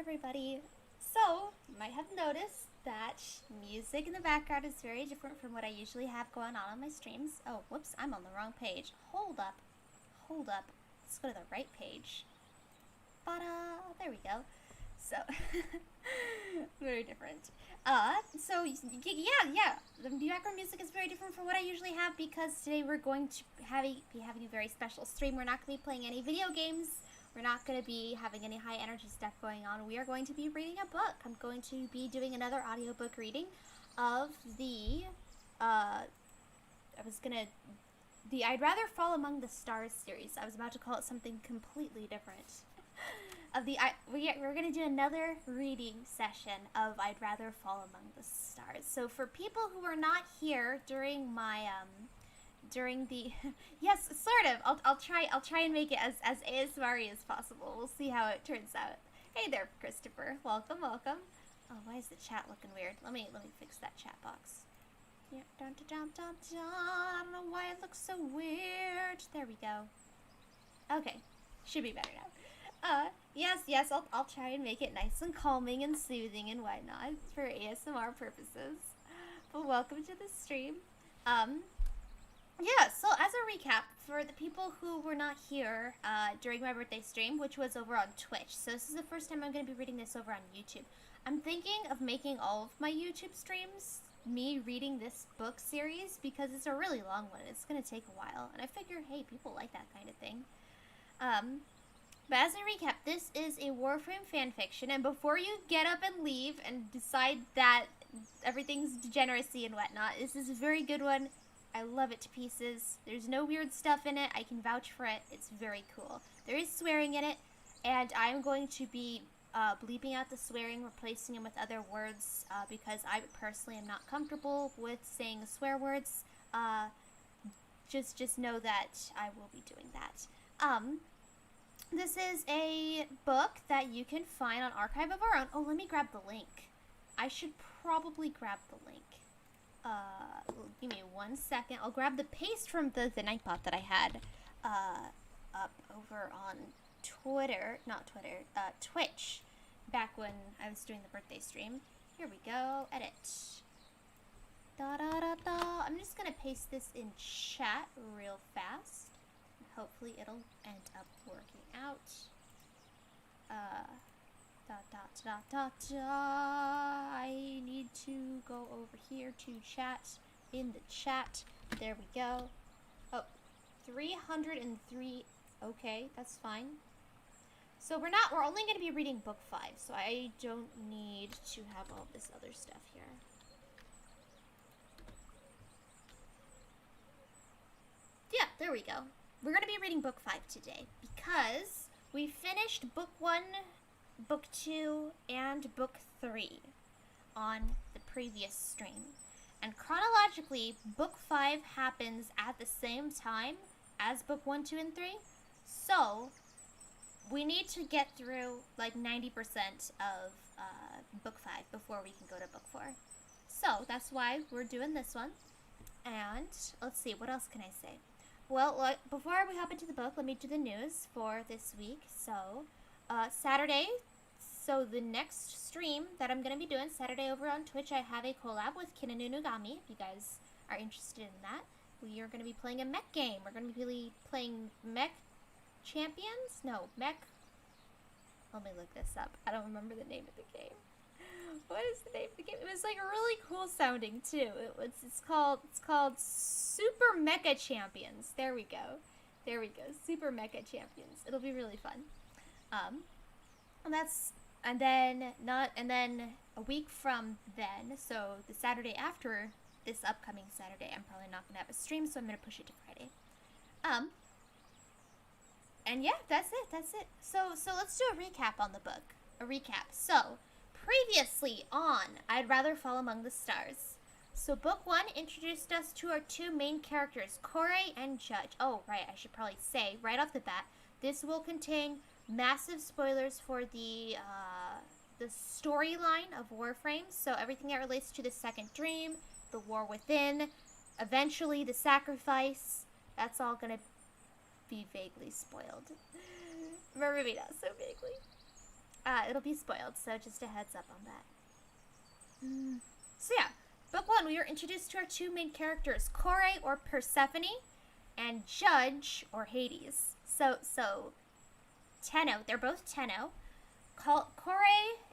everybody. So, you might have noticed that music in the background is very different from what I usually have going on my streams. Oh, whoops, I'm on the wrong page. Hold up. Let's go to the right page. Ta-da! There we go. So, very different. Yeah. The background music is very different from what I usually have because today we're going to be having a very special stream. We're not going to be playing any video games. We're not going to be having any high energy stuff going on. We are going to be reading a book. I'm going to be doing another audiobook reading of the I'd Rather Fall Among the Stars series. I was about to call it something completely different. We're going to do another reading session of I'd Rather Fall Among the Stars. So for people who were not here during my during the yes, sort of. I'll try and make it as ASMR as possible. We'll see how it turns out. Hey there, Christopher. Welcome. Oh, why is the chat looking weird? Let me fix that chat box. Yeah, I don't know why it looks so weird. There we go. Okay, should be better now. Yes, I'll try and make it nice and calming and soothing and whatnot for ASMR purposes. But welcome to the stream. Yeah, so as a recap, for the people who were not here during my birthday stream, which was over on Twitch, so this is the first time I'm going to be reading this over on YouTube. I'm thinking of making all of my YouTube streams me reading this book series because it's a really long one. It's going to take a while, and I figure, hey, people like that kind of thing. But as a recap, this is a Warframe fanfiction, and before you get up and leave and decide that everything's degeneracy and whatnot, this is a very good one. I love it to pieces. There's no weird stuff in it. I can vouch for it. It's very cool. There is swearing in it, and I'm going to be bleeping out the swearing, replacing them with other words, because I personally am not comfortable with saying swear words. Just know that I will be doing that. This is a book that you can find on Archive of Our Own. Oh, let me grab the link. I should probably grab the link. Give me 1 second. I'll grab the paste from the Nightbot that I had up over on Twitch, back when I was doing the birthday stream. Here we go. Edit. I'm just gonna paste this in chat real fast. Hopefully it'll end up working out. I need to go over here to chat in the chat. There we go. Oh, 303. Okay, that's fine. So we're only going to be reading book 5, so I don't need to have all this other stuff here. Yeah, there we go. We're going to be reading book 5 today because we finished book 1, book 2, and book 3 on the previous stream. And chronologically, book 5 happens at the same time as book 1, 2, and 3. So we need to get through like 90% of book 5 before we can go to book 4. So that's why we're doing this one. And let's see, what else can I say? Well, before we hop into the book, let me do the news for this week. So, Saturday, so the next stream that I'm going to be doing, Saturday over on Twitch, I have a collab with Kinanunugami, if you guys are interested in that. We are going to be playing a mech game. We're going to be playing Mech Champions? No, Mech... Let me look this up. I don't remember the name of the game. What is the name of the game? It was like really cool sounding too. It's called Super Mecha Champions. There we go. Super Mecha Champions. It'll be really fun. And then a week from then, so the Saturday after this upcoming Saturday, I'm probably not gonna have a stream, so I'm gonna push it to Friday. And yeah, that's it. So let's do a recap on the book. So previously on I'd Rather Fall Among the Stars. So book 1 introduced us to our two main characters, Corey and Judge. Oh, right, I should probably say right off the bat, this will contain massive spoilers for the storyline of Warframe. So everything that relates to the Second Dream, the War Within, eventually the Sacrifice, that's all gonna be vaguely spoiled. Or maybe not so vaguely. It'll be spoiled, so just a heads up on that. So yeah, book 1, we were introduced to our two main characters, Kore or Persephone, and Judge or Hades. So Tenno, they're both Tenno. Kore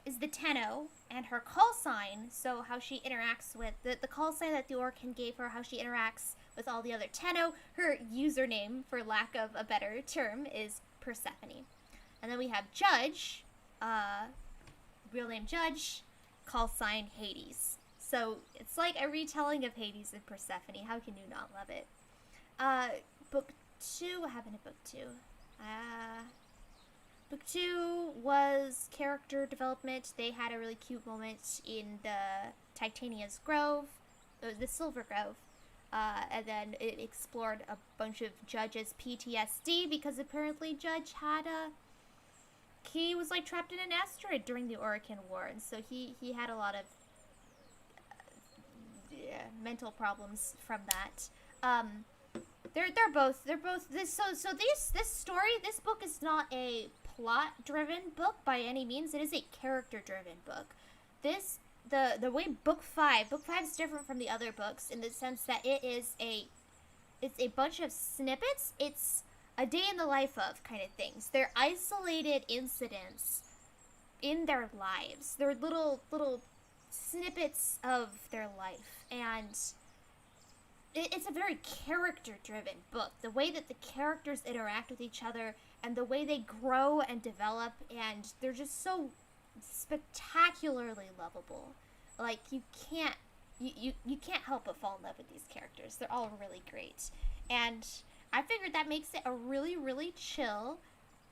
is the Tenno, and her call sign, so how she interacts with, the call sign that the Orcan gave her, how she interacts with all the other Tenno, her username, for lack of a better term, is Persephone. And then we have Judge, real name Judge, call sign Hades. So it's like a retelling of Hades and Persephone. How can you not love it? Book 2, what happened in book 2? Book 2 was character development. They had a really cute moment in the Titania's Grove, the Silver Grove. And then it explored a bunch of Judge's PTSD because apparently Judge had he was like trapped in an asteroid during the Orcan War, and so he had a lot of mental problems from that. They're both this this story, this book is not a plot driven book by any means. It is a character driven book. The way book 5 is different from the other books in the sense that it's a bunch of snippets. It's a day in the life of kind of things. They're isolated incidents in their lives. They're little snippets of their life, and it's a very character-driven book. The way that the characters interact with each other and the way they grow and develop, and they're just so spectacularly lovable. Like, you can't help but fall in love with these characters. They're all really great. And I figured that makes it a really, really chill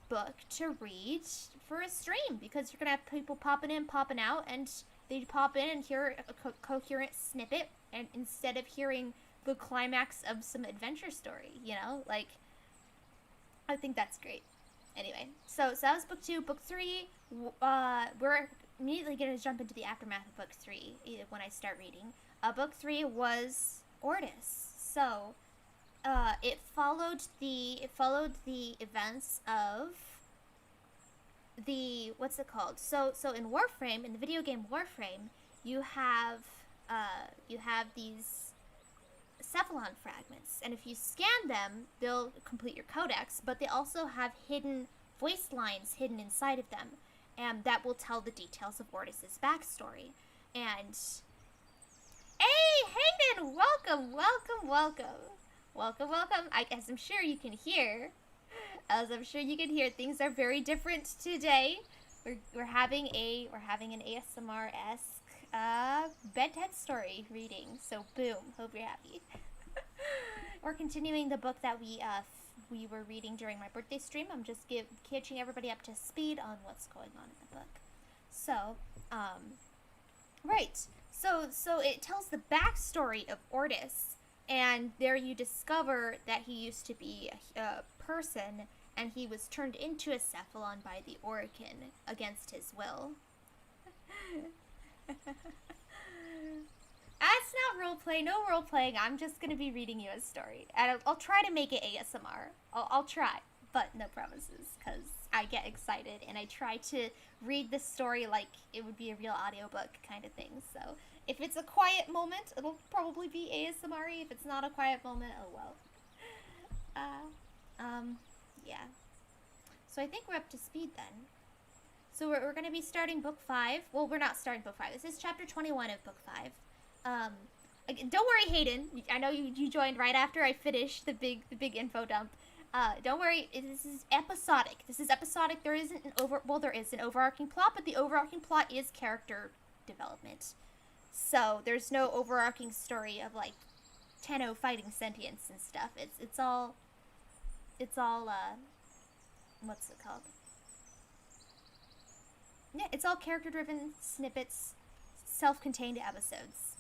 book to read for a stream, because you're going to have people popping in, popping out, and they pop in and hear a coherent snippet, and instead of hearing the climax of some adventure story, you know? Like, I think that's great. Anyway, so that was book 2. Book 3, we're immediately going to jump into the aftermath of book 3 when I start reading. Book 3 was Ortis. So, it followed the events of the, what's it called? So in Warframe, in the video game Warframe, you have these cephalon fragments, and if you scan them, they'll complete your codex, but they also have hidden voice lines hidden inside of them, and that will tell the details of Ortis's backstory. And hey, Hayden, welcome. As I'm sure you can hear, things are very different today. We're having an ASMR-esque bedtime story reading. So boom, hope you're happy. We're continuing the book that we were reading during my birthday stream. I'm just catching everybody up to speed on what's going on in the book. So, right. So it tells the backstory of Ortis, and there you discover that he used to be a person, and he was turned into a cephalon by the Orcan against his will. That's not roleplay, no role-playing. I'm just going to be reading you a story. And I'll try to make it ASMR. I'll try, but no promises, because I get excited, and I try to read the story like it would be a real audiobook kind of thing. So if it's a quiet moment, it'll probably be ASMR-y. If it's not a quiet moment, oh well. Yeah. So I think we're up to speed then. So we're going to be starting book 5. Well, we're not starting book 5. This is chapter 21 of book 5. Don't worry, Hayden. I know you joined right after I finished the big info dump. Don't worry. This is episodic. There isn't there is an overarching plot, but the overarching plot is character development. So there's no overarching story of like Tenno fighting sentience and stuff. It's all what's it called? Yeah, it's all character-driven snippets, self-contained episodes.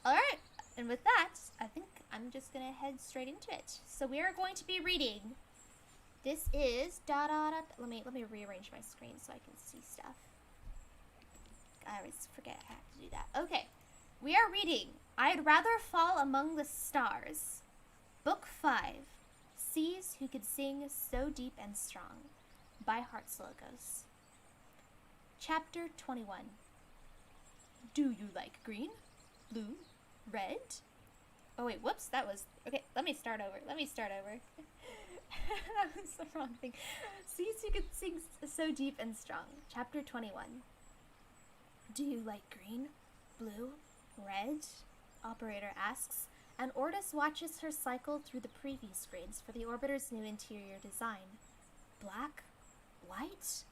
Alright, and with that, I think I'm just gonna head straight into it. So we are going to be reading. This is let me rearrange my screen so I can see stuff. I always forget I have to do that. Okay. We are reading I'd Rather Fall Among the Stars. Book 5. Seas Who Could Sing So Deep and Strong by heartslogos. Chapter 21. Do you like green, blue, red? Oh wait, whoops, that was... Okay, let me start over. That was the wrong thing. See, so you could sing so deep and strong. Chapter 21. Do you like green, blue, red? Operator asks, and Ortis watches her cycle through the preview screens for the orbiter's new interior design. Black? White?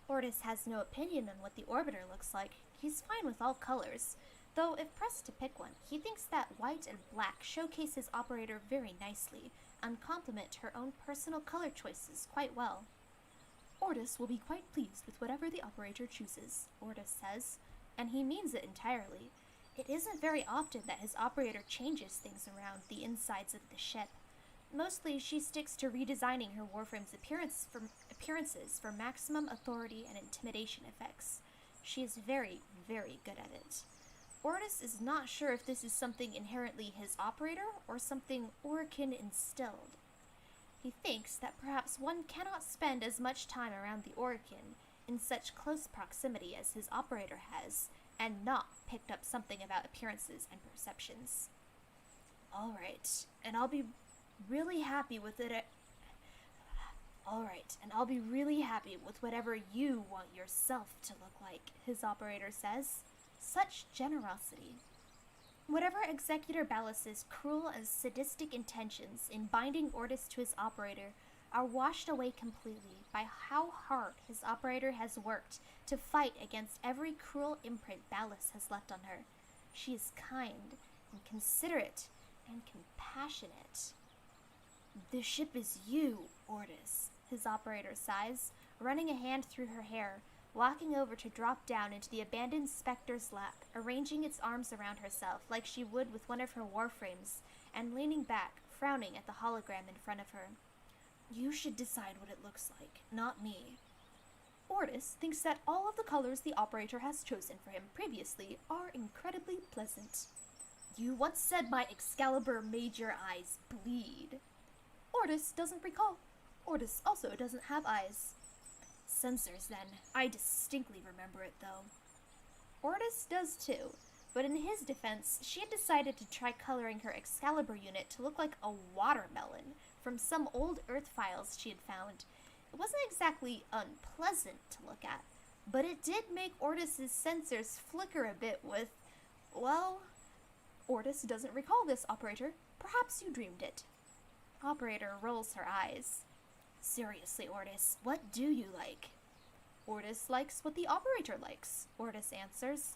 Ortis has no opinion on what the orbiter looks like. He's fine with all colors, though if pressed to pick one, he thinks that white and black showcase his operator very nicely and complement her own personal color choices quite well. Ortis will be quite pleased with whatever the operator chooses, Ortis says, and he means it entirely. It isn't very often that his operator changes things around the insides of the ship. Mostly, she sticks to redesigning her Warframe's appearances for maximum authority and intimidation effects. She is very, very good at it. Ortis is not sure if this is something inherently his operator or something Orokin instilled. He thinks that perhaps one cannot spend as much time around the Orokin in such close proximity as his operator has, and not picked up something about appearances and perceptions. Alright, and I'll be really happy with whatever you want yourself to look like, his operator says. Such generosity. Whatever Executor Ballas's cruel and sadistic intentions in binding Ortis to his operator are washed away completely by how hard his operator has worked to fight against every cruel imprint Ballas has left on her. She is kind and considerate and compassionate. The ship is you, Ortis, his operator sighs, running a hand through her hair, walking over to drop down into the abandoned Spectre's lap, arranging its arms around herself like she would with one of her Warframes, and leaning back, frowning at the hologram in front of her. You should decide what it looks like, not me. Ortis thinks that all of the colors the operator has chosen for him previously are incredibly pleasant. You once said my Excalibur made your eyes bleed. Ortis doesn't recall. Ortis also doesn't have eyes. Censors, then. I distinctly remember it, though. Ortis does too, but in his defense, she had decided to try coloring her Excalibur unit to look like a watermelon from some old Earth files she had found. It wasn't exactly unpleasant to look at, but it did make Ortis's sensors flicker a bit with, well... Ortis doesn't recall this, operator. Perhaps you dreamed it. Operator rolls her eyes. Seriously, Ortis, what do you like? Ortis likes what the operator likes, Ortis answers.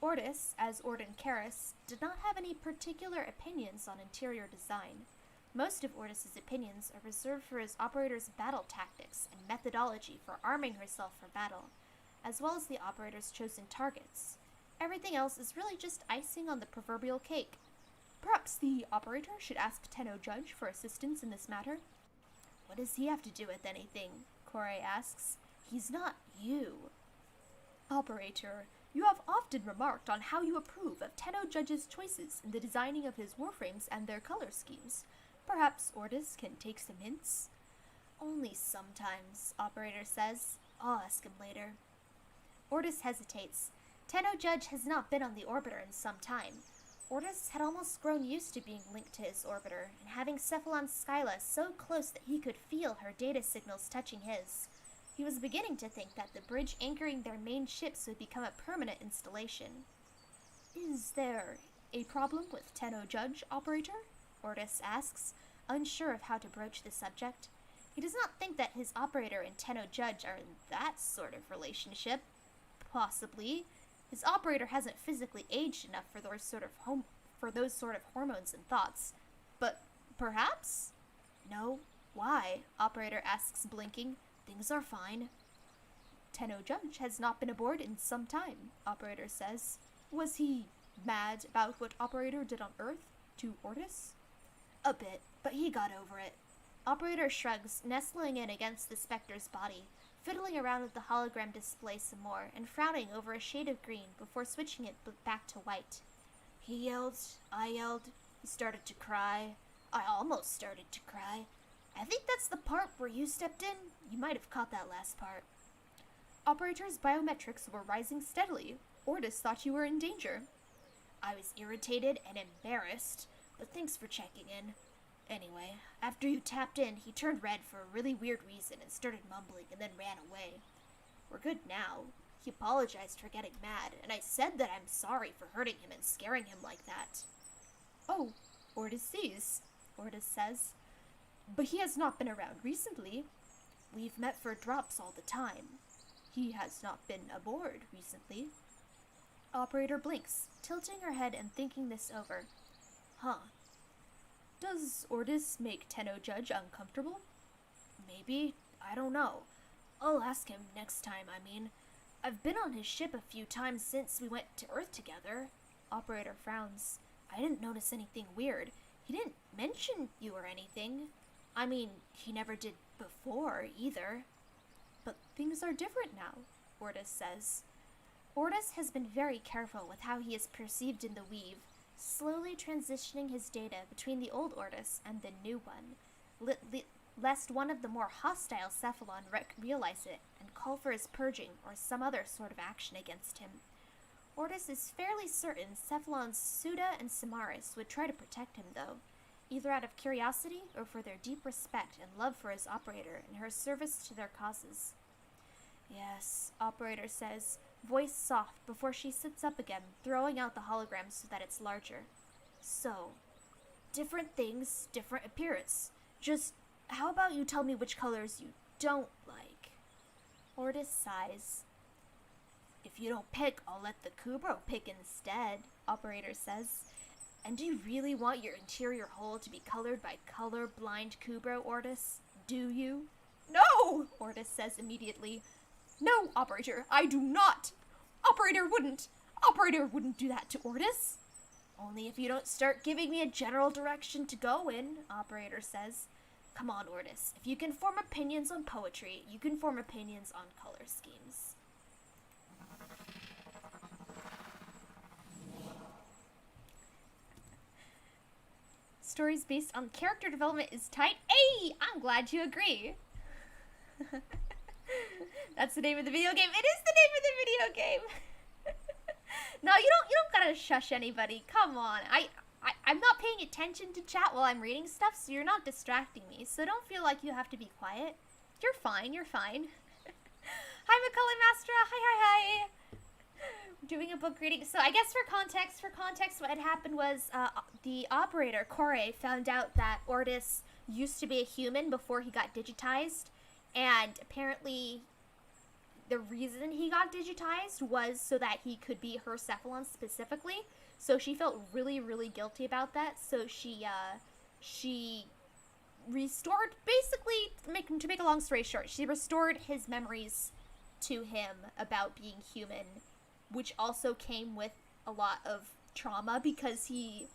Ortis, as Orden Karis, did not have any particular opinions on interior design. Most of Ortis's opinions are reserved for his operator's battle tactics and methodology for arming herself for battle, as well as the operator's chosen targets. Everything else is really just icing on the proverbial cake. Perhaps the operator should ask Tenno Judge for assistance in this matter. What does he have to do with anything? Corey asks. He's not you. Operator, you have often remarked on how you approve of Tenno Judge's choices in the designing of his Warframes and their color schemes. Perhaps Ortis can take some hints? Only sometimes, Operator says. I'll ask him later. Ortis hesitates. Tenno Judge has not been on the orbiter in some time. Ortis had almost grown used to being linked to his orbiter, and having Cephalon's Skyla so close that he could feel her data signals touching his. He was beginning to think that the bridge anchoring their main ships would become a permanent installation. Is there a problem with Tenno Judge, Operator? Ortis asks, unsure of how to broach the subject. He does not think that his operator and Tenno Judge are in that sort of relationship. Possibly. His operator hasn't physically aged enough for those sort of hormones and thoughts. But perhaps? No. Why? Operator asks, blinking. Things are fine. Tenno Judge has not been aboard in some time, Operator says. Was he mad about what Operator did on Earth to Ortis? A bit, but he got over it. Operator shrugs, nestling in against the Spectre's body, fiddling around with the hologram display some more, and frowning over a shade of green before switching it back to white. He yelled, I yelled, he started to cry. I almost started to cry. I think that's the part where you stepped in. You might have caught that last part. Operator's biometrics were rising steadily. Ordis thought you were in danger. I was irritated and embarrassed, but thanks for checking in. Anyway, after you tapped in, he turned red for a really weird reason and started mumbling and then ran away. We're good now. He apologized for getting mad, and I said that I'm sorry for hurting him and scaring him like that. Oh, Ordis sees, Ordis says. But he has not been around recently. We've met for drops all the time. He has not been aboard recently. Operator blinks, tilting her head and thinking this over. Huh. Does Ordis make Tenno Judge uncomfortable? Maybe. I don't know. I'll ask him next time, I mean. I've been on his ship a few times since we went to Earth together. Operator frowns. I didn't notice anything weird. He didn't mention you or anything. I mean, he never did before, either. But things are different now, Ordis says. Ordis has been very careful with how he is perceived in the Weave, slowly transitioning his data between the old Ordis and the new one, lest one of the more hostile Cephalon realize it and call for his purging or some other sort of action against him. Ordis is fairly certain Cephalon's Suda and Samaris would try to protect him, though, either out of curiosity or for their deep respect and love for his operator and her service to their causes. Yes, Operator says, voice soft before she sits up again, throwing out the hologram so that it's larger. So, different things, different appearance. Just, how about you tell me which colors you don't like? Ordis sighs. If you don't pick, I'll let the Kubro pick instead, Operator says. And do you really want your interior hole to be colored by color-blind Kubro, Ordis? Do you? No, Ordis says immediately. No, Operator, I do not. Operator wouldn't do that to Ordis. Only if you don't start giving me a general direction to go in, Operator says. Come on, Ordis. If you can form opinions on poetry, you can form opinions on color schemes. Stories based on character development is tight. Hey, I'm glad you agree. That's the name of the video game. It is the name of the video game. No, you don't gotta shush anybody. Come on. I'm not paying attention to chat while I'm reading stuff, so you're not distracting me. So don't feel like you have to be quiet. You're fine. Hi, McCullen Master. Hi. Doing a book reading. So I guess for context, what had happened was the operator, Kore, found out that Ordis used to be a human before he got digitized, and apparently the reason he got digitized was so that he could be her Cephalon specifically. So she felt really, really guilty about that. So she restored, basically, to make a long story short, she restored his memories to him about being human, which also came with a lot of trauma because he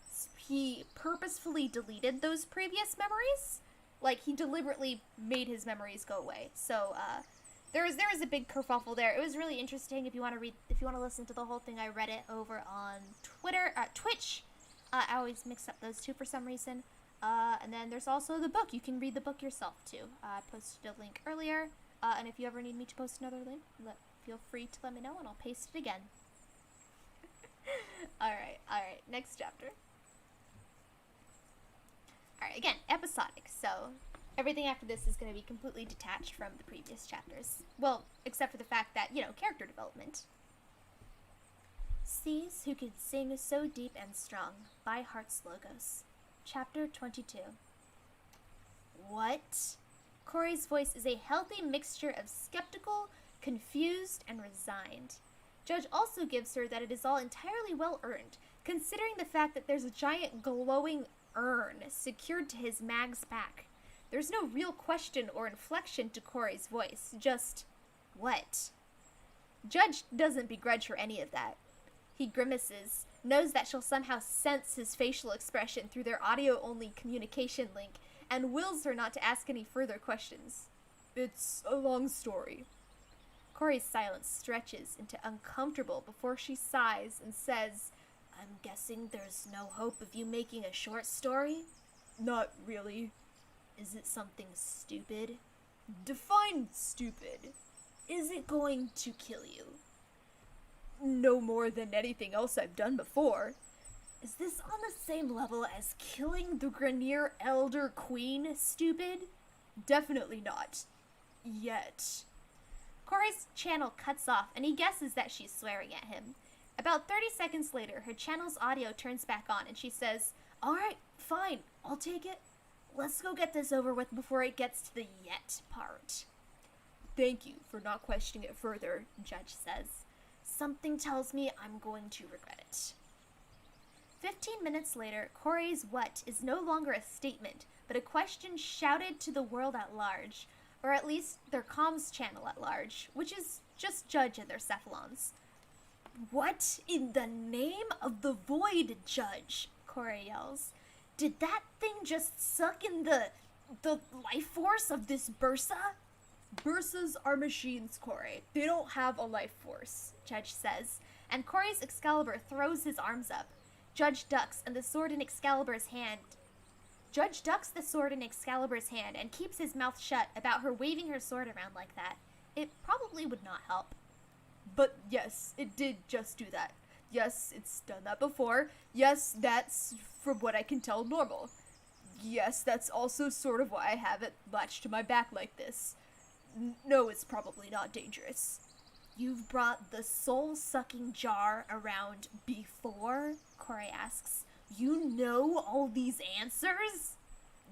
purposefully deleted those previous memories. Like, he deliberately made his memories go away. So, there was a big kerfuffle there. It was really interesting. If you want to listen to the whole thing, I read it over on Twitch. I always mix up those two for some reason. And then there's also the book. You can read the book yourself, too. I posted a link earlier. And if you ever need me to post another link, feel free to let me know, and I'll paste it again. Alright, next chapter. Alright, again, episodic, so everything after this is going to be completely detached from the previous chapters. Well, except for the fact that, character development. Seas Who Can Sing So Deep and Strong by heartslogos. Chapter 22. What? Corey's voice is a healthy mixture of skeptical, confused, and resigned. Judge also gives her that it is all entirely well-earned, considering the fact that there's a giant glowing urn secured to his mag's back. There's no real question or inflection to Corey's voice, just, what? Judge doesn't begrudge her any of that. He grimaces, knows that she'll somehow sense his facial expression through their audio-only communication link, and wills her not to ask any further questions. It's a long story. Corey's silence stretches into uncomfortable before she sighs and says, I'm guessing there's no hope of you making a short story? Not really. Is it something stupid? Define stupid. Is it going to kill you? No more than anything else I've done before. Is this on the same level as killing the Grenier Elder Queen, stupid? Definitely not. Yet. Corey's channel cuts off, and he guesses that she's swearing at him. About 30 seconds later, her channel's audio turns back on, and she says, "Alright, fine, I'll take it. Let's go get this over with before it gets to the yet part." Thank you for not questioning it further, Judge says. Something tells me I'm going to regret it. 15 minutes later, Corey's what is no longer a statement, but a question shouted to the world at large, or at least their comms channel at large, which is just Judge and their cephalons. "What in the name of the void, Judge?" Corey yells. "Did that thing just suck in the life force of this Bursa?" Bursas are machines, Corey. They don't have a life force, Judge says, and Corey's Excalibur throws his arms up. Judge ducks the sword in Excalibur's hand and keeps his mouth shut about her waving her sword around like that. It probably would not help. But yes, it did just do that. Yes, it's done that before. Yes, that's, from what I can tell, normal. Yes, that's also sort of why I have it latched to my back like this. No, it's probably not dangerous. "You've brought the soul-sucking jar around before?" Corey asks. "You know all these answers?"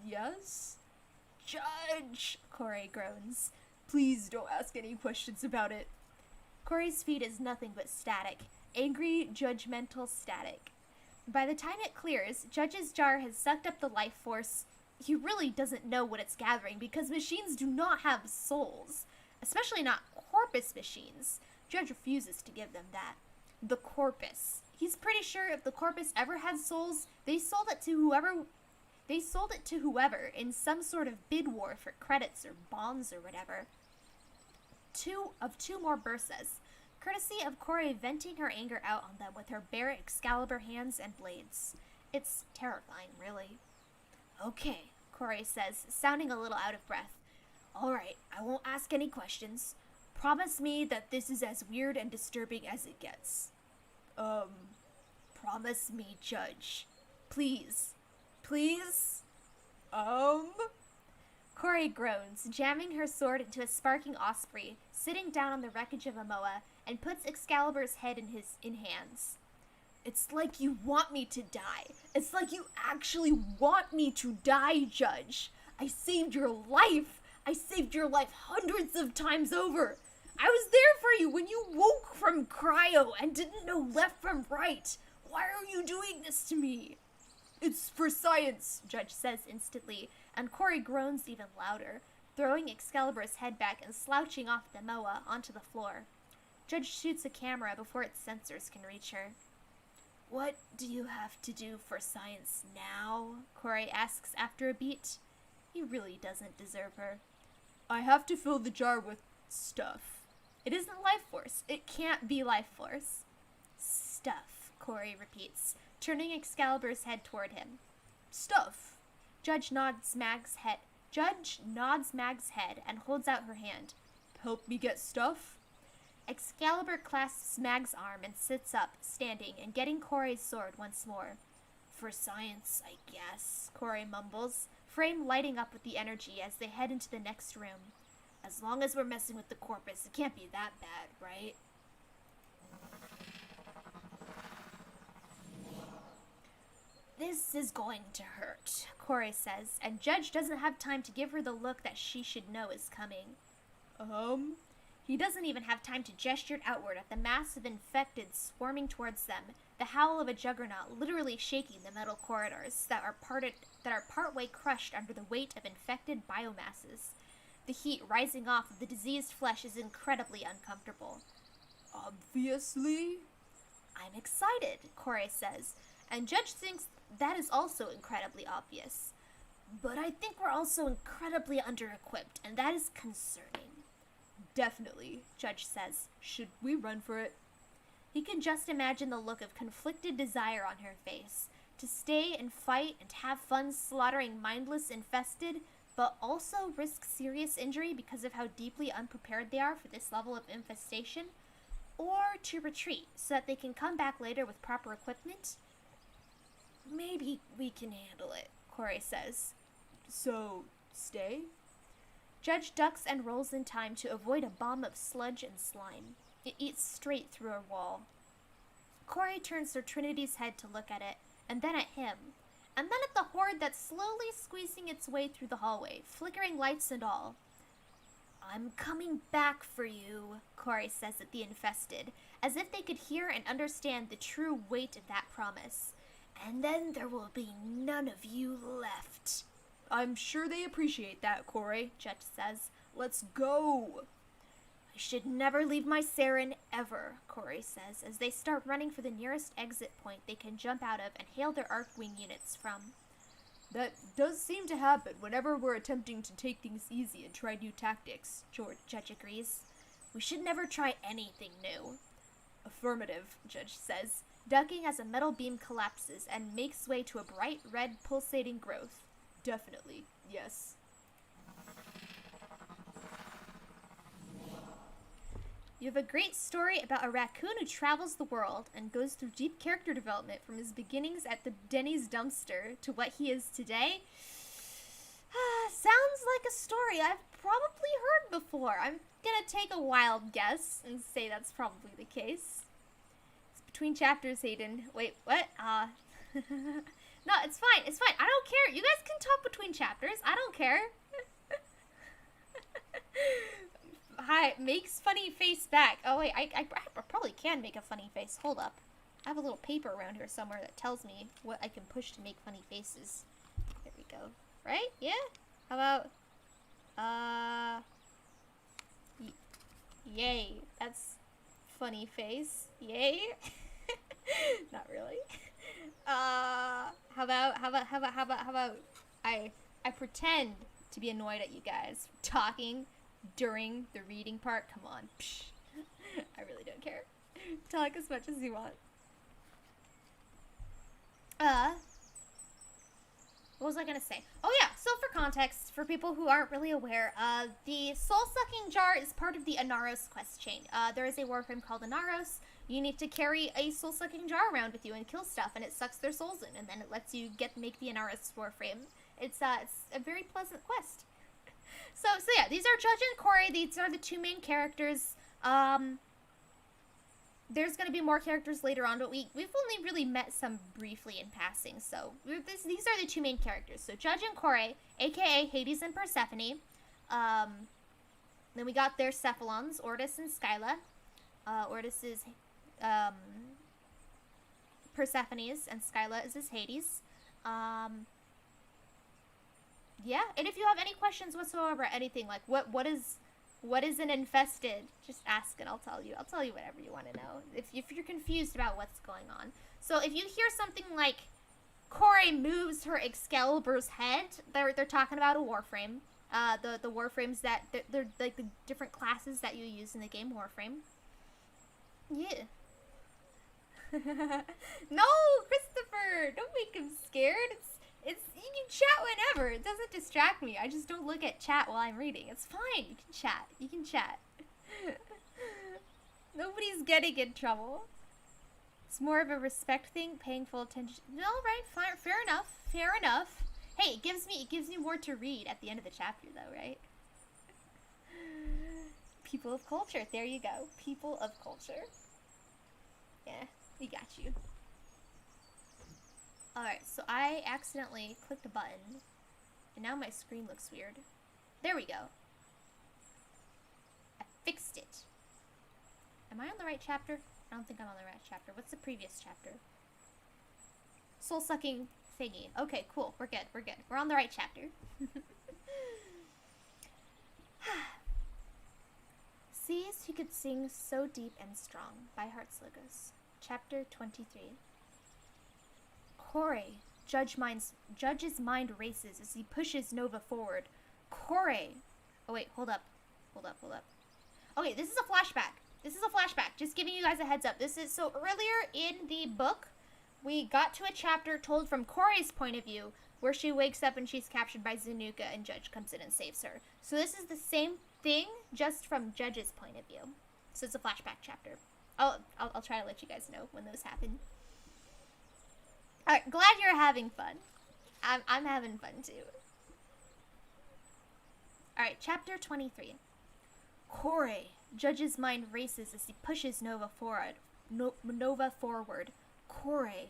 "Yes." "Judge," Corey groans. "Please don't ask any questions about it." Corey's feed is nothing but static. Angry, judgmental static. By the time it clears, Judge's jar has sucked up the life force. He really doesn't know what it's gathering because machines do not have souls, especially not corpus machines. Judge refuses to give them that. The corpus. He's pretty sure if the corpus ever had souls, they sold it to whoever in some sort of bid war for credits or bonds or whatever. Two more Bursas, courtesy of Corey venting her anger out on them with her bare Excalibur hands and blades. It's terrifying, really. "Okay," Corey says, sounding a little out of breath. "Alright, I won't ask any questions. Promise me that this is as weird and disturbing as it gets." Promise me, Judge. Please. Please?" Corey groans, jamming her sword into a sparking osprey, sitting down on the wreckage of a moa, and puts Excalibur's head in hands. "It's like you want me to die. It's like you actually want me to die, Judge. I saved your life. I saved your life hundreds of times over. I was there for you when you woke from cryo and didn't know left from right. Why are you doing this to me?" "It's for science," Judge says instantly, and Corey groans even louder, throwing Excalibur's head back and slouching off the moa onto the floor. Judge shoots a camera before its sensors can reach her. "What do you have to do for science now?" Corey asks after a beat. He really doesn't deserve her. "I have to fill the jar with stuff." "It isn't life force. It can't be life force." "Stuff," Corey repeats, turning Excalibur's head toward him. "Stuff." Judge nods Mag's head and holds out her hand. "Help me get stuff?" Excalibur clasps Mag's arm and sits up, standing and getting Corey's sword once more. "For science, I guess," Corey mumbles, frame lighting up with the energy as they head into the next room. "As long as we're messing with the corpus, it can't be that bad, right?" "This is going to hurt," Corey says, and Judge doesn't have time to give her the look that she should know is coming. He doesn't even have time to gesture outward at the mass of infected swarming towards them, the howl of a juggernaut literally shaking the metal corridors that are partway crushed under the weight of infected biomasses. The heat rising off of the diseased flesh is incredibly uncomfortable. "Obviously." "I'm excited," Corey says, and Judge thinks that is also incredibly obvious. "But I think we're also incredibly under-equipped, and that is concerning." "Definitely," Judge says. "Should we run for it?" He can just imagine the look of conflicted desire on her face, to stay and fight and have fun slaughtering mindless infested, but also risk serious injury because of how deeply unprepared they are for this level of infestation, or to retreat so that they can come back later with proper equipment. Maybe we can handle it, Corey says. So, stay? Judge ducks and rolls in time to avoid a bomb of sludge and slime. It eats straight through a wall. Corey turns Sir Trinity's head to look at it, and then at him, and then at the horde that's slowly squeezing its way through the hallway, flickering lights and all. I'm coming back for you, Corey says at the infested, as if they could hear and understand the true weight of that promise. And then there will be none of you left. I'm sure they appreciate that, Corey, Judge says. Let's go. I should never leave my Saren ever, Corey says, as they start running for the nearest exit point they can jump out of and hail their Archwing units from. That does seem to happen whenever we're attempting to take things easy and try new tactics, Judge agrees. We should never try anything new. Affirmative, Judge says, ducking as a metal beam collapses and makes way to a bright red pulsating growth. Definitely, yes. You have a great story about a raccoon who travels the world and goes through deep character development from his beginnings at the Denny's dumpster to what he is today. Sounds like a story I've probably heard before. I'm gonna take a wild guess and say that's probably the case. It's between chapters, Hayden. Wait, what? No, it's fine. It's fine. I don't care. You guys can talk between chapters. I don't care. Hi, makes funny face back. Oh, wait. I probably can make a funny face. Hold up. I have a little paper around here somewhere that tells me what I can push to make funny faces. There we go. Right? Yeah? How about, yay. That's funny face. Yay. Not really. How about I pretend to be annoyed at you guys for talking during the reading part. Come on. Psh. I really don't care. Talk as much as you want. What was I gonna say? Oh yeah, so for context, for people who aren't really aware, the soul-sucking jar is part of the Inaros quest chain. There is a Warframe called Inaros. You need to carry a soul-sucking jar around with you and kill stuff, and it sucks their souls in, and then it lets you make the Inaros Warframe. It's a very pleasant quest. So yeah, these are Judge and Corey. These are the two main characters. There's going to be more characters later on, but we've only really met some briefly in passing. So these are the two main characters. So Judge and Corey, aka Hades and Persephone. Then we got their Cephalons, Ortis and Skyla. Ortis is Persephone's, and Skyla is his Hades. Yeah, and if you have any questions whatsoever, anything like what is an infested, just ask and I'll tell you. I'll tell you whatever you want to know if you're confused about what's going on. So if you hear something like Corey moves her Excalibur's head, they're talking about a Warframe. The Warframes that they're like the different classes that you use in the game Warframe. Yeah. No, Christopher, don't make him scared. It's you can chat whenever. It doesn't distract me. I just don't look at chat while I'm reading. It's fine. You can chat. You can chat. Nobody's getting in trouble. It's more of a respect thing, paying full attention. No, right? Fine. Fair enough. Fair enough. Hey, it gives me more to read at the end of the chapter, though, right? People of culture. There you go. People of culture. Yeah, we got you. Alright, so I accidentally clicked a button, and now my screen looks weird. There we go. I fixed it. Am I on the right chapter? I don't think I'm on the right chapter. What's the previous chapter? Soul-sucking thingy. Okay, cool. We're good. We're good. We're on the right chapter. Seas who could sing so deep and strong by heartslogos. Chapter 23. Corey, Judge's mind races as he pushes Nova forward. Corey. Oh wait, hold up. Okay, this is a flashback. Just giving you guys a heads up. This is so earlier in the book, we got to a chapter told from Corey's point of view, where she wakes up and she's captured by Zanuka and Judge comes in and saves her. So this is the same thing, just from Judge's point of view. So it's a flashback chapter. I'll try to let you guys know when those happen. Alright, glad you're having fun. I'm having fun too. Alright, chapter 23. Corey. Judge's mind races as he pushes Nova forward. Corey.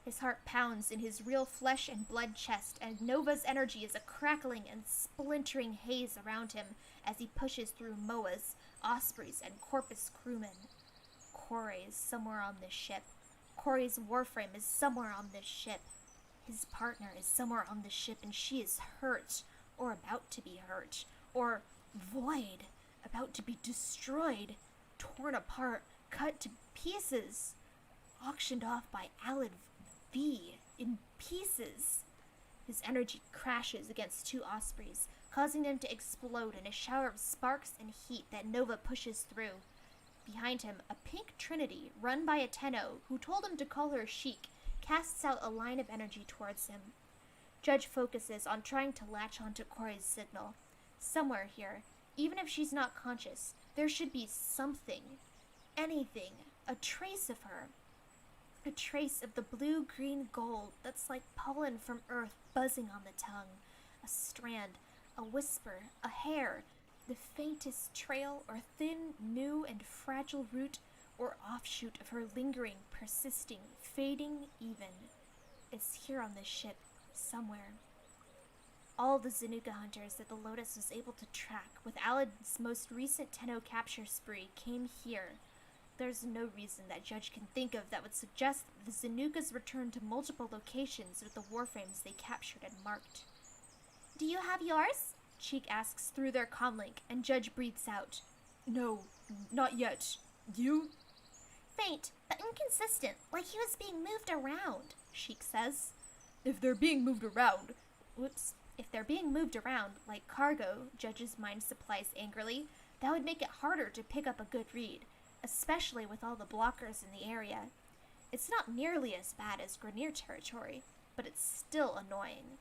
His heart pounds in his real flesh and blood chest, and Nova's energy is a crackling and splintering haze around him as he pushes through Moas, Ospreys, and Corpus crewmen. Corey is somewhere on this ship. Corey's Warframe is somewhere on this ship. His partner is somewhere on this ship, and she is hurt, or about to be hurt, or void, about to be destroyed, torn apart, cut to pieces, auctioned off by Alad V in pieces. His energy crashes against two Ospreys, causing them to explode in a shower of sparks and heat that Nova pushes through. Behind him, a pink trinity, run by a Tenno, who told him to call her Sheik, casts out a line of energy towards him. Judge focuses on trying to latch onto Corey's signal. Somewhere here, even if she's not conscious, there should be something, anything, a trace of her. A trace of the blue-green gold that's like pollen from earth buzzing on the tongue. A strand, a whisper, a hair, the faintest trail or thin, new and fragile root or offshoot of her lingering, persisting, fading even. It's here on this ship, somewhere. All the Zanuka hunters that the Lotus was able to track with Alad's most recent Tenno capture spree came here. There's no reason that Judge can think of that would suggest that the Zanukas returned to multiple locations with the Warframes they captured and marked. Do you have yours? Cheek asks through their comlink, and Judge breathes out. No, not yet. You? Faint, but inconsistent, like he was being moved around, Sheik says. If they're being moved around... If they're being moved around, like cargo, Judge's mind supplies angrily, that would make it harder to pick up a good read, especially with all the blockers in the area. It's not nearly as bad as Grenier territory, but it's still annoying.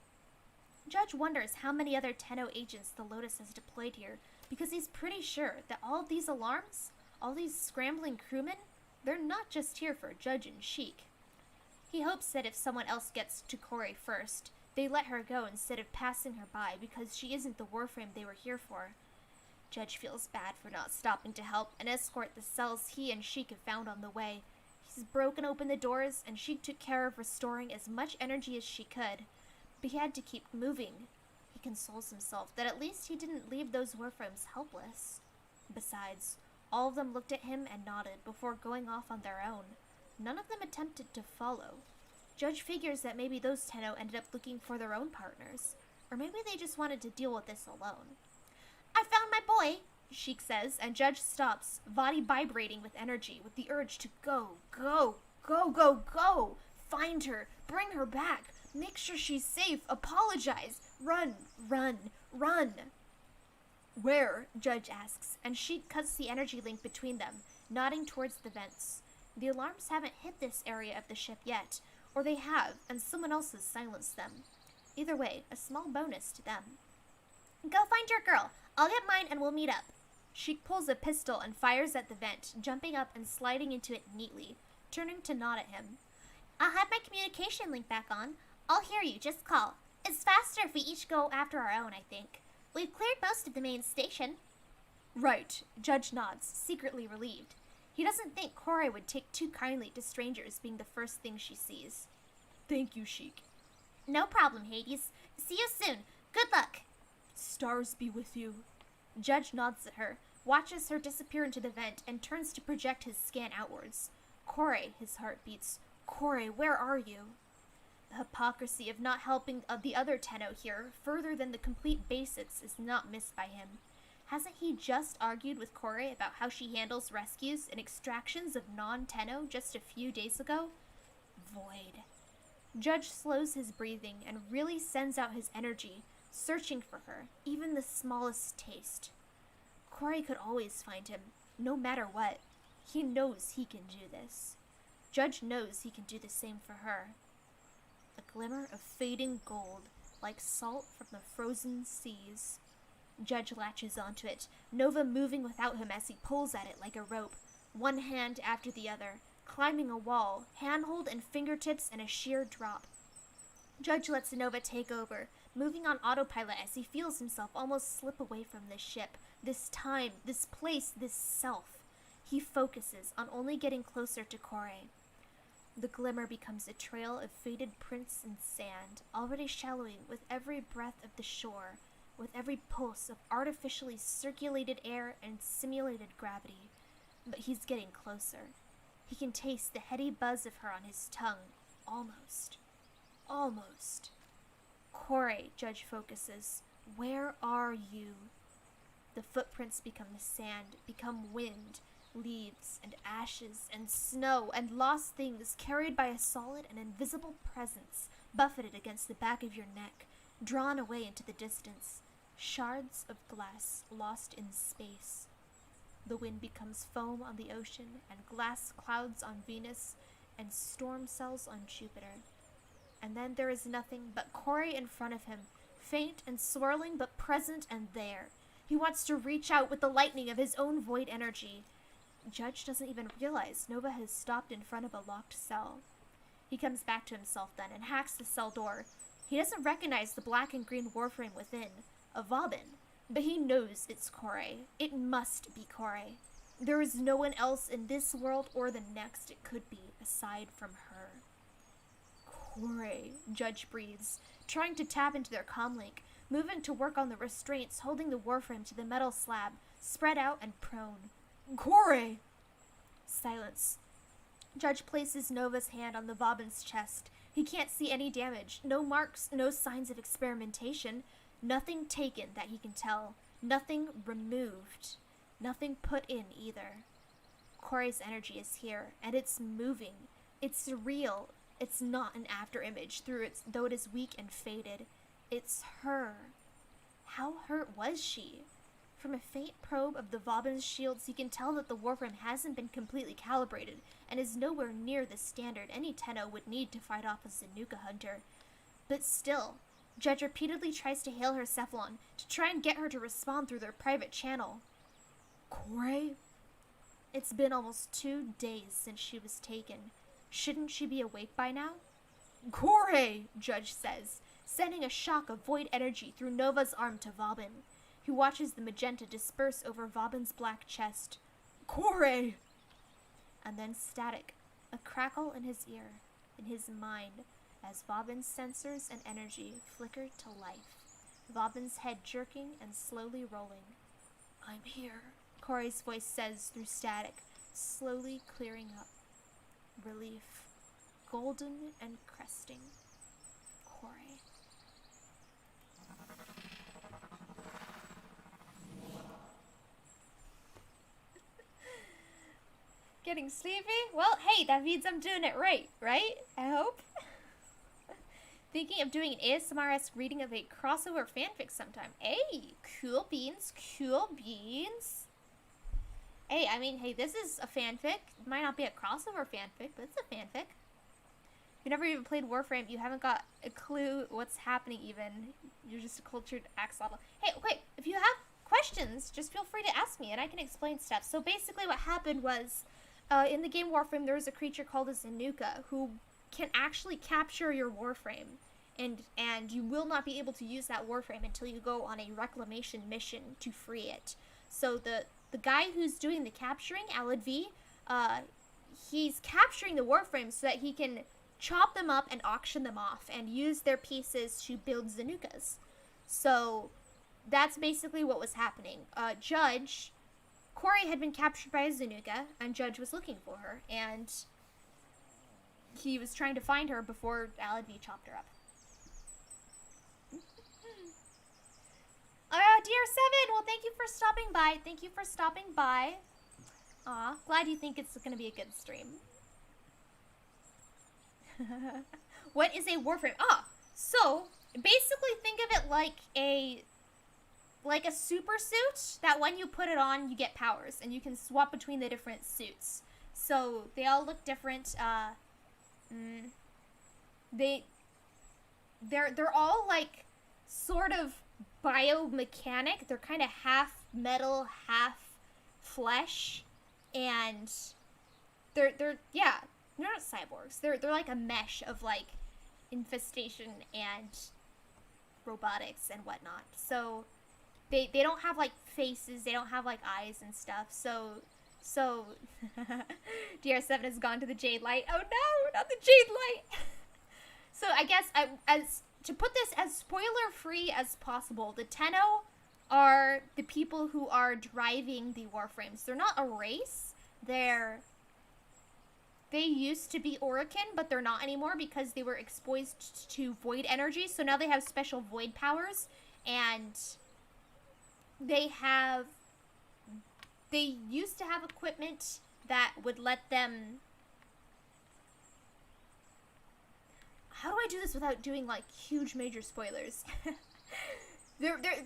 Judge wonders how many other Tenno agents the Lotus has deployed here, because he's pretty sure that all of these alarms, all these scrambling crewmen, they're not just here for Judge and Sheik. He hopes that if someone else gets to Corey first, they let her go instead of passing her by because she isn't the Warframe they were here for. Judge feels bad for not stopping to help and escort the cells he and Sheik have found on the way. He's broken open the doors, and Sheik took care of restoring as much energy as she could. But he had to keep moving. He consoles himself that at least he didn't leave those Warframes helpless. Besides, all of them looked at him and nodded before going off on their own. None of them attempted to follow. Judge figures that maybe those Tenno ended up looking for their own partners, or maybe they just wanted to deal with this alone. I found my boy, Sheik says, and Judge stops, body vibrating with energy, with the urge to go, go, go, go, go. Find her, bring her back, make sure she's safe, apologize, run, run, run. Where? Judge asks, and Sheik cuts the energy link between them, nodding towards the vents. The alarms haven't hit this area of the ship yet, or they have, and someone else has silenced them. Either way, a small bonus to them. Go find your girl. I'll get mine and we'll meet up. Sheik pulls a pistol and fires at the vent, jumping up and sliding into it neatly, turning to nod at him. I'll have my communication link back on. I'll hear you, just call. It's faster if we each go after our own, I think. We've cleared most of the main station. Right, Judge nods, secretly relieved. He doesn't think Corey would take too kindly to strangers being the first thing she sees. Thank you, Sheik. No problem, Hades. See you soon. Good luck. Stars be with you. Judge nods at her, watches her disappear into the vent, and turns to project his scan outwards. Corey, his heart beats. Corey, where are you? The hypocrisy of not helping the other Tenno here further than the complete basics is not missed by him. Hasn't he just argued with Corey about how she handles rescues and extractions of non-Tenno just a few days ago? Void. Judge slows his breathing and really sends out his energy, searching for her, even the smallest taste. Corey could always find him, no matter what. He knows he can do this. Judge knows he can do the same for her. a glimmer of fading gold, like salt from the frozen seas. Judge latches onto it, Nova moving without him as he pulls at it like a rope, one hand after the other, climbing a wall, handhold and fingertips in a sheer drop. Judge lets Nova take over, moving on autopilot as he feels himself almost slip away from this ship, this time, this place, this self. He focuses on only getting closer to Kore. The glimmer becomes a trail of faded prints in sand, already shallowing with every breath of the shore, with every pulse of artificially circulated air and simulated gravity. But he's getting closer. He can taste the heady buzz of her on his tongue. Almost. Almost. Kore, Judge focuses. Where are you? The footprints become sand, become wind, leaves and ashes and snow and lost things carried by a solid and invisible presence, buffeted against the back of your neck, drawn away into the distance. Shards of glass lost in space. The wind becomes foam on the ocean and glass clouds on Venus and storm cells on Jupiter. And then there is nothing but Kore in front of him, faint and swirling but present and there. He wants to reach out with the lightning of his own void energy. Judge doesn't even realize Nova has stopped in front of a locked cell. He comes back to himself then and hacks the cell door. He doesn't recognize the black and green Warframe within, a Vauban, but he knows it's Kore. It must be Kore. There is no one else in this world or the next it could be aside from her. Kore, Judge breathes, trying to tap into their comlink, moving to work on the restraints holding the Warframe to the metal slab, spread out and prone. Kore! Silence. Judge places Nova's hand on the Vauban's chest. He can't see any damage, no marks, no signs of experimentation, nothing taken that he can tell, nothing removed, nothing put in either. Kore's energy is here, and it's moving. It's real. It's not an afterimage, though it is weak and faded. It's her. How hurt was she? From a faint probe of the Vauban's shields, he can tell that the Warframe hasn't been completely calibrated and is nowhere near the standard any Tenno would need to fight off a Zanuka hunter. But still, Judge repeatedly tries to hail her Cephalon to try and get her to respond through their private channel. Kore? It's been almost 2 days since she was taken. Shouldn't she be awake by now? Kore, Judge says, sending a shock of void energy through Nova's arm to Vauban. He watches the magenta disperse over Vauban's black chest. Kore! And then static, a crackle in his ear, in his mind, as Vauban's sensors and energy flicker to life. Vauban's head jerking and slowly rolling. I'm here, Kore's voice says through static, slowly clearing up. Relief, golden and cresting. Kore. Getting sleepy? Well, hey, that means I'm doing it right? I hope. Thinking of doing an ASMR-esque reading of a crossover fanfic sometime. Hey, cool beans, cool beans. Hey, I mean, hey, this is a fanfic. It might not be a crossover fanfic, but it's a fanfic. If you've never even played Warframe, you haven't got a clue what's happening even. You're just a cultured axolotl. Hey, okay, if you have questions, just feel free to ask me and I can explain stuff. So basically what happened was, in the game Warframe, there is a creature called a Zanuka who can actually capture your Warframe, and you will not be able to use that Warframe until you go on a reclamation mission to free it. So the guy who's doing the capturing, Alad V, he's capturing the Warframe so that he can chop them up and auction them off and use their pieces to build Zanukas. So that's basically what was happening. Kore had been captured by a Zanuka, and Judge was looking for her, and he was trying to find her before Alad V chopped her up. DR7, well, thank you for stopping by. Thank you for stopping by. Aw, glad you think it's gonna be a good stream. What is a Warframe? So, basically think of it like a super suit that when you put it on, you get powers, and you can swap between the different suits. So, they all look different. they're all like sort of biomechanic. They're kind of half metal, half flesh, and they're yeah, they're not cyborgs. They're like a mesh of like infestation and robotics and whatnot. So they don't have like faces, they don't have like eyes and stuff. So DR7 has gone to the Jade Light. Oh no, not the Jade Light. So I guess as to put this as spoiler free as possible, the Tenno are the people who are driving the Warframes. They're not a race. They used to be Orokin, but they're not anymore because they were exposed to void energy. So now they have special void powers, and they used to have equipment that would let them. How do I do this without doing like huge major spoilers? they're like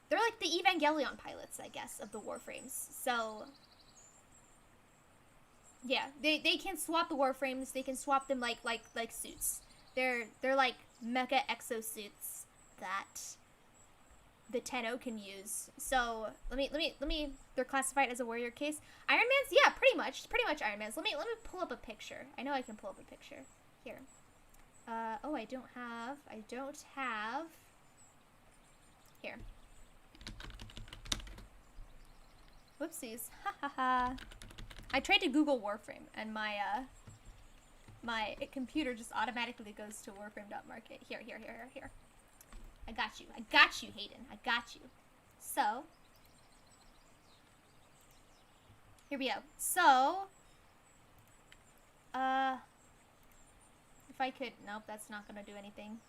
they're like the Evangelion pilots, I guess, of the Warframes. So yeah, they can swap the Warframes. They can swap them like suits. They're like mecha exosuits that the Tenno can use. So let me. They're classified as a warrior case. Iron Man's, yeah, pretty much Iron Man's. Let me pull up a picture. I know I can pull up a picture here. Oh, I don't have. Here. Whoopsies. Ha ha ha. I tried to Google Warframe, and my computer just automatically goes to warframe.market. Here. I got you, Hayden. I got you. So, here we go. So, if I could, nope, that's not gonna do anything.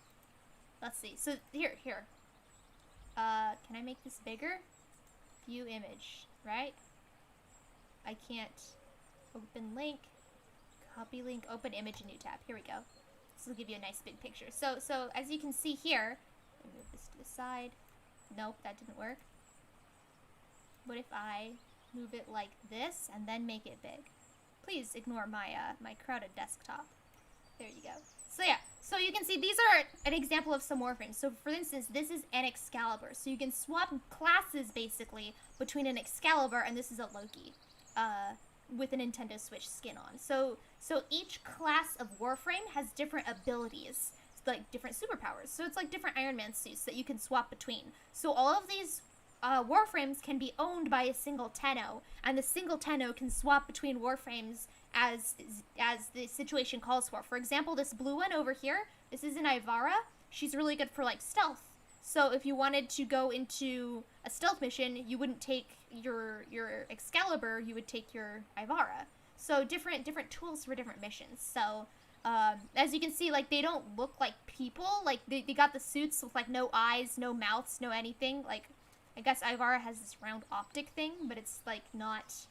Let's see. So, here. Can I make this bigger? View image, right? I can't. Open link, copy link, open image, new tab. Here we go. This will give you a nice big picture. So as you can see here, let me move this to the side. Nope, that didn't work. What if I move it like this and then make it big? Please ignore my my crowded desktop. There you go. So yeah, so you can see these are an example of some Warframes. So for instance, this is an Excalibur. So you can swap classes basically between an Excalibur and this is a Loki. With a Nintendo Switch skin on. So each class of Warframe has different abilities, like different superpowers. So it's like different Iron Man suits that you can swap between. So all of these Warframes can be owned by a single Tenno, and the single Tenno can swap between Warframes as the situation calls for. For example, this blue one over here, this is an Ivara. She's really good for like stealth. So if you wanted to go into a stealth mission, you wouldn't take your Excalibur, you would take your Ivara. So different tools for different missions. So as you can see, like they don't look like people. Like they got the suits with like no eyes, no mouths, no anything. Like I guess Ivara has this round optic thing, but it's like not.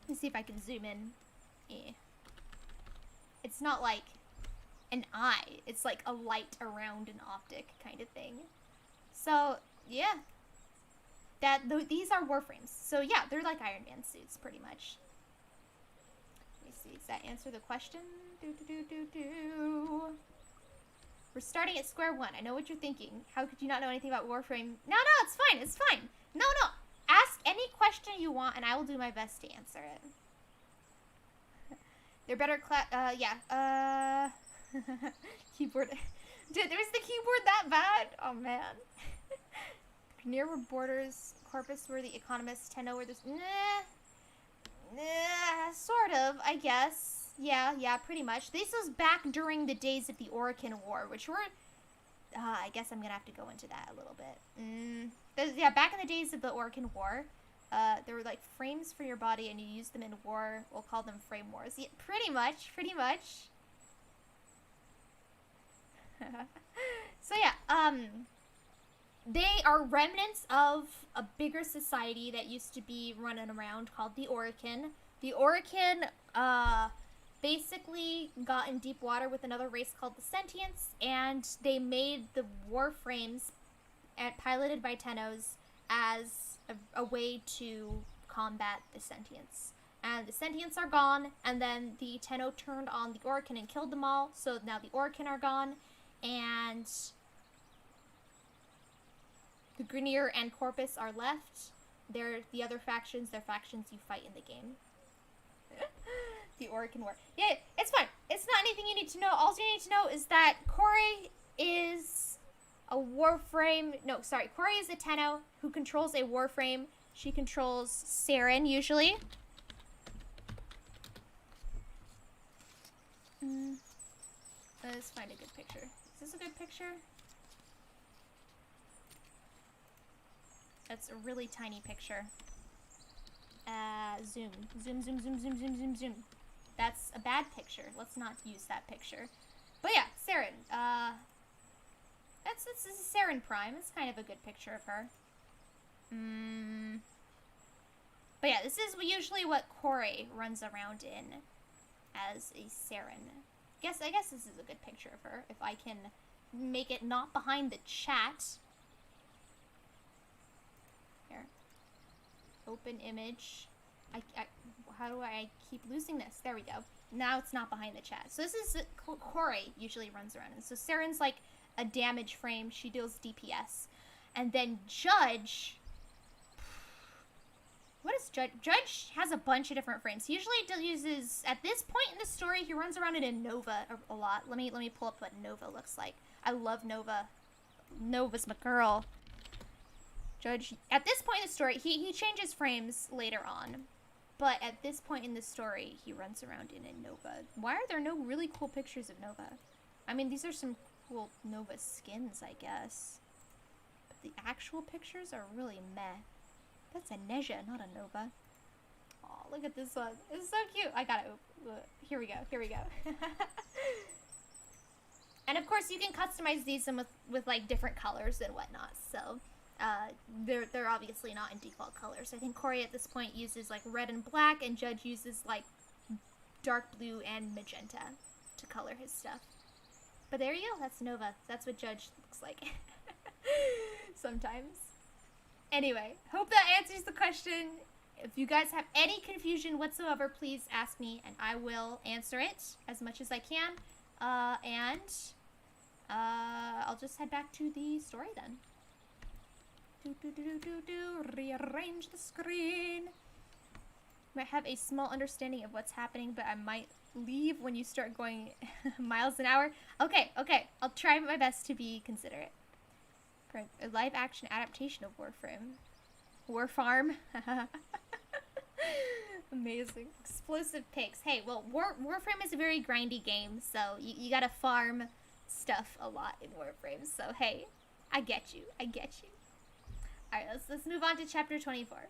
Let me see if I can zoom in. It's not like an eye. It's like a light around an optic kind of thing. So yeah, these are Warframes. So yeah, they're like Iron Man suits pretty much. Let me see. Does that answer the question? We're starting at square one. I know what you're thinking. How could you not know anything about Warframe? No, it's fine. It's fine. No. Ask any question you want, and I will do my best to answer it. They're better keyboard. Dude, was the keyboard that bad? Oh man. Near were borders, Corpus were the economists, Tenno were the. Sort of, I guess. Yeah, pretty much. This was back during the days of the Orokin War, which were. I guess I'm gonna have to go into that a little bit. Yeah, back in the days of the Orokin War, there were like frames for your body, and you used them in war. We'll call them frame wars. Yeah, pretty much. So yeah, they are remnants of a bigger society that used to be running around called the Orokin. The Orokin, basically got in deep water with another race called the Sentients, and they made the Warframes piloted by Tennos as a way to combat the Sentients. and the sentients are gone, and then the Tenno turned on the Orokin and killed them all, so now the Orokin are gone, and the Grineer and Corpus are left. They're the other factions, they're factions you fight in the game. The Orokin War. Yeah, it's fine. It's not anything you need to know. All you need to know is that Corey is a Warframe. No, sorry. Corey is a Tenno who controls a Warframe. She controls Saren, usually. Let's find a good picture. Is this a good picture? That's a really tiny picture. Zoom. Zoom, zoom, zoom, zoom, zoom, zoom, zoom. That's a bad picture. Let's not use that picture. But yeah, Saren. This is Saren Prime. It's kind of a good picture of her. But yeah, this is usually what Corey runs around in as a Saren. I guess this is a good picture of her. If I can make it not behind the chat. Here. Open image. How do I keep losing this? There we go. Now it's not behind the chat. So this is Corey usually runs around. And so Saren's like a damage frame. She deals DPS. And then Judge. What is Judge? Judge has a bunch of different frames. He usually uses, at this point in the story, he runs around in a Nova a lot. Let me pull up what Nova looks like. I love Nova. Nova's my girl. Judge, at this point in the story, he changes frames later on. But at this point in the story, he runs around in a Nova. Why are there no really cool pictures of Nova? I mean, these are some cool Nova skins, I guess. But the actual pictures are really meh. That's a Neja, not a Nova. Oh, look at this one. It's so cute. I got it. Here we go. Here we go. And of course, you can customize these with like different colors and whatnot. So they're obviously not in default colors. I think Corey at this point uses like red and black, and Judge uses like dark blue and magenta to color his stuff. But there you go. That's Nova. That's what Judge looks like sometimes. Anyway, hope that answers the question. If you guys have any confusion whatsoever, please ask me, and I will answer it as much as I can. I'll just head back to the story then. Rearrange the screen. Might have a small understanding of what's happening, but I might leave when you start going miles an hour. Okay, I'll try my best to be considerate. For a live action adaptation of Warframe. Warfarm. Amazing. Explosive pics. Hey, well, Warframe is a very grindy game, so you gotta farm stuff a lot in Warframe. So hey, I get you. Alright, let's move on to chapter 24.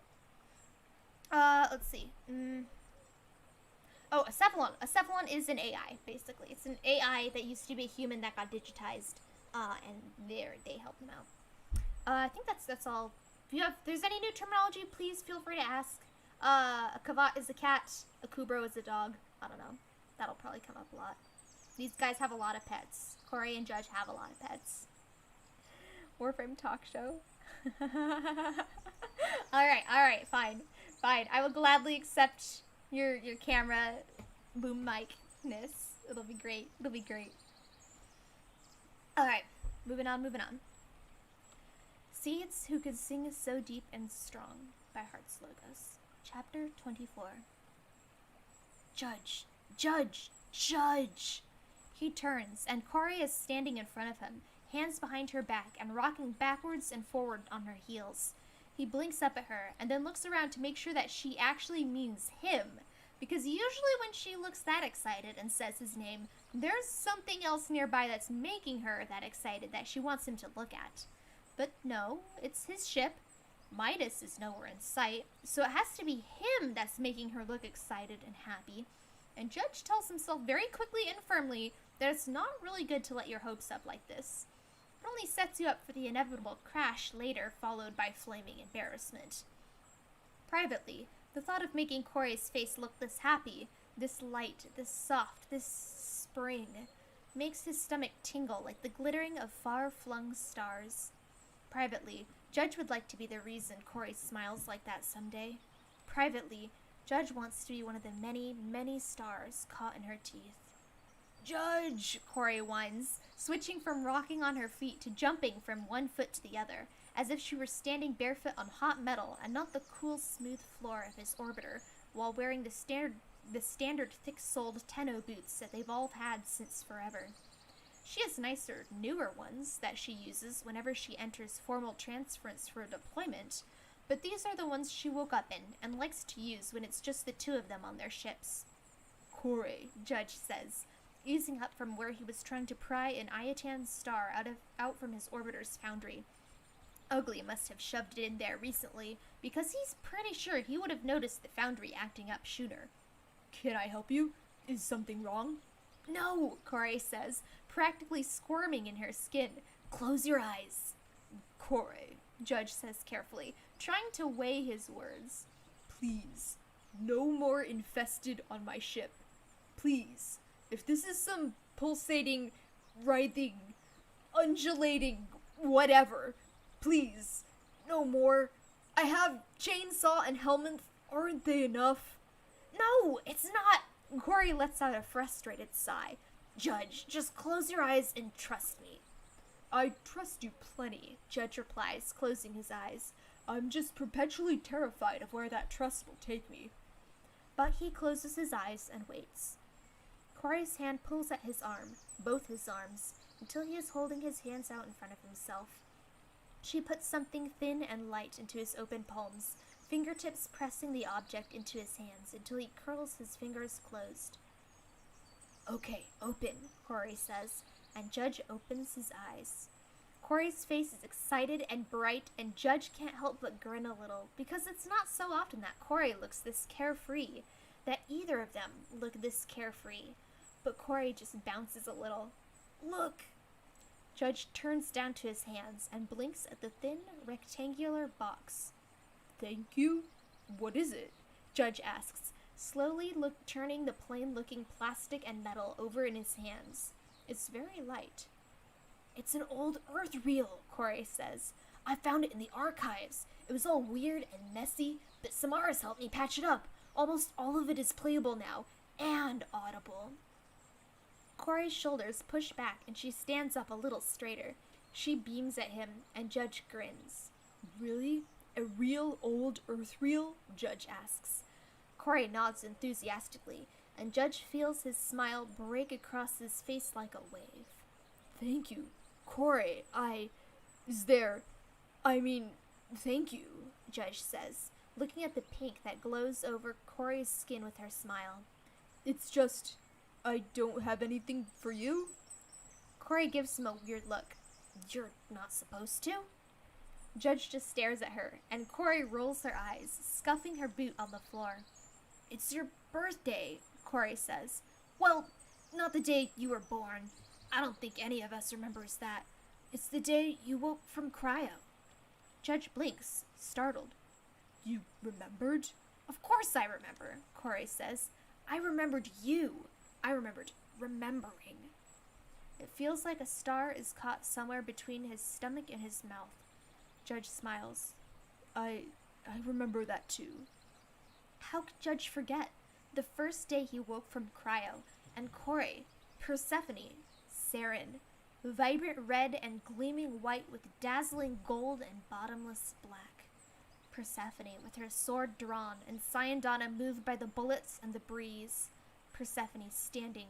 Let's see. Oh, a Cephalon. A Cephalon is an AI, basically. It's an AI that used to be a human that got digitized. And they help them out. I think that's all. If there's any new terminology, please feel free to ask. A Kavat is a cat. A Kubro is a dog. I don't know. That'll probably come up a lot. These guys have a lot of pets. Corey and Judge have a lot of pets. Warframe talk show. Alright, fine. I will gladly accept your camera boom mic-ness. It'll be great. Alright, moving on. Seeds Who Could Sing So Deep and Strong by heartslogos. Chapter 24. Judge! He turns, and Corey is standing in front of him, hands behind her back and rocking backwards and forward on her heels. He blinks up at her, and then looks around to make sure that she actually means him, because usually when she looks that excited and says his name, there's something else nearby that's making her that excited that she wants him to look at. But no, it's his ship. Midas is nowhere in sight, so it has to be him that's making her look excited and happy. And Judge tells himself very quickly and firmly that it's not really good to let your hopes up like this. It only sets you up for the inevitable crash later, followed by flaming embarrassment. Privately, the thought of making Corey's face look this happy, this light, this soft, this spring, makes his stomach tingle like the glittering of far-flung stars. Privately, Judge would like to be the reason Corey smiles like that someday. Privately, Judge wants to be one of the many, many stars caught in her teeth. Judge! Corey whines, switching from rocking on her feet to jumping from one foot to the other, as if she were standing barefoot on hot metal and not the cool, smooth floor of his orbiter, while wearing the standard thick-soled Tenno boots that they've all had since forever. She has nicer, newer ones that she uses whenever she enters formal transference for a deployment, but these are the ones she woke up in and likes to use when it's just the two of them on their ships. Corey, Judge says, easing up from where he was trying to pry an Iatan's star out from his orbiter's foundry. Ugly must have shoved it in there recently, because he's pretty sure he would have noticed the foundry acting up sooner. can I help you? Is something wrong? No, Corey says, practically squirming in her skin. Close your eyes. Corey, Judge says carefully, trying to weigh his words. please, no more infested on my ship. Please, if this is some pulsating, writhing, undulating, whatever, please, no more. I have chainsaw and helmet. Aren't they enough? No, it's not. Corey lets out a frustrated sigh. Judge, just close your eyes and trust me. I trust you plenty, Judge replies, closing his eyes. I'm just perpetually terrified of where that trust will take me. But he closes his eyes and waits. Corey's hand pulls at his arm, both his arms, until he is holding his hands out in front of himself. She puts something thin and light into his open palms, fingertips pressing the object into his hands until he curls his fingers closed. Okay, open, Corey says, and Judge opens his eyes. Corey's face is excited and bright, and Judge can't help but grin a little, because it's not so often that Corey looks this carefree, that either of them look this carefree. But Corey just bounces a little. Look! Judge turns down to his hands and blinks at the thin, rectangular box. Thank you? What is it? Judge asks, slowly turning the plain-looking plastic and metal over in his hands. It's very light. It's an old Earth reel, Corey says. I found it in the archives. It was all weird and messy, but Samara's helped me patch it up. Almost all of it is playable now, and audible. Corey's shoulders push back and she stands up a little straighter. She beams at him, and Judge grins. Really? A real old Earth reel? Judge asks. Corey nods enthusiastically, and Judge feels his smile break across his face like a wave. Thank you, Corey. Thank you, Judge says, looking at the pink that glows over Corey's skin with her smile. It's just, I don't have anything for you? Corey gives him a weird look. You're not supposed to? Judge just stares at her, and Corey rolls her eyes, scuffing her boot on the floor. It's your birthday, Corey says. Well, not the day you were born. I don't think any of us remembers that. It's the day you woke from cryo. Judge blinks, startled. You remembered? Of course I remember, Corey says. I remembered you. I remembered remembering. It feels like a star is caught somewhere between his stomach and his mouth. Judge smiles. I remember that too. How could Judge forget? The first day he woke from cryo, and Corey, Persephone, Saren, vibrant red and gleaming white with dazzling gold and bottomless black. Persephone with her sword drawn, and Syandana moved by the bullets and the breeze. Persephone standing,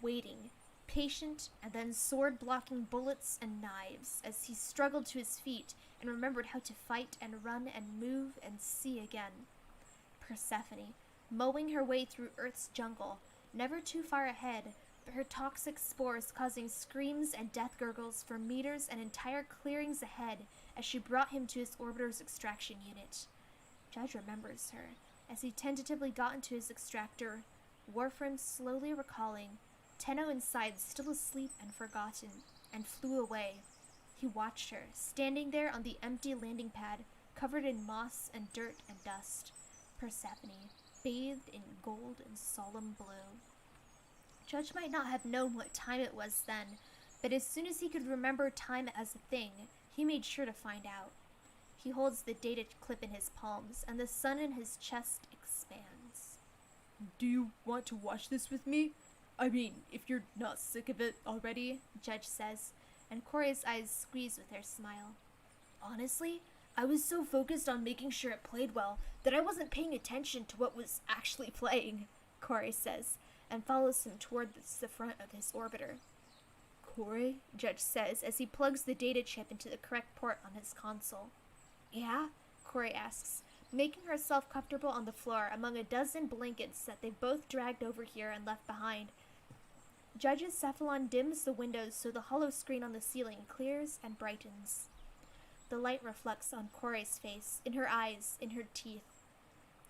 waiting, patient, and then sword-blocking bullets and knives as he struggled to his feet and remembered how to fight and run and move and see again. Persephone, mowing her way through Earth's jungle, never too far ahead, but her toxic spores causing screams and death gurgles for meters and entire clearings ahead as she brought him to his orbiter's extraction unit. Judge remembers her as he tentatively got into his extractor, Warframe slowly recalling, Tenno inside still asleep and forgotten, and flew away. He watched her, standing there on the empty landing pad, covered in moss and dirt and dust. Persephone, bathed in gold and solemn blue. Judge might not have known what time it was then, but as soon as he could remember time as a thing, he made sure to find out. He holds the data clip in his palms, and the sun in his chest expands. Do you want to watch this with me? I mean, if you're not sick of it already, Judge says, and Corey's eyes squeeze with her smile. Honestly, I was so focused on making sure it played well that I wasn't paying attention to what was actually playing, Corey says, and follows him toward the front of his orbiter. Corey, Judge says as he plugs the data chip into the correct port on his console. Yeah? Corey asks, making herself comfortable on the floor among a dozen blankets that they both dragged over here and left behind. Judge's cephalon dims the windows so the hollow screen on the ceiling clears and brightens. The light reflects on Corey's face, in her eyes, in her teeth.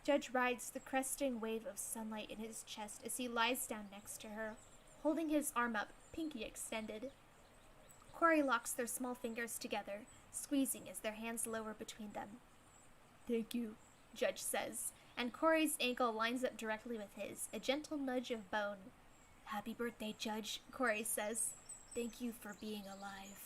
Judge rides the cresting wave of sunlight in his chest as he lies down next to her, holding his arm up, pinky extended. Corey locks their small fingers together, squeezing as their hands lower between them. Thank you, Judge says, and Corey's ankle lines up directly with his, a gentle nudge of bone. Happy birthday, Judge, Corey says. Thank you for being alive.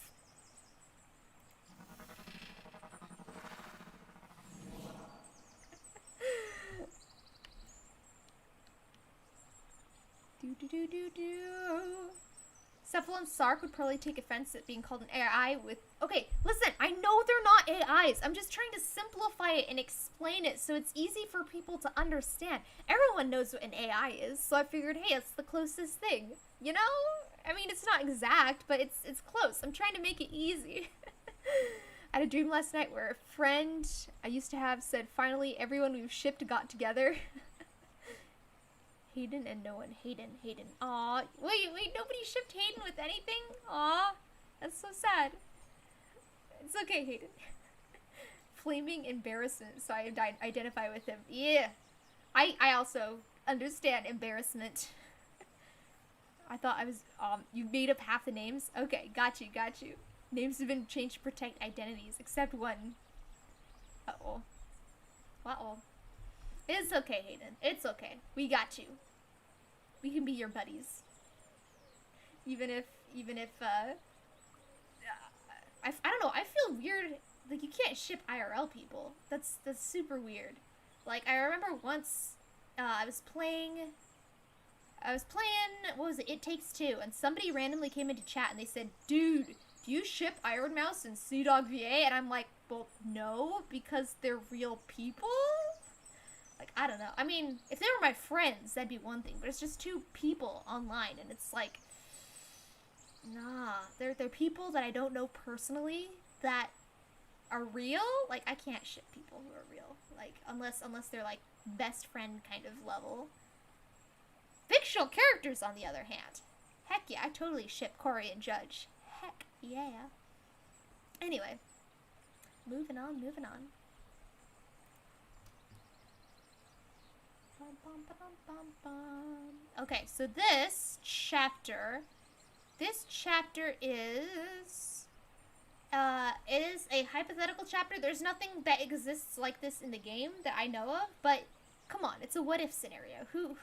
Cephalon Sark would probably take offense at being called an AI with... Okay, listen, I know they're not AIs. I'm just trying to simplify it and explain it so it's easy for people to understand. Everyone knows what an AI is, so I figured, hey, it's the closest thing. You know? I mean, it's not exact, but it's close. I'm trying to make it easy. I had a dream last night where a friend I used to have said, finally, everyone we've shipped got together. Hayden and no one. Hayden. Aw, wait, nobody shipped Hayden with anything? Aw, that's so sad. It's okay, Hayden. Flaming embarrassment, so I identify with him. Yeah. I also understand embarrassment. I thought I was, you made up half the names? Okay, got you. Names have been changed to protect identities, except one. Uh-oh. It's okay, Hayden. It's okay. We got you. We can be your buddies. Even if, I don't know, I feel weird, like, you can't ship IRL people. That's super weird. Like, I remember once, I was playing, what was it, It Takes Two, and somebody randomly came into chat and they said, dude, do you ship Iron Mouse and Sea Dog VA? And I'm like, well, no, because they're real people? Like, I don't know. I mean, if they were my friends, that'd be one thing, but it's just two people online, and it's like, nah, they're people that I don't know personally that are real. Like, I can't ship people who are real, like, unless they're like best friend kind of level. Fictional characters, on the other hand, heck yeah, I totally ship Corey and Judge. Heck yeah. Anyway, moving on. Okay, so this chapter is, it is a hypothetical chapter. There's nothing that exists like this in the game that I know of, but come on, it's a what if scenario. Who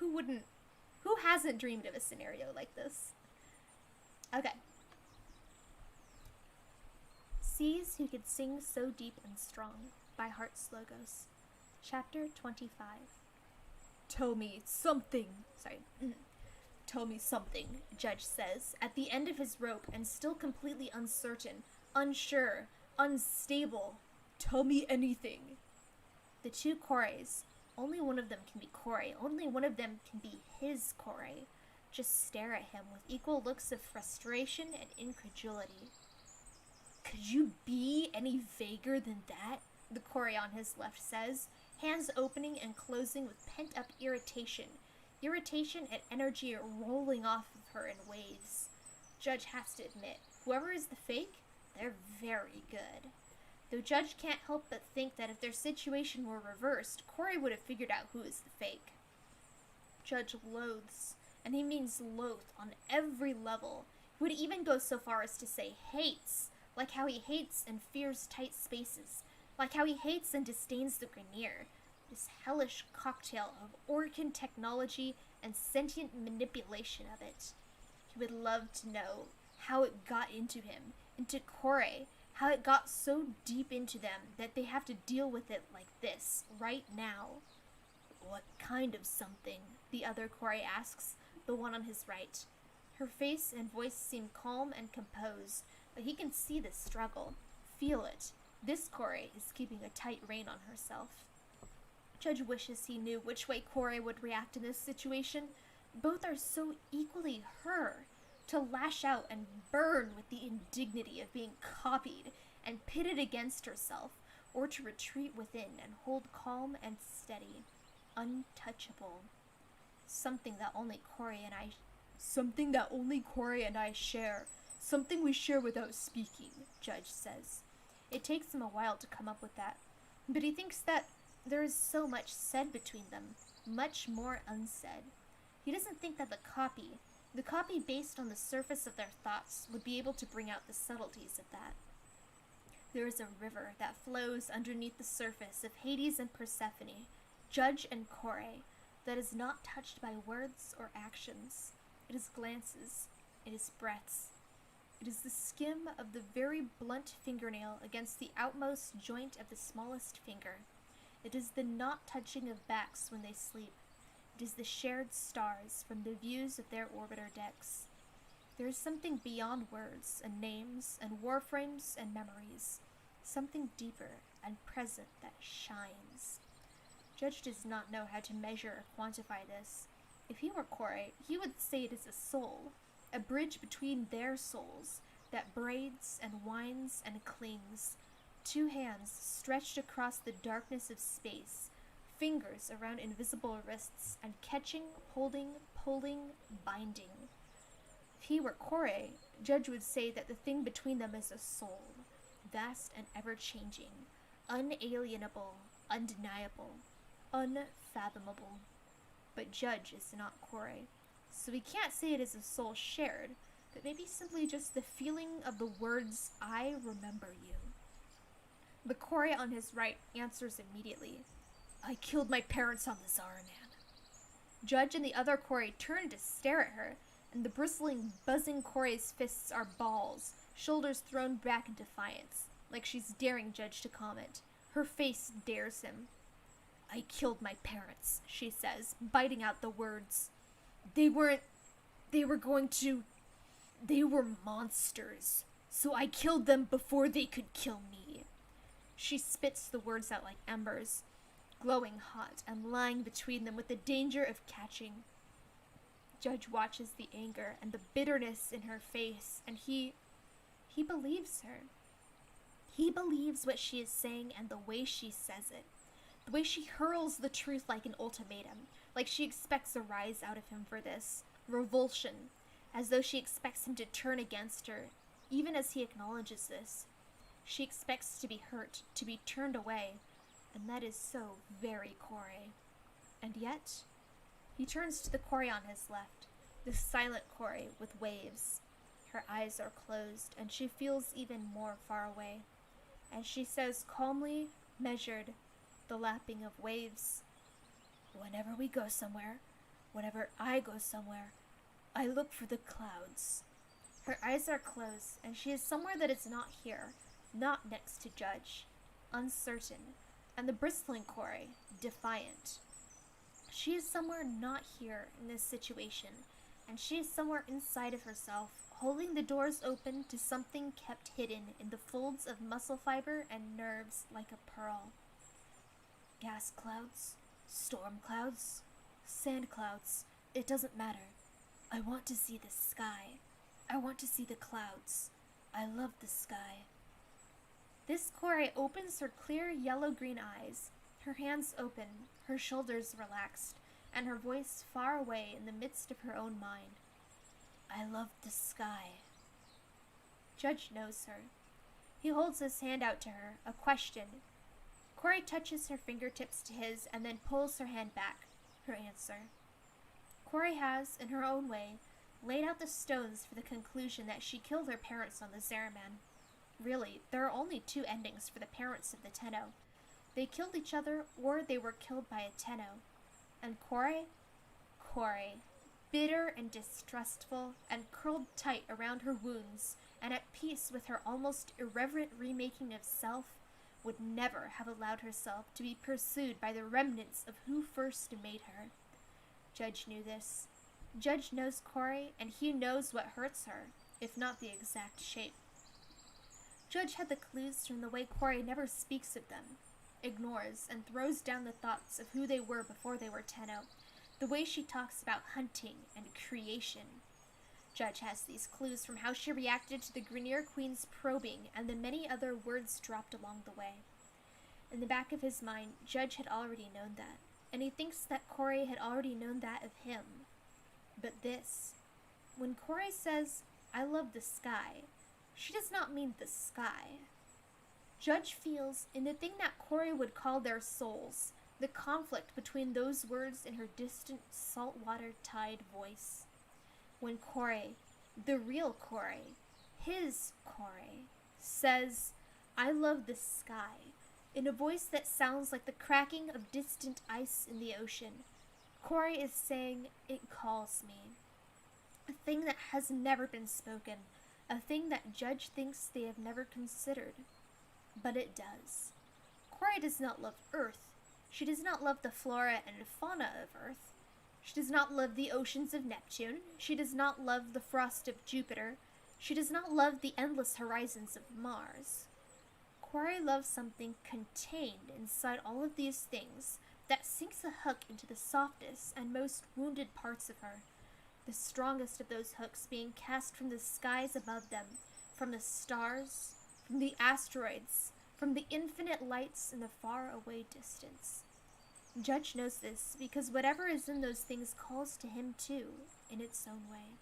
hasn't dreamed of a scenario like this? Okay. Seas Who Could Sing So Deep and Strong by heartslogos. Chapter 25. Tell me something, Judge says, at the end of his rope and still completely uncertain, unsure, unstable. Tell me anything. The two Koreys, only one of them can be Corey, only one of them can be his Corey, just stare at him with equal looks of frustration and incredulity. Could you be any vaguer than that? The Corey on his left says, hands opening and closing with pent-up irritation at energy rolling off of her in waves. Judge has to admit, whoever is the fake, they're very good. Though Judge can't help but think that if their situation were reversed, Corey would have figured out who is the fake. Judge loathes, and he means loath on every level. He would even go so far as to say hates, like how he hates and fears tight spaces, like how he hates and disdains the Grenier, this hellish cocktail of organ technology and sentient manipulation of it. He would love to know how it got into him, into Corey, how it got so deep into them that they have to deal with it like this, right now. What kind of something? The other Corey asks, the one on his right. Her face and voice seem calm and composed, but he can see the struggle, feel it. This Corey is keeping a tight rein on herself. Judge wishes he knew which way Corey would react in this situation. Both are so equally her. To lash out and burn with the indignity of being copied and pitted against herself, or to retreat within and hold calm and steady, untouchable. Something that only Corey and I share. Something we share without speaking, Judge says. It takes him a while to come up with that, but he thinks that there is so much said between them, much more unsaid. He doesn't think that the copy based on the surface of their thoughts, would be able to bring out the subtleties of that. There is a river that flows underneath the surface of Hades and Persephone, Judge and Corey, that is not touched by words or actions. It is glances. It is breaths. It is the skim of the very blunt fingernail against the outmost joint of the smallest finger. It is the not touching of backs when they sleep. It is the shared stars from the views of their orbiter decks. There is something beyond words and names and warframes and memories. Something deeper and present that shines. Judge does not know how to measure or quantify this. If he were Corey, he would say it is a soul, a bridge between their souls that braids and winds and clings. Two hands stretched across the darkness of space, fingers around invisible wrists, and catching, holding, pulling, binding. If he were Corey, Judge would say that the thing between them is a soul, vast and ever-changing, unalienable, undeniable, unfathomable. But Judge is not Corey, so we can't say it is a soul shared, but maybe simply just the feeling of the words, "I remember you." But Corey on his right answers immediately, "I killed my parents on the Zaraman." Judge and the other Corey turn to stare at her, and the bristling, buzzing Corey's fists are balls, shoulders thrown back in defiance, like she's daring Judge to comment. Her face dares him. "I killed my parents," she says, biting out the words. They were monsters, so I killed them before they could kill me." She spits the words out like embers, glowing hot and lying between them with the danger of catching. Judge watches the anger and the bitterness in her face, and he believes her. He believes what she is saying and the way she says it. The way she hurls the truth like an ultimatum, like she expects a rise out of him for this. Revulsion, as though she expects him to turn against her, even as he acknowledges this. She expects to be hurt, to be turned away, and that is so very Corey. And yet, he turns to the Corey on his left, the silent Corey with waves. Her eyes are closed, and she feels even more far away. And she says calmly, measured, the lapping of waves, "Whenever we go somewhere, whenever I go somewhere, I look for the clouds." Her eyes are closed, and she is somewhere that is not here, not next to Judge, uncertain, and the bristling Corey, defiant. She is somewhere not here in this situation, and she is somewhere inside of herself, holding the doors open to something kept hidden in the folds of muscle fiber and nerves like a pearl. Gas clouds, storm clouds, sand clouds, it doesn't matter. I want to see the sky. I want to see the clouds. I love the sky. This Corey opens her clear yellow-green eyes, her hands open, her shoulders relaxed, and her voice far away in the midst of her own mind. I love the sky. Judge knows her. He holds his hand out to her, a question. Corey touches her fingertips to his and then pulls her hand back, her answer. Corey has, in her own way, laid out the stones for the conclusion that she killed her parents on the Zaraman. Really, there are only two endings for the parents of the Tenno. They killed each other, or they were killed by a Tenno. And Corey, bitter and distrustful and curled tight around her wounds and at peace with her almost irreverent remaking of self, would never have allowed herself to be pursued by the remnants of who first made her. Judge knew this. Judge knows Corey, and he knows what hurts her, if not the exact shape. Judge had the clues from the way Corey never speaks of them, ignores, and throws down the thoughts of who they were before they were Tenno, the way she talks about hunting and creation. Judge has these clues from how she reacted to the Grineer Queen's probing and the many other words dropped along the way. In the back of his mind, Judge had already known that, and he thinks that Corey had already known that of him. But this, when Corey says, "I love the sky," she does not mean the sky. Judge feels, in the thing that Corey would call their souls, the conflict between those words in her distant, saltwater tide voice. When Corey, the real Corey, his Corey, says, "I love the sky," in a voice that sounds like the cracking of distant ice in the ocean, Corey is saying, "It calls me." A thing that has never been spoken, a thing that Judge thinks they have never considered. But it does. Corey does not love Earth. She does not love the flora and fauna of Earth. She does not love the oceans of Neptune. She does not love the frost of Jupiter. She does not love the endless horizons of Mars. Corey loves something contained inside all of these things that sinks a hook into the softest and most wounded parts of her, the strongest of those hooks being cast from the skies above them, from the stars, from the asteroids, from the infinite lights in the far-away distance. Judge knows this because whatever is in those things calls to him too, in its own way.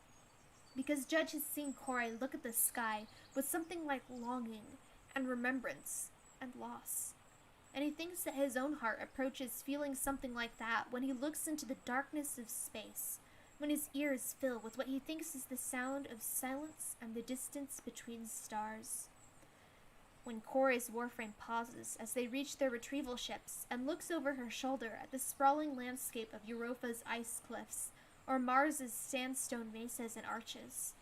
Because Judge has seen Corey look at the sky with something like longing and remembrance and loss. And he thinks that his own heart approaches feeling something like that when he looks into the darkness of space, when his ears fill with what he thinks is the sound of silence and the distance between stars. When Corey's Warframe pauses as they reach their retrieval ships and looks over her shoulder at the sprawling landscape of Europa's ice cliffs or Mars's sandstone mesas and arches.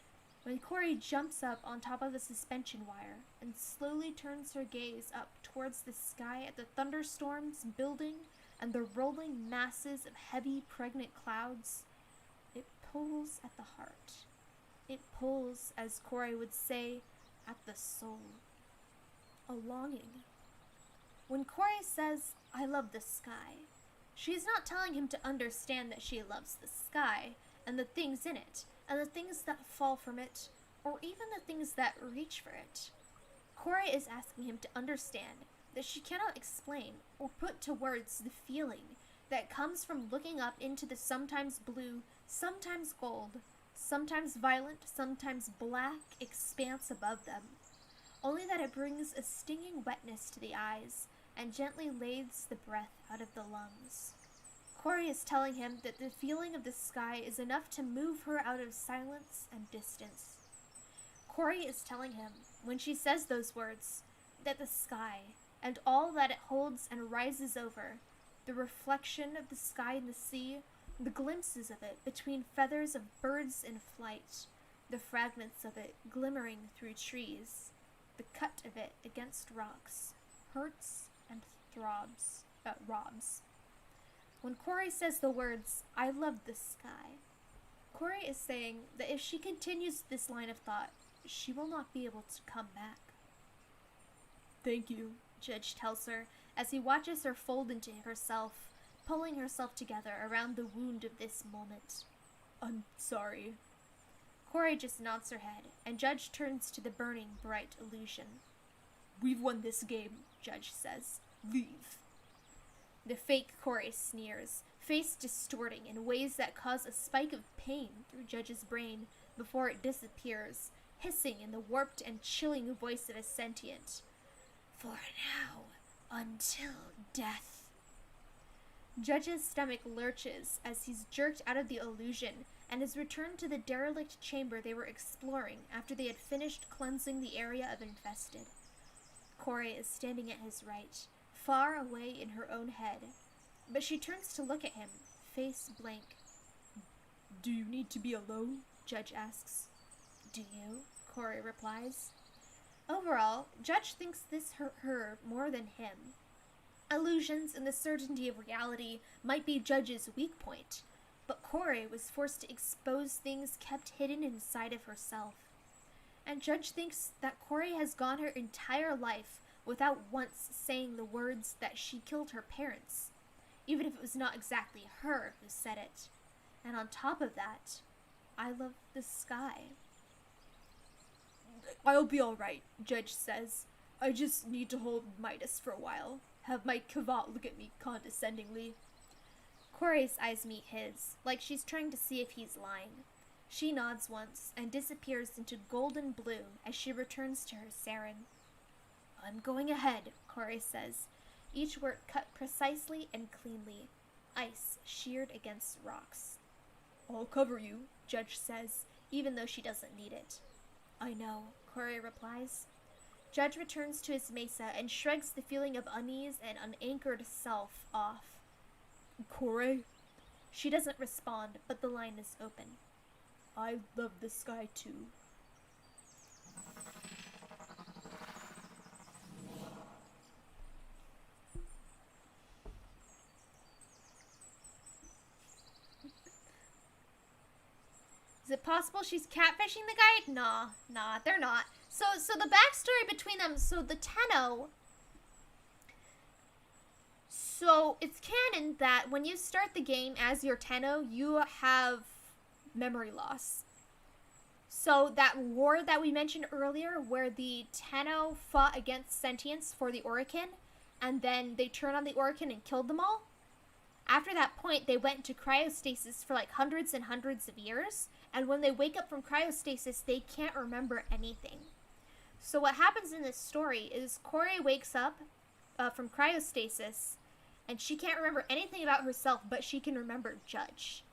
When Corey jumps up on top of the suspension wire and slowly turns her gaze up towards the sky at the thunderstorms building and the rolling masses of heavy, pregnant clouds, it pulls at the heart. It pulls, as Corey would say, at the soul. A longing. When Corey says, "I love the sky," she is not telling him to understand that she loves the sky, and the things in it, and the things that fall from it, or even the things that reach for it. Corey is asking him to understand that she cannot explain or put to words the feeling that comes from looking up into the sometimes blue, sometimes gold, sometimes violent, sometimes black expanse above them. Only that it brings a stinging wetness to the eyes and gently lathes the breath out of the lungs. Corey is telling him that the feeling of the sky is enough to move her out of silence and distance. Corey is telling him, when she says those words, that the sky, and all that it holds and rises over, the reflection of the sky in the sea, the glimpses of it between feathers of birds in flight, the fragments of it glimmering through trees, the cut of it against rocks, hurts and robs. When Corey says the words, "I love the sky," Corey is saying that if she continues this line of thought, she will not be able to come back. "Thank you," Judge tells her as he watches her fold into herself, pulling herself together around the wound of this moment. "I'm sorry." Corey just nods her head, and Judge turns to the burning, bright illusion. "We've won this game," Judge says. "Leave." The fake Corey sneers, face distorting in ways that cause a spike of pain through Judge's brain before it disappears, hissing in the warped and chilling voice of a sentient. "For now, until death." Judge's stomach lurches as he's jerked out of the illusion and is returned to the derelict chamber they were exploring after they had finished cleansing the area of infested. Corey is standing at his right, far away in her own head, but she turns to look at him, face blank. "Do you need to be alone?" Judge asks. "Do you?" Corey replies. Overall, Judge thinks this hurt her more than him. Illusions and the certainty of reality might be Judge's weak point, but Corey was forced to expose things kept hidden inside of herself. And Judge thinks that Corey has gone her entire life without once saying the words that she killed her parents, even if it was not exactly her who said it. And on top of that, I love the sky. I'll be alright, Judge says. I just need to hold Midas for a while. Have my Kavat look at me condescendingly. Corey's eyes meet his, like she's trying to see if he's lying. She nods once and disappears into golden blue as she returns to her Saren. I'm going ahead, Corey says, each word cut precisely and cleanly, ice sheared against rocks. I'll cover you, Judge says, even though she doesn't need it. I know, Corey replies. Judge returns to his mesa and shrugs the feeling of unease and unanchored self off. Corey? She doesn't respond, but the line is open. I love the sky too. Is it possible she's catfishing the guy? Nah, they're not. So the backstory between them, so the Tenno, so it's canon that when you start the game as your Tenno, you have memory loss. So that war that we mentioned earlier, where the Tenno fought against sentience for the Orokin, and then they turned on the Orokin and killed them all, after that point, they went into cryostasis for like hundreds and hundreds of years, and when they wake up from cryostasis, they can't remember anything. So what happens in this story is Corey wakes up from cryostasis, and she can't remember anything about herself, but she can remember Judge.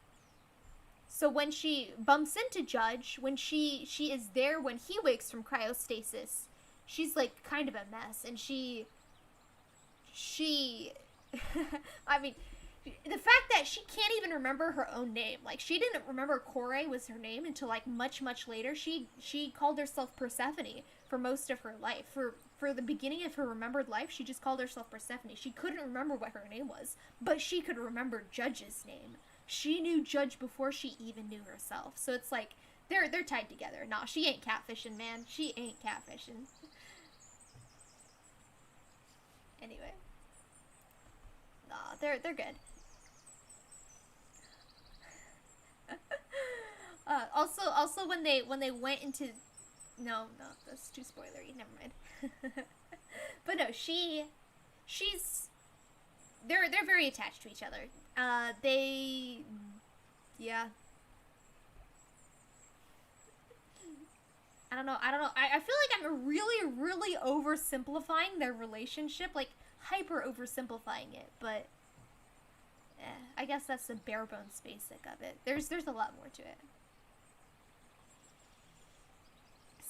So when she bumps into Judge, when she is there when he wakes from cryostasis, she's like kind of a mess, and she I mean, the fact that she can't even remember her own name, like she didn't remember Corey was her name until like much later. She called herself Persephone for most of her life. For the beginning of her remembered life, she just called herself Persephone. She couldn't remember what her name was, but she could remember Judge's name. She knew Judge before she even knew herself. So it's like they're tied together. Nah, she ain't catfishing, man. She ain't catfishing. Anyway, nah, they're good. Also when they went into no, that's too spoilery, never mind. But no, she's they're very attached to each other. Yeah. I don't know. I feel like I'm really oversimplifying their relationship, like hyper oversimplifying it, but I guess that's the bare bones basic of it. There's a lot more to it.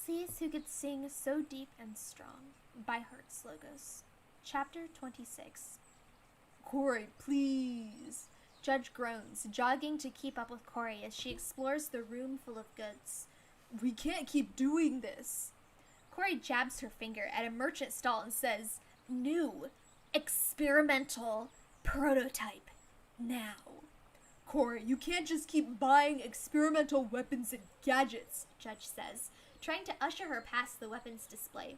Sees Who Could Sing So Deep and Strong by heartslogos. Chapter 26. Corey, please. Judge groans, jogging to keep up with Corey as she explores the room full of goods. We can't keep doing this. Corey jabs her finger at a merchant stall and says, "New, experimental, prototype, now." Corey, you can't just keep buying experimental weapons and gadgets, Judge says, trying to usher her past the weapons display.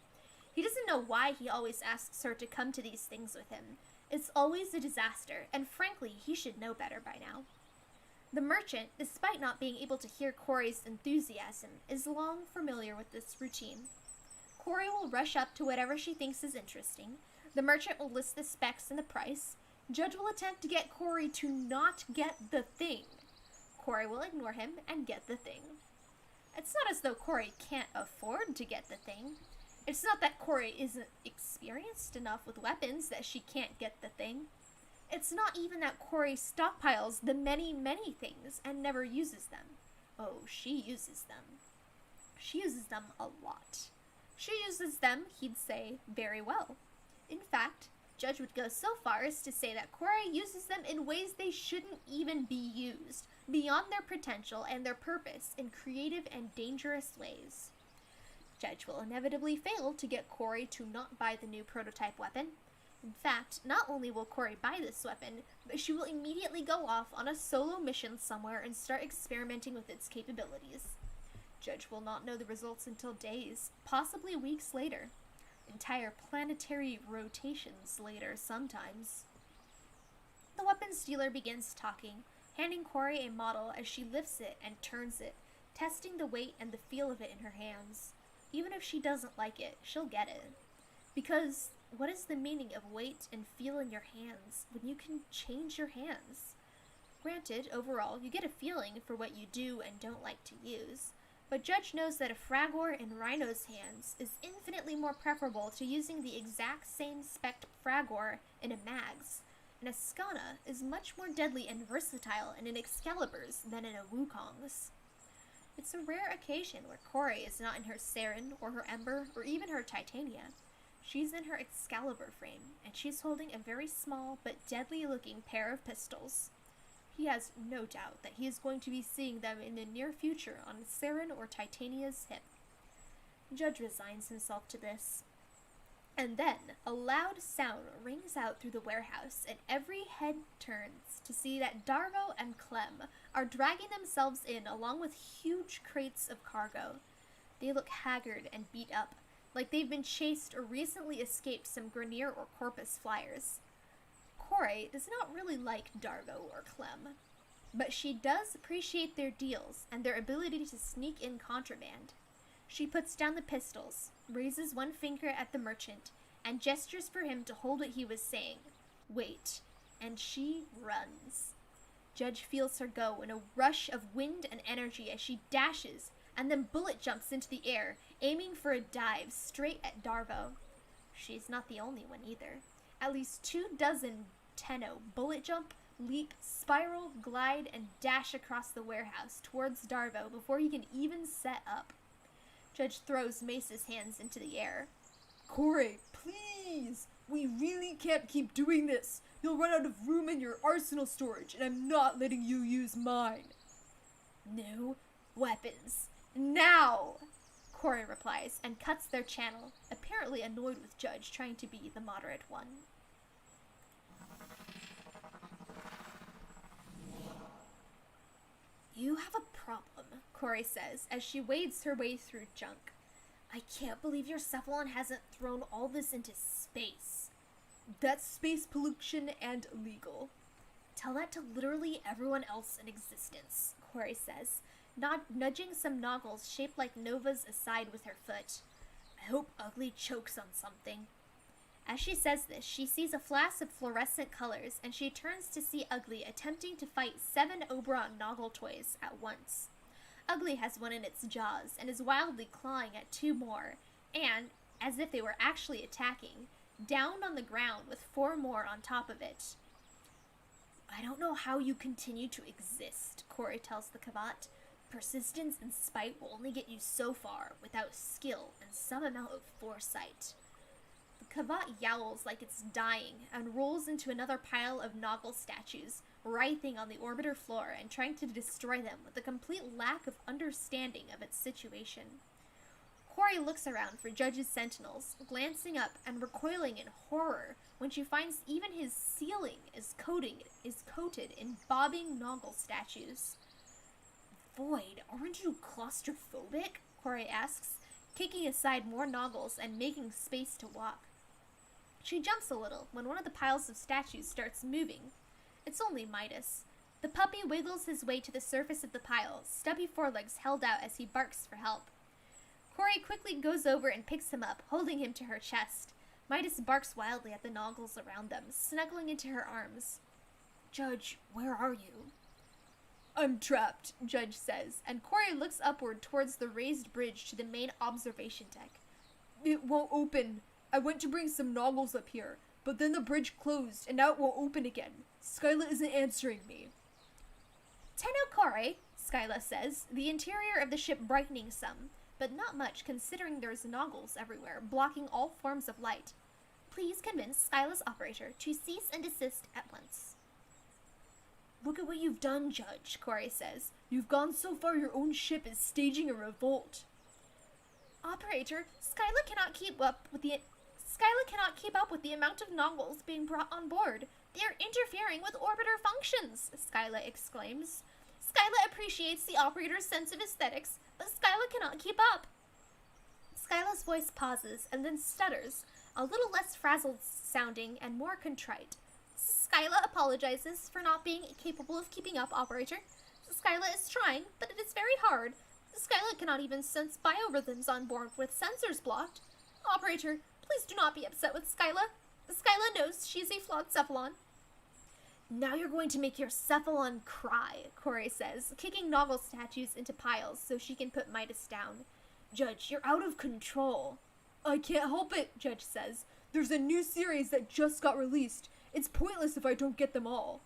He doesn't know why he always asks her to come to these things with him. It's always a disaster, and frankly, he should know better by now. The merchant, despite not being able to hear Corey's enthusiasm, is long familiar with this routine. Corey will rush up to whatever she thinks is interesting. The merchant will list the specs and the price. Judge will attempt to get Corey to not get the thing. Corey will ignore him and get the thing. It's not as though Corey can't afford to get the thing. It's not that Corey isn't experienced enough with weapons that she can't get the thing. It's not even that Corey stockpiles the many things and never uses them. Oh, she uses them. She uses them a lot. She uses them, he'd say, very well. In fact, Judge would go so far as to say that Corey uses them in ways they shouldn't even be used, beyond their potential and their purpose, in creative and dangerous ways. Judge will inevitably fail to get Corey to not buy the new prototype weapon. In fact, not only will Corey buy this weapon, but she will immediately go off on a solo mission somewhere and start experimenting with its capabilities. Judge will not know the results until days, possibly weeks later. Entire planetary rotations later sometimes. The weapons dealer begins talking, handing Corey a model as she lifts it and turns it, testing the weight and the feel of it in her hands. Even if she doesn't like it, she'll get it. Because what is the meaning of weight and feel in your hands when you can change your hands? Granted, overall, you get a feeling for what you do and don't like to use, but Judge knows that a Fragor in Rhino's hands is infinitely more preferable to using the exact same spec Fragor in a Mag's, and a Skana is much more deadly and versatile in an Excalibur's than in a Wukong's. It's a rare occasion where Corey is not in her Saren or her Ember or even her Titania. She's in her Excalibur frame, and she's holding a very small but deadly-looking pair of pistols. He has no doubt that he is going to be seeing them in the near future on Saren or Titania's hip. Judge resigns himself to this. And then, a loud sound rings out through the warehouse, and every head turns to see that Darvo and Clem are dragging themselves in along with huge crates of cargo. They look haggard and beat up, like they've been chased or recently escaped some Grenier or Corpus flyers. Corey does not really like Darvo or Clem, but she does appreciate their deals and their ability to sneak in contraband. She puts down the pistols, raises one finger at the merchant, and gestures for him to hold what he was saying. Wait, and she runs. Judge feels her go in a rush of wind and energy as she dashes, and then bullet jumps into the air, aiming for a dive straight at Darvo. She's not the only one either. At least 24 Tenno bullet jump, leap, spiral, glide, and dash across the warehouse towards Darvo before he can even set up. Judge throws Mace's hands into the air. Corey, please! We really can't keep doing this. You'll run out of room in your arsenal storage, and I'm not letting you use mine. New weapons. Now! Corey replies and cuts their channel, apparently annoyed with Judge trying to be the moderate one. You have a problem, Corey says as she wades her way through junk. I can't believe your Cephalon hasn't thrown all this into space. That's space pollution and illegal. Tell that to literally everyone else in existence, Corey says, nudging some noggles shaped like novas aside with her foot. I hope Ugly chokes on something. As she says this, she sees a flash of fluorescent colors, and she turns to see Ugly attempting to fight 7 Oberon Noggle toys at once. Ugly has one in its jaws, and is wildly clawing at 2 more, and, as if they were actually attacking, downed on the ground with 4 more on top of it. I don't know how you continue to exist, Corey tells the Kavat. Persistence and spite will only get you so far without skill and some amount of foresight. The Kavat yowls like it's dying and rolls into another pile of Noggle statues, writhing on the orbiter floor and trying to destroy them with a complete lack of understanding of its situation. Corey looks around for Judge's sentinels, glancing up and recoiling in horror when she finds even his ceiling is coated in bobbing Noggle statues. Void, aren't you claustrophobic? Corey asks, kicking aside more Noggles and making space to walk. She jumps a little when one of the piles of statues starts moving. It's only Midas. The puppy wiggles his way to the surface of the pile, stubby forelegs held out as he barks for help. Corey quickly goes over and picks him up, holding him to her chest. Midas barks wildly at the Noggles around them, snuggling into her arms. Judge, where are you? I'm trapped, Judge says, and Corey looks upward towards the raised bridge to the main observation deck. It won't open. I went to bring some Noggles up here, but then the bridge closed, and now it won't open again. Skyla isn't answering me. Tenno Corey, Skyla says, the interior of the ship brightening some, but not much considering there's Noggles everywhere, blocking all forms of light. Please convince Skyla's operator to cease and desist at once. Look at what you've done, Judge, Corey says. You've gone so far your own ship is staging a revolt. Operator, Skyla cannot keep up with the amount of noggles being brought on board. They are interfering with orbiter functions, Skyla exclaims. Skyla appreciates the operator's sense of aesthetics, but Skyla cannot keep up. Skyla's voice pauses and then stutters, a little less frazzled sounding and more contrite. Skyla apologizes for not being capable of keeping up, operator. Skyla is trying, but it is very hard. Skyla cannot even sense biorhythms on board with sensors blocked. Operator, please do not be upset with Skyla. Skyla knows she is a flawed cephalon. Now you're going to make your cephalon cry, Corey says, kicking Noggle statues into piles so she can put Midas down. Judge, you're out of control. I can't help it, Judge says. There's a new series that just got released. It's pointless if I don't get them all.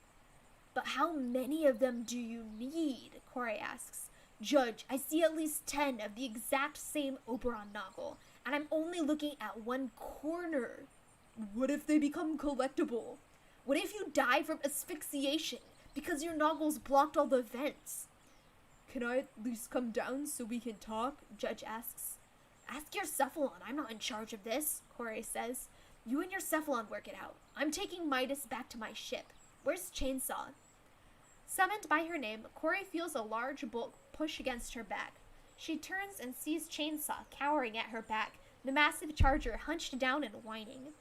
But how many of them do you need? Corey asks. Judge, I see at least 10 of the exact same Oberon Noggle, and I'm only looking at one corner. What if they become collectible? What if you die from asphyxiation because your Noggles blocked all the vents? Can I at least come down so we can talk? Judge asks. Ask your cephalon. I'm not in charge of this, Corey says. You and your cephalon work it out. I'm taking Midas back to my ship. Where's Chainsaw? Summoned by her name, Corey feels a large bulk push against her back. She turns and sees Chainsaw cowering at her back, the massive charger hunched down and whining.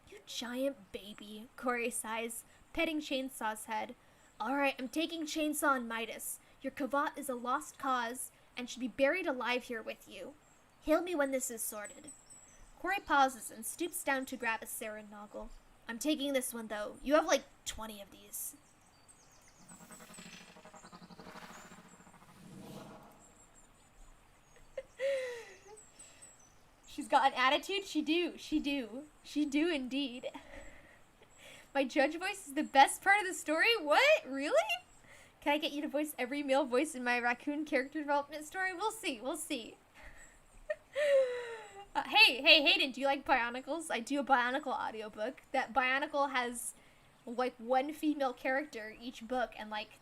You giant baby, Corey sighs, petting Chainsaw's head. Alright, I'm taking Chainsaw and Midas. Your Kavat is a lost cause and should be buried alive here with you. Hail me when this is sorted. Corey pauses and stoops down to grab a Saren Noggle. I'm taking this one, though. You have like 20 of these. She's got an attitude? She do indeed. My judge voice is the best part of the story? What? Really? Can I get you to voice every male voice in my raccoon character development story? We'll see. Hey, Hayden, do you like Bionicles? I do a Bionicle audiobook. That Bionicle has, like, one female character each book and, like,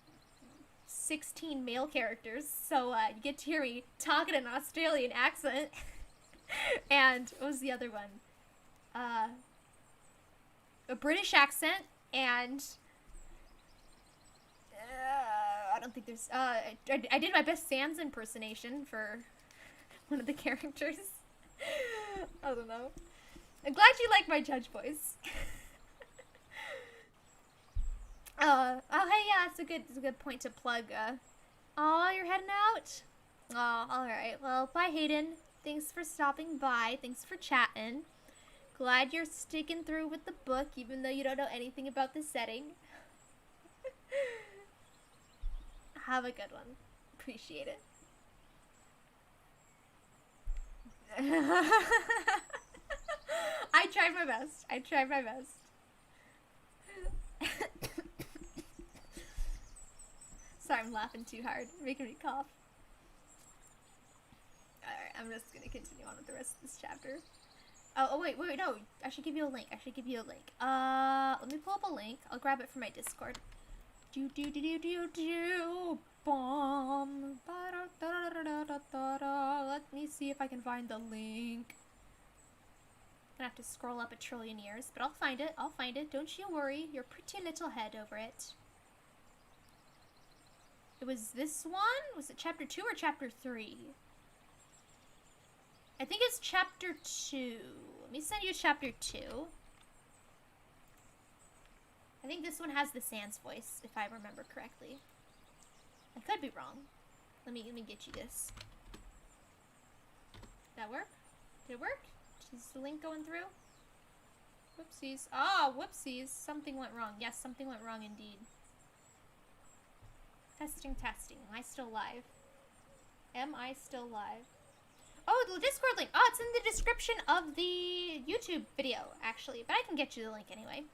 16 male characters. So, you get to hear me talk in an Australian accent. And, what was the other one? A British accent, and... I don't think there's... I did my best Sans impersonation for one of the characters. I don't know. I'm glad you like my judge voice. Oh, hey, yeah, it's a good point to plug. Oh, you're heading out? Oh, alright. Well, bye, Hayden. Thanks for stopping by. Thanks for chatting. Glad you're sticking through with the book, even though you don't know anything about the setting. Have a good one. Appreciate it. I tried my best. Sorry, I'm laughing too hard. You're making me cough. Alright, I'm just gonna continue on with the rest of this chapter. Oh, wait, no. I should give you a link. Let me pull up a link. I'll grab it from my Discord. Bomb. Let me see if I can find the link. Gonna have to scroll up a trillion years, but I'll find it. Don't you worry. Your pretty little head over it. It was this one? Was it chapter 2 or chapter 3? I think it's chapter 2. Let me send you chapter 2. I think this one has the Sans voice, if I remember correctly. I could be wrong. Let me get you this. Did that work? Did it work? Is the link going through? Whoopsies. Oh, whoopsies. Something went wrong. Yes, something went wrong indeed. Testing. Am I still live? Oh, the Discord link. Oh, it's in the description of the YouTube video, actually. But I can get you the link anyway.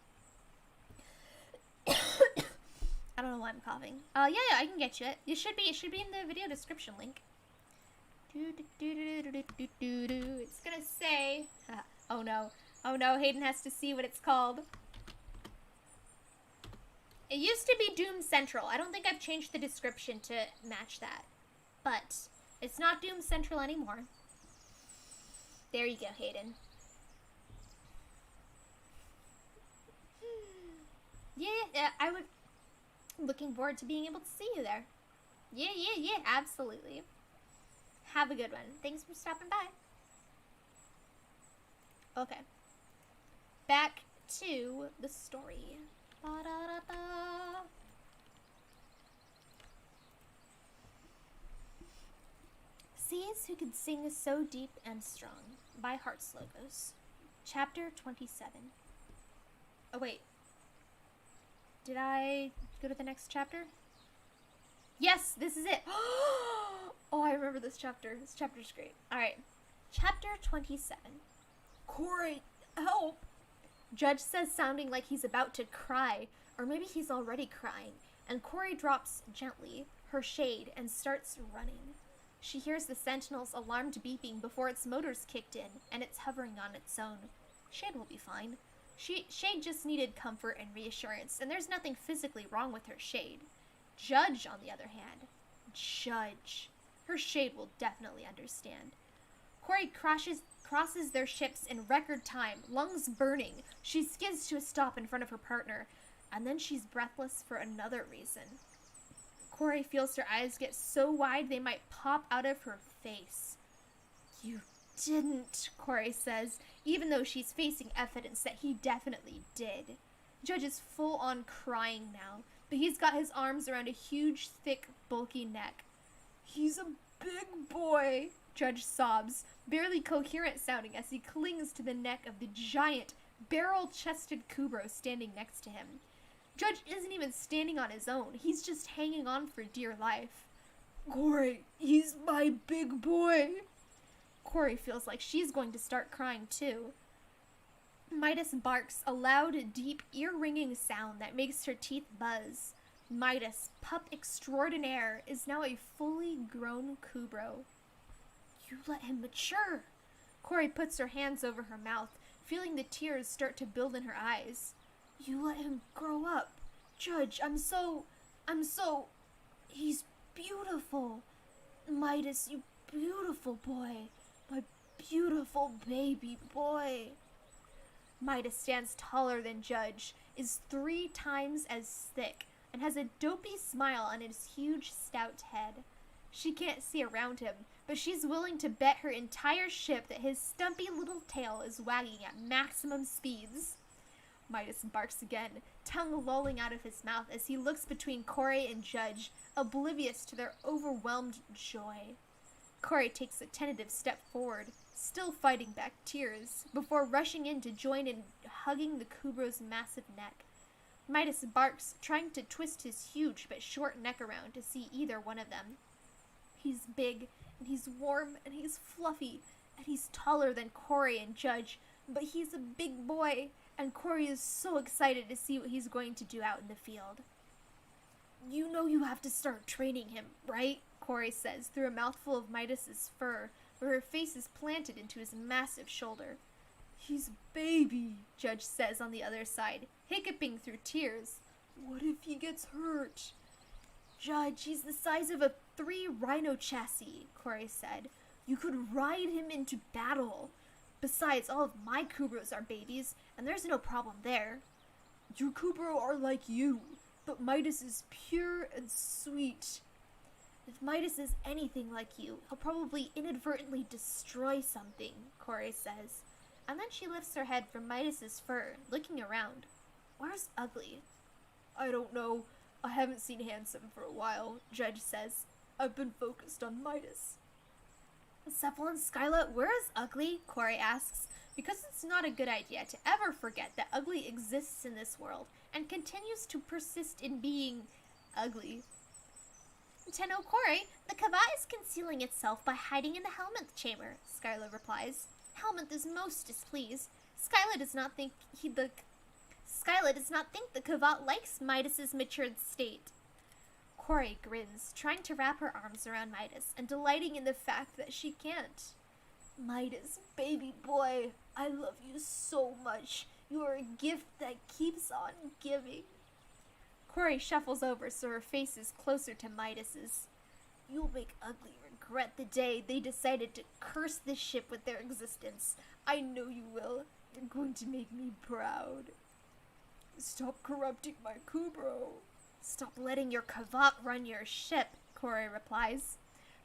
I don't know why I'm coughing. Yeah, I can get you it. It should be in the video description link. It's gonna say, oh no, Hayden has to see what it's called. It used to be Doom Central. I don't think I've changed the description to match that. But it's not Doom Central anymore. There you go, Hayden. Yeah, I would. Looking forward to being able to see you there. Yeah, absolutely. Have a good one. Thanks for stopping by. Okay. Back to the story. Ba-da-da-da. Seas Who Could Sing So Deep and Strong by heartslogos. Chapter 27. Oh, wait. Did I go to the next chapter? Yes, this is it. Oh, I remember this chapter. This chapter's great. Alright. Chapter 27. Corey, help! Judge says, sounding like he's about to cry, or maybe he's already crying, and Corey drops gently her shade and starts running. She hears the Sentinel's alarmed beeping before its motors kicked in, and it's hovering on its own. Shade will be fine. Shade just needed comfort and reassurance, and there's nothing physically wrong with her Shade. Judge, on the other hand. Judge. Her Shade will definitely understand. Corey crosses their ships in record time, lungs burning. She skids to a stop in front of her partner, and then she's breathless for another reason. Corey feels her eyes get so wide they might pop out of her face. You didn't, Corey says, even though she's facing evidence that he definitely did. Judge is full on crying now, but he's got his arms around a huge, thick, bulky neck. He's a big boy, Judge sobs, barely coherent sounding as he clings to the neck of the giant, barrel-chested Kubro standing next to him. Judge isn't even standing on his own. He's just hanging on for dear life. Corey, he's my big boy. Corey feels like she's going to start crying too. Midas barks, a loud, deep, ear-ringing sound that makes her teeth buzz. Midas, pup extraordinaire, is now a fully grown Kubro. You let him mature. Corey puts her hands over her mouth, feeling the tears start to build in her eyes. You let him grow up. Judge, I'm so... He's beautiful. Midas, you beautiful boy. My beautiful baby boy. Midas stands taller than Judge, is 3 times as thick, and has a dopey smile on his huge, stout head. She can't see around him, but she's willing to bet her entire ship that his stumpy little tail is wagging at maximum speeds. Midas barks again, tongue lolling out of his mouth as he looks between Corey and Judge, oblivious to their overwhelmed joy. Corey takes a tentative step forward, still fighting back tears, before rushing in to join in hugging the Kubro's massive neck. Midas barks, trying to twist his huge but short neck around to see either one of them. He's big, and he's warm, and he's fluffy, and he's taller than Corey and Judge, but he's a big boy, and Corey is so excited to see what he's going to do out in the field. You know you have to start training him, right? Corey says through a mouthful of Midas's fur, where her face is planted into his massive shoulder. He's a baby, Judge says on the other side, hiccuping through tears. What if he gets hurt? Judge, he's the size of a 3 rhino chassis, Corey said. You could ride him into battle. Besides, all of my Kubros are babies, and there's no problem there. Your Kubro are like you, but Midas is pure and sweet. If Midas is anything like you, he'll probably inadvertently destroy something, Corey says. And then she lifts her head from Midas's fur, looking around. Where's Ugly? I don't know. I haven't seen Handsome for a while, Judge says. I've been focused on Midas. Cephalon Skyla, where is Ugly? Corey asks, because it's not a good idea to ever forget that Ugly exists in this world and continues to persist in being ugly. Tenno Corey, the Kavat is concealing itself by hiding in the Helminth chamber, Skyla replies. Helminth is most displeased. Skyla does not think the Kavat likes Midas's matured state. Corey grins, trying to wrap her arms around Midas and delighting in the fact that she can't. Midas, baby boy, I love you so much. You are a gift that keeps on giving. Corey shuffles over so her face is closer to Midas's. You'll make Ugly regret the day they decided to curse this ship with their existence. I know you will. You're going to make me proud. Stop corrupting my Kubro. Stop letting your Kavak run your ship, Corey replies.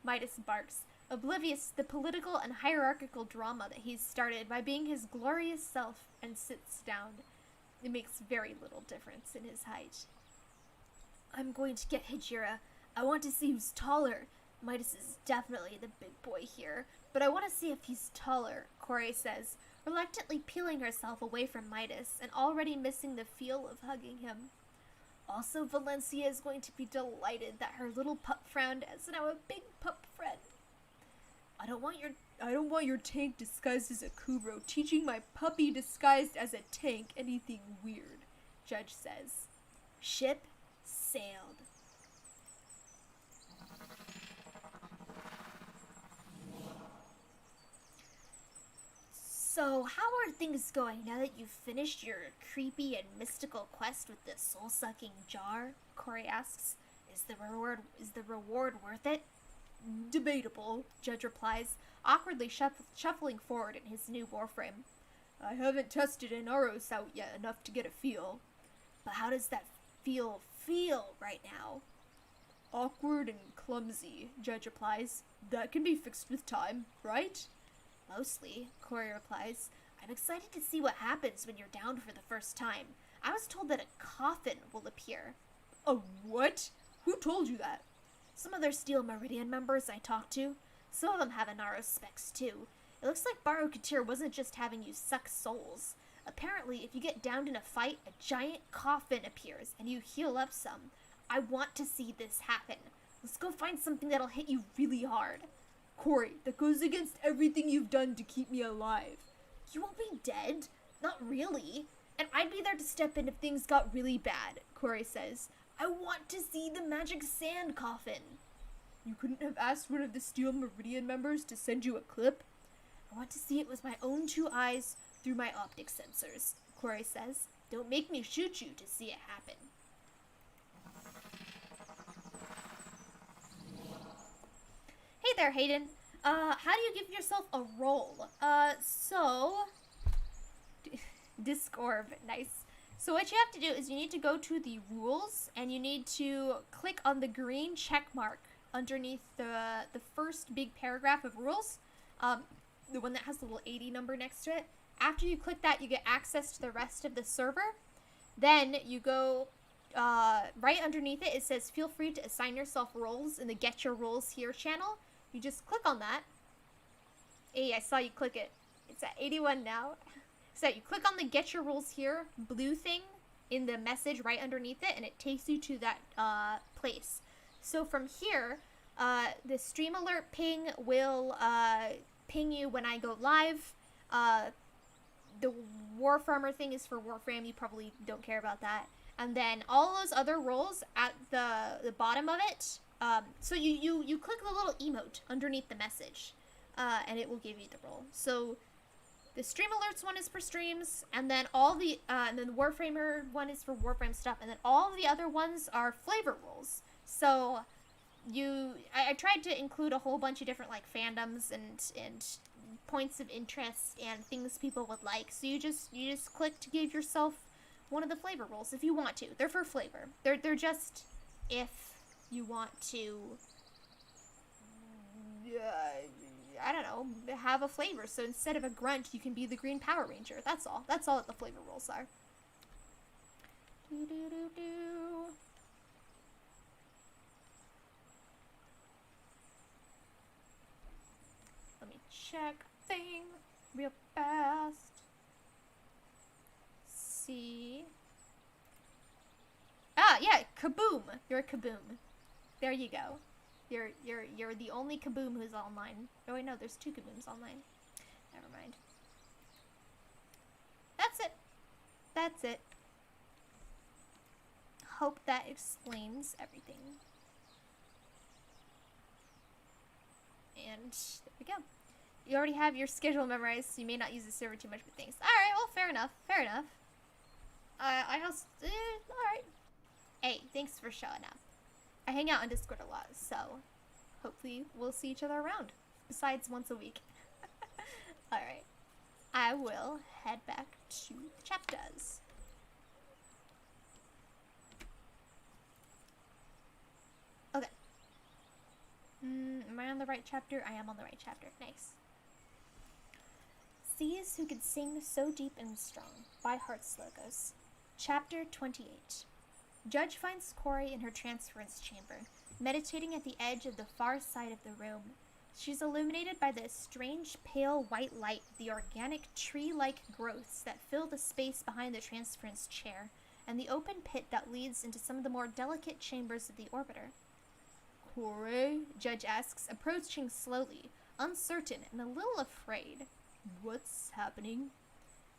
Midas barks, oblivious to the political and hierarchical drama that he's started by being his glorious self, and sits down. It makes very little difference in his height. I'm going to get Hijira. I want to see who's taller. Midas is definitely the big boy here, but I want to see if he's taller, Corey says, reluctantly peeling herself away from Midas and already missing the feel of hugging him. Also, Valencia is going to be delighted that her little pup friend is now a big pup friend. I don't want your tank disguised as a Kubro teaching my puppy disguised as a tank anything weird, Judge says. Ship sailed. So, how are things going now that you've finished your creepy and mystical quest with the soul-sucking jar? Corey asks. Is the reward worth it? Debatable, Judge replies, awkwardly shuffling forward in his new Warframe. I haven't tested an Aros out yet enough to get a feel. But how does that feel right now? Awkward and clumsy, Judge replies. That can be fixed with time, right? Mostly, Corey replies. I'm excited to see what happens when you're down for the first time. I was told that a coffin will appear. A what? Who told you that? Some other Steel Meridian members I talked to. Some of them have Inaros specs too. It looks like Baru Katir wasn't just having you suck souls. Apparently, if you get downed in a fight, a giant coffin appears and you heal up some. I want to see this happen. Let's go find something that'll hit you really hard. Corey, that goes against everything you've done to keep me alive. You won't be dead. Not really. And I'd be there to step in if things got really bad, Corey says. I want to see the magic sand coffin. You couldn't have asked one of the Steel Meridian members to send you a clip? I want to see it with my own 2 eyes through my optic sensors, Corey says. Don't make me shoot you to see it happen. Hey there, Hayden. How do you give yourself a roll? Discorb, nice. So what you have to do is you need to go to the rules and you need to click on the green check mark underneath the first big paragraph of rules, the one that has the little 80 number next to it. After you click that, you get access to the rest of the server. Then you go right underneath it. It says feel free to assign yourself roles in the Get Your Roles Here channel. You just click on that. Hey, I saw you click it. It's at 81 now. So you click on the Get Your Roles Here blue thing in the message right underneath it, and it takes you to that place. So from here, the stream alert ping will ping you when I go live. The Warfarmer thing is for Warframe. You probably don't care about that. And then all those other roles at the bottom of it. So you click the little emote underneath the message, and it will give you the role. So the stream alerts one is for streams, and then and then the Warframer one is for Warframe stuff, and then all the other ones are flavor roles. So I tried to include a whole bunch of different like fandoms and points of interest and things people would like. So you just click to give yourself one of the flavor roles if you want to. They're for flavor. They're just if you want to, I don't know, have a flavor. So instead of a grunt, you can be the Green Power Ranger. That's all. That's all that the flavor roles are. Let me check thing real fast. See. Ah, yeah, Kaboom. You're a Kaboom. There you go. You're the only Kaboom who's online. Oh wait, no, there's 2 Kabooms online. Never mind. That's it. That's it. Hope that explains everything. And there we go. You already have your schedule memorized, so you may not use the server too much, but thanks. Alright, well, fair enough. Fair enough. Alright. Hey, thanks for showing up. I hang out on Discord a lot, so hopefully we'll see each other around, besides once a week. Alright, I will head back to the chapters. Okay. Am I on the right chapter? I am on the right chapter. Nice. Seas Who Could Sing So Deep and Strong by heartslogos. Chapter 28. Judge finds Corey in her transference chamber, meditating at the edge of the far side of the room. She's illuminated by the strange pale white light, the organic tree-like growths that fill the space behind the transference chair, and the open pit that leads into some of the more delicate chambers of the orbiter. Corey? Judge asks, approaching slowly, uncertain and a little afraid. What's happening?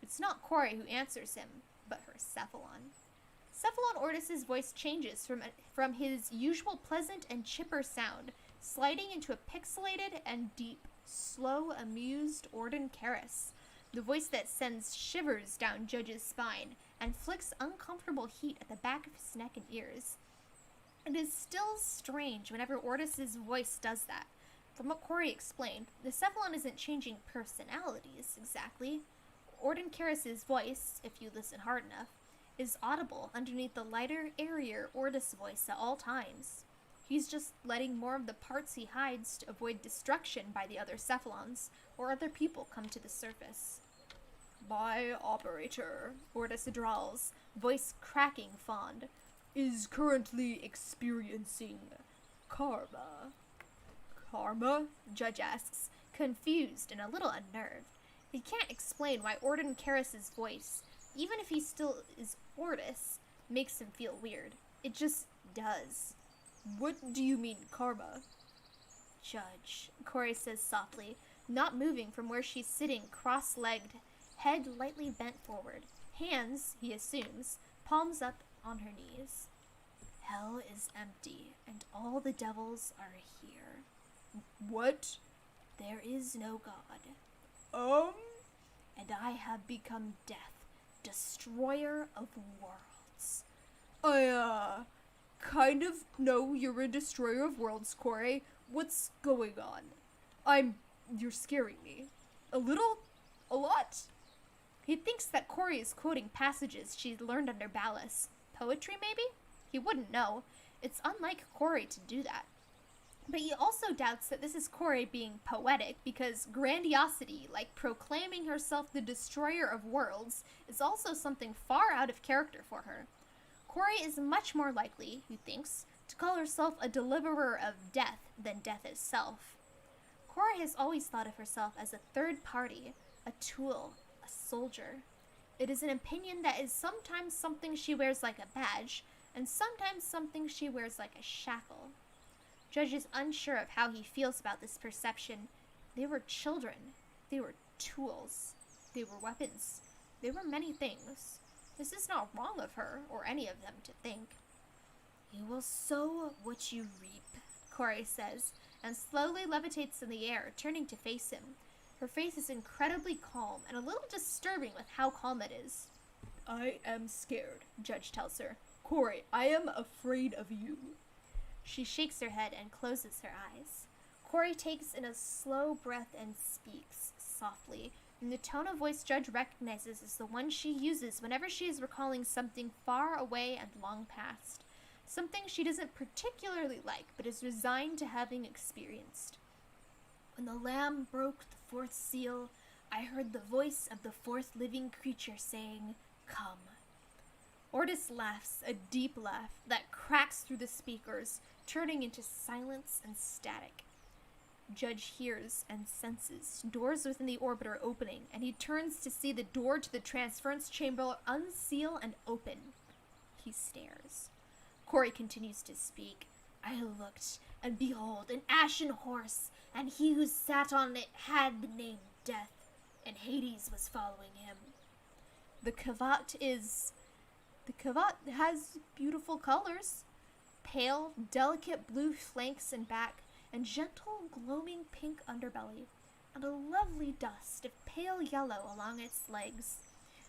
It's not Corey who answers him, but her Cephalon. Cephalon Ortis's voice changes from his usual pleasant and chipper sound, sliding into a pixelated and deep, slow, amused Orden Karis, the voice that sends shivers down Judge's spine and flicks uncomfortable heat at the back of his neck and ears. It is still strange whenever Ortis's voice does that. From what Corey explained, the Cephalon isn't changing personalities exactly. Orden Karis's voice, if you listen hard enough, is audible underneath the lighter, airier Ortis voice at all times. He's just letting more of the parts he hides to avoid destruction by the other Cephalons, or other people come to the surface. My operator, Ortis drawls, voice cracking fond, is currently experiencing karma. Karma? Judge asks, confused and a little unnerved. He can't explain why Orden Karis's voice, even if he still is Ortis, makes him feel weird. It just does. What do you mean, karma? Judge, Corey says softly, not moving from where she's sitting cross-legged, head lightly bent forward, hands, he assumes, palms up on her knees. Hell is empty, and all the devils are here. What? There is no God. And I have become death, destroyer of worlds. I, kind of know you're a destroyer of worlds, Corey. What's going on? You're scaring me. A little? A lot? He thinks that Corey is quoting passages she'd learned under Ballas. Poetry, maybe? He wouldn't know. It's unlike Corey to do that. But he also doubts that this is Corey being poetic, because grandiosity, like proclaiming herself the destroyer of worlds, is also something far out of character for her. Corey is much more likely, he thinks, to call herself a deliverer of death than death itself. Corey has always thought of herself as a third party, a tool, a soldier. It is an opinion that is sometimes something she wears like a badge, and sometimes something she wears like a shackle. Judge is unsure of how he feels about this perception. They were children. They were tools. They were weapons. They were many things. This is not wrong of her, or any of them, to think. You will sow what you reap, Corey says, and slowly levitates in the air, turning to face him. Her face is incredibly calm, and a little disturbing with how calm it is. I am scared, Judge tells her. Corey, I am afraid of you. She shakes her head and closes her eyes. Corey takes in a slow breath and speaks softly, in the tone of voice Judge recognizes as the one she uses whenever she is recalling something far away and long past. Something she doesn't particularly like, but is resigned to having experienced. When the Lamb broke the fourth seal, I heard the voice of the fourth living creature saying, "Come." Ortis laughs, a deep laugh that cracks through the speakers, turning into silence and static. Judge hears and senses doors within the orbiter opening, and he turns to see the door to the transference chamber unseal and open. He stares. Corey continues to speak. I looked, and behold, an ashen horse, and he who sat on it had the name Death, and Hades was following him. The Kavat has beautiful colors. Pale, delicate blue flanks and back, and gentle, glowing pink underbelly, and a lovely dust of pale yellow along its legs.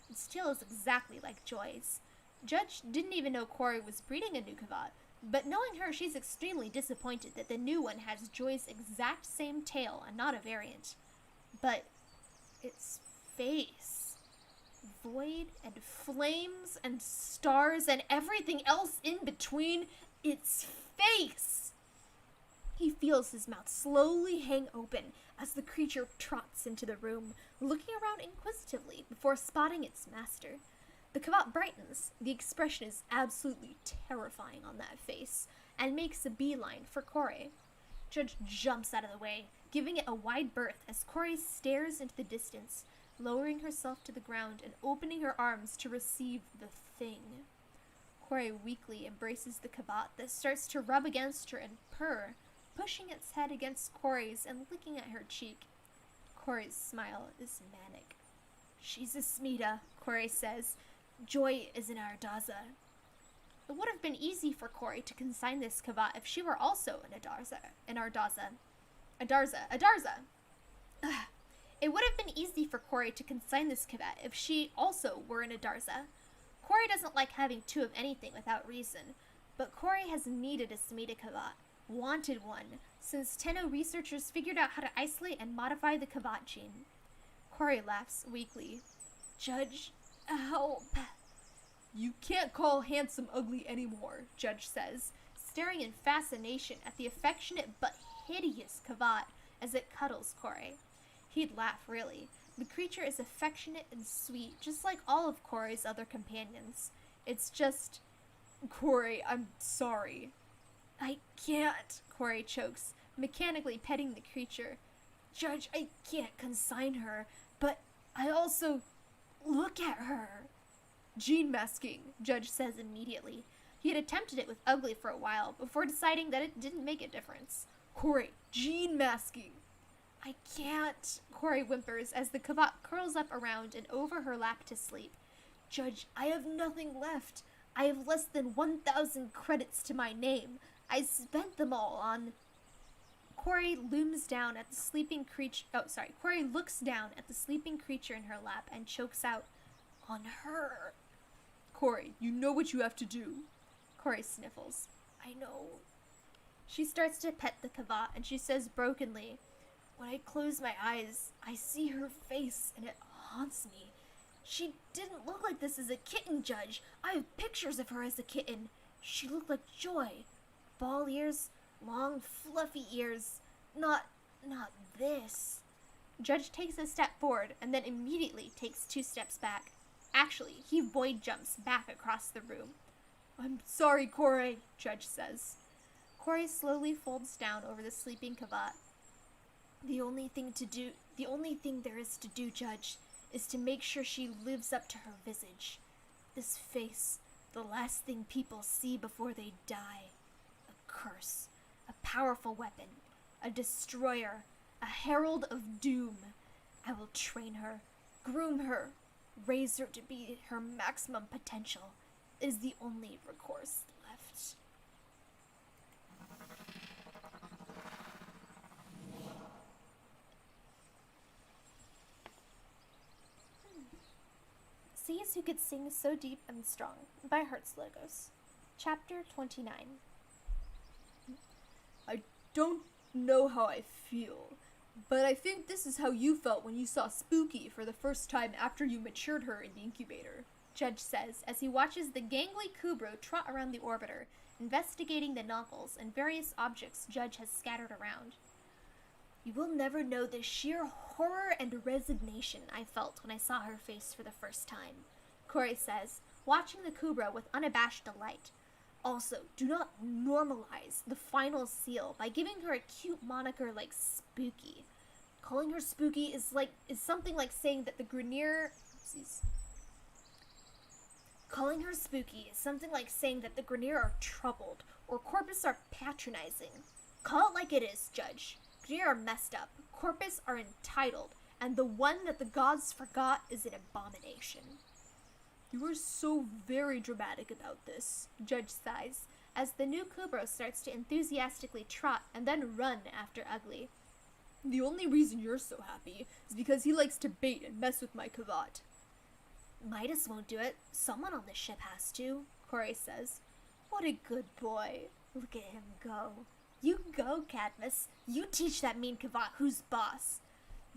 Its tail is exactly like Joy's. Judge didn't even know Corey was breeding a new Kavat, But knowing her, she's extremely disappointed that the new one has Joy's exact same tail and not a variant. But its face, void and flames and stars and everything else in between, its face! He feels his mouth slowly hang open as the creature trots into the room, looking around inquisitively before spotting its master. The Kavat brightens. The expression is absolutely terrifying on that face, and makes a beeline for Corey. Judge jumps out of the way, giving it a wide berth as Corey stares into the distance, lowering herself to the ground and opening her arms to receive the thing. Corey weakly embraces the Kavat that starts to rub against her and purr, pushing its head against Corey's and licking at her cheek. Corey's smile is manic. "She's a Smita," Corey says. "Joy is an Ardaza." It would have been easy for Corey to consign this Kavat if she were also an Ardaza. Ugh. It would have been easy for Corey to consign this Kavat if she also were an Adarza. Corey doesn't like having two of anything without reason, but Corey has needed a Smita Kavat, wanted one, since Tenno researchers figured out how to isolate and modify the Kavat gene. Corey laughs weakly. "Judge, help." "You can't call handsome ugly anymore," Judge says, staring in fascination at the affectionate but hideous Kavat as it cuddles Corey. He'd laugh, really. The creature is affectionate and sweet, just like all of Corey's other companions. It's just... "Corey, I'm sorry." "I can't," Corey chokes, mechanically petting the creature. "Judge, I can't consign her, but I also... look at her." "Gene masking," Judge says immediately. He had attempted it with Ugly for a while, before deciding that it didn't make a difference. "Corey, gene masking." "I can't," Corey whimpers as the Kavat curls up around and over her lap to sleep. "Judge, I have nothing left. I have less than 1,000 credits to my name. I spent them all on..." Corey looks down at the sleeping creature in her lap and chokes out, "On her." "Corey, you know what you have to do." Corey sniffles. "I know." She starts to pet the Kavat and she says brokenly, "When I close my eyes, I see her face and it haunts me. She didn't look like this as a kitten, Judge. I have pictures of her as a kitten. She looked like Joy. Ball ears, long fluffy ears. Not this." Judge takes a step forward and then immediately takes 2 steps back. Actually, he void jumps back across the room. "I'm sorry, Corey," Judge says. Corey slowly folds down over the sleeping Kavat. The only thing there is to do, Judge, is to make sure she lives up to her visage. This face, the last thing people see before they die. A curse, a powerful weapon, a destroyer, a herald of doom. I will train her, groom her, raise her to be her maximum potential. It is the only recourse left." Sees Who Could Sing So Deep and Strong by heartslogos. Chapter 29. "I don't know how I feel, but I think this is how you felt when you saw Spooky for the first time after you matured her in the incubator," Judge says as he watches the gangly Kubro trot around the orbiter, investigating the knuckles and various objects Judge has scattered around. "You will never know the sheer horror and resignation I felt when I saw her face for the first time," Corey says, watching the Kubro with unabashed delight. "Also, do not normalize the final seal by giving her a cute moniker like Spooky. Calling her Spooky is something like saying that the Grineer... Calling her Spooky is something like saying that the Grineer are troubled, or Corpus are patronizing. Call it like it is, Judge. Grineer are messed up, Corpus are entitled, and the one that the gods forgot is an abomination." "You are so very dramatic about this," Judge sighs, as the new Kubro starts to enthusiastically trot and then run after Ugly. "The only reason you're so happy is because he likes to bait and mess with my Kavat." "Midas won't do it. Someone on the ship has to," Corey says. "What a good boy." Look at him go. You go, Cadmus. You teach that mean Kavat who's boss.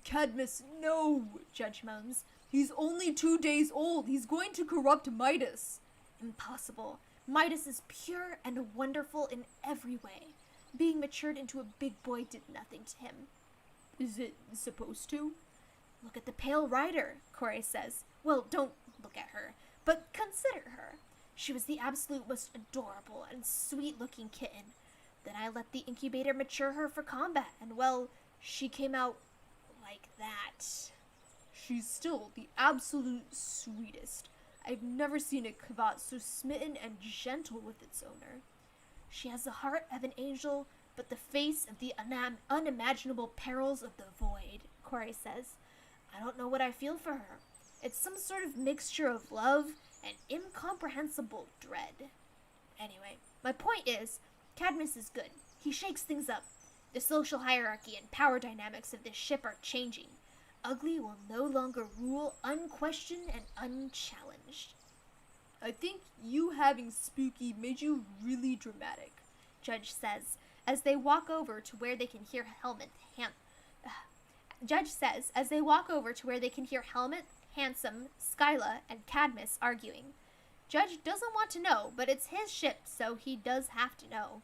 Cadmus, no, Judge moans. He's only 2 days old. He's going to corrupt Midas. Impossible. Midas is pure and wonderful in every way. Being matured into a big boy did nothing to him. Is it supposed to? Look at the pale rider, Corey says. Well, don't look at her, but consider her. She was the absolute most adorable and sweet-looking kitten. Then I let the incubator mature her for combat, and well, she came out like that. She's still the absolute sweetest. I've never seen a Kavat so smitten and gentle with its owner. She has the heart of an angel, but the face of the unimaginable perils of the void, Corey says. I don't know what I feel for her. It's some sort of mixture of love and incomprehensible dread. Anyway, my point is, Cadmus is good. He shakes things up. The social hierarchy and power dynamics of this ship are changing. Ugly will no longer rule unquestioned and unchallenged. I think you having Spooky made you really dramatic, Judge says, as they walk over to where they can hear Helmet, Handsome, Skyla, and Cadmus arguing. Judge doesn't want to know, but it's his ship, so he does have to know.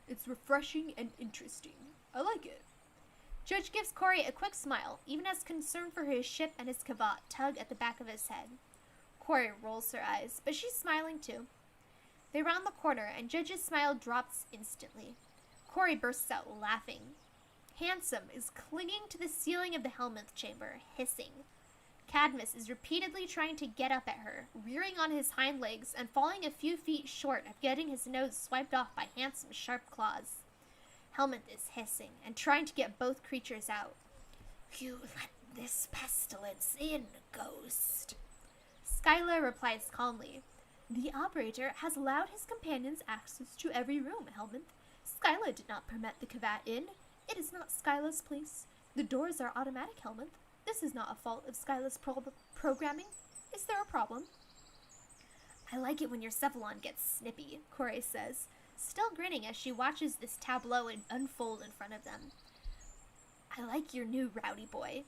It's refreshing and interesting. I like it. Judge gives Corey a quick smile, even as concern for his ship and his Kavat tug at the back of his head. Corey rolls her eyes, but she's smiling too. They round the corner, and Judge's smile drops instantly. Corey bursts out laughing. Handsome is clinging to the ceiling of the Helminth chamber, hissing. Cadmus is repeatedly trying to get up at her, rearing on his hind legs and falling a few feet short of getting his nose swiped off by Handsome's sharp claws. Helminth is hissing and trying to get both creatures out. You let this pestilence in, ghost. Skyla replies calmly. The operator has allowed his companions access to every room, Helminth. Skyla did not permit the Kavat in. It is not Skyla's place. The doors are automatic, Helminth. This is not a fault of Skyla's programming. Is there a problem? I like it when your Cephalon gets snippy, Corey says, still grinning as she watches this tableau unfold in front of them. I like your new rowdy boy.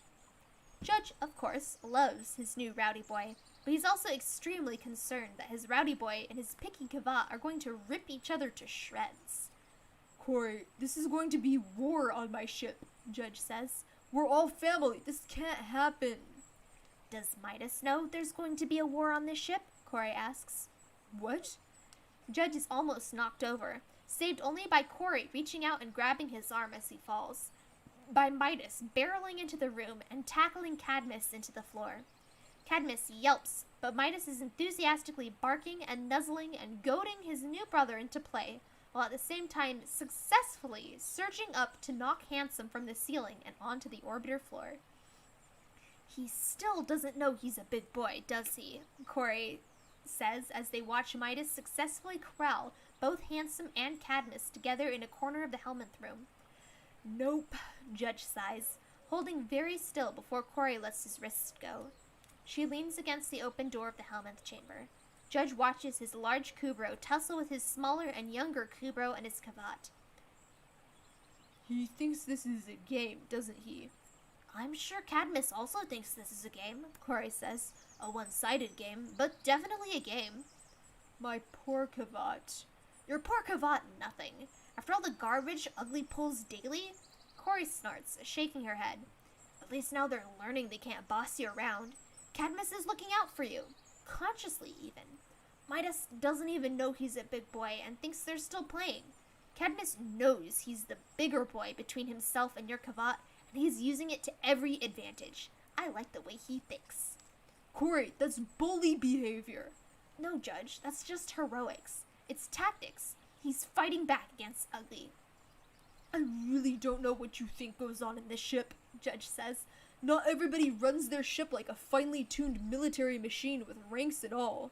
Judge, of course, loves his new rowdy boy, but he's also extremely concerned that his rowdy boy and his picky Kavat are going to rip each other to shreds. Corey, this is going to be war on my ship, Judge says. We're all family. This can't happen. Does Midas know there's going to be a war on this ship? Corey asks. What? Judge is almost knocked over, saved only by Corey reaching out and grabbing his arm as he falls. By Midas barreling into the room and tackling Cadmus into the floor. Cadmus yelps, but Midas is enthusiastically barking and nuzzling and goading his new brother into play, while at the same time successfully surging up to knock Handsome from the ceiling and onto the orbiter floor. He still doesn't know he's a big boy, does he? Corey says as they watch Midas successfully corral both Handsome and Cadmus together in a corner of the Helminth room. Nope, Judge sighs, holding very still before Corey lets his wrists go. She leans against the open door of the Helminth chamber. Judge watches his large Kubro tussle with his smaller and younger Kubro and his Kavat. He thinks this is a game, doesn't he? I'm sure Cadmus also thinks this is a game, Corey says. A one-sided game, but definitely a game. My poor Kavat. Your poor Kavat nothing. After all the garbage Ugly pulls daily? Corey snorts, shaking her head. At least now they're learning they can't boss you around. Cadmus is looking out for you. Consciously, even. Midas doesn't even know he's a big boy and thinks they're still playing. Cadmus knows he's the bigger boy between himself and your Kavat, and he's using it to every advantage. I like the way he thinks. Corey, that's bully behavior. No, Judge, that's just heroics. It's tactics. He's fighting back against Ugly. I really don't know what you think goes on in this ship, Judge says. Not everybody runs their ship like a finely tuned military machine with ranks and all.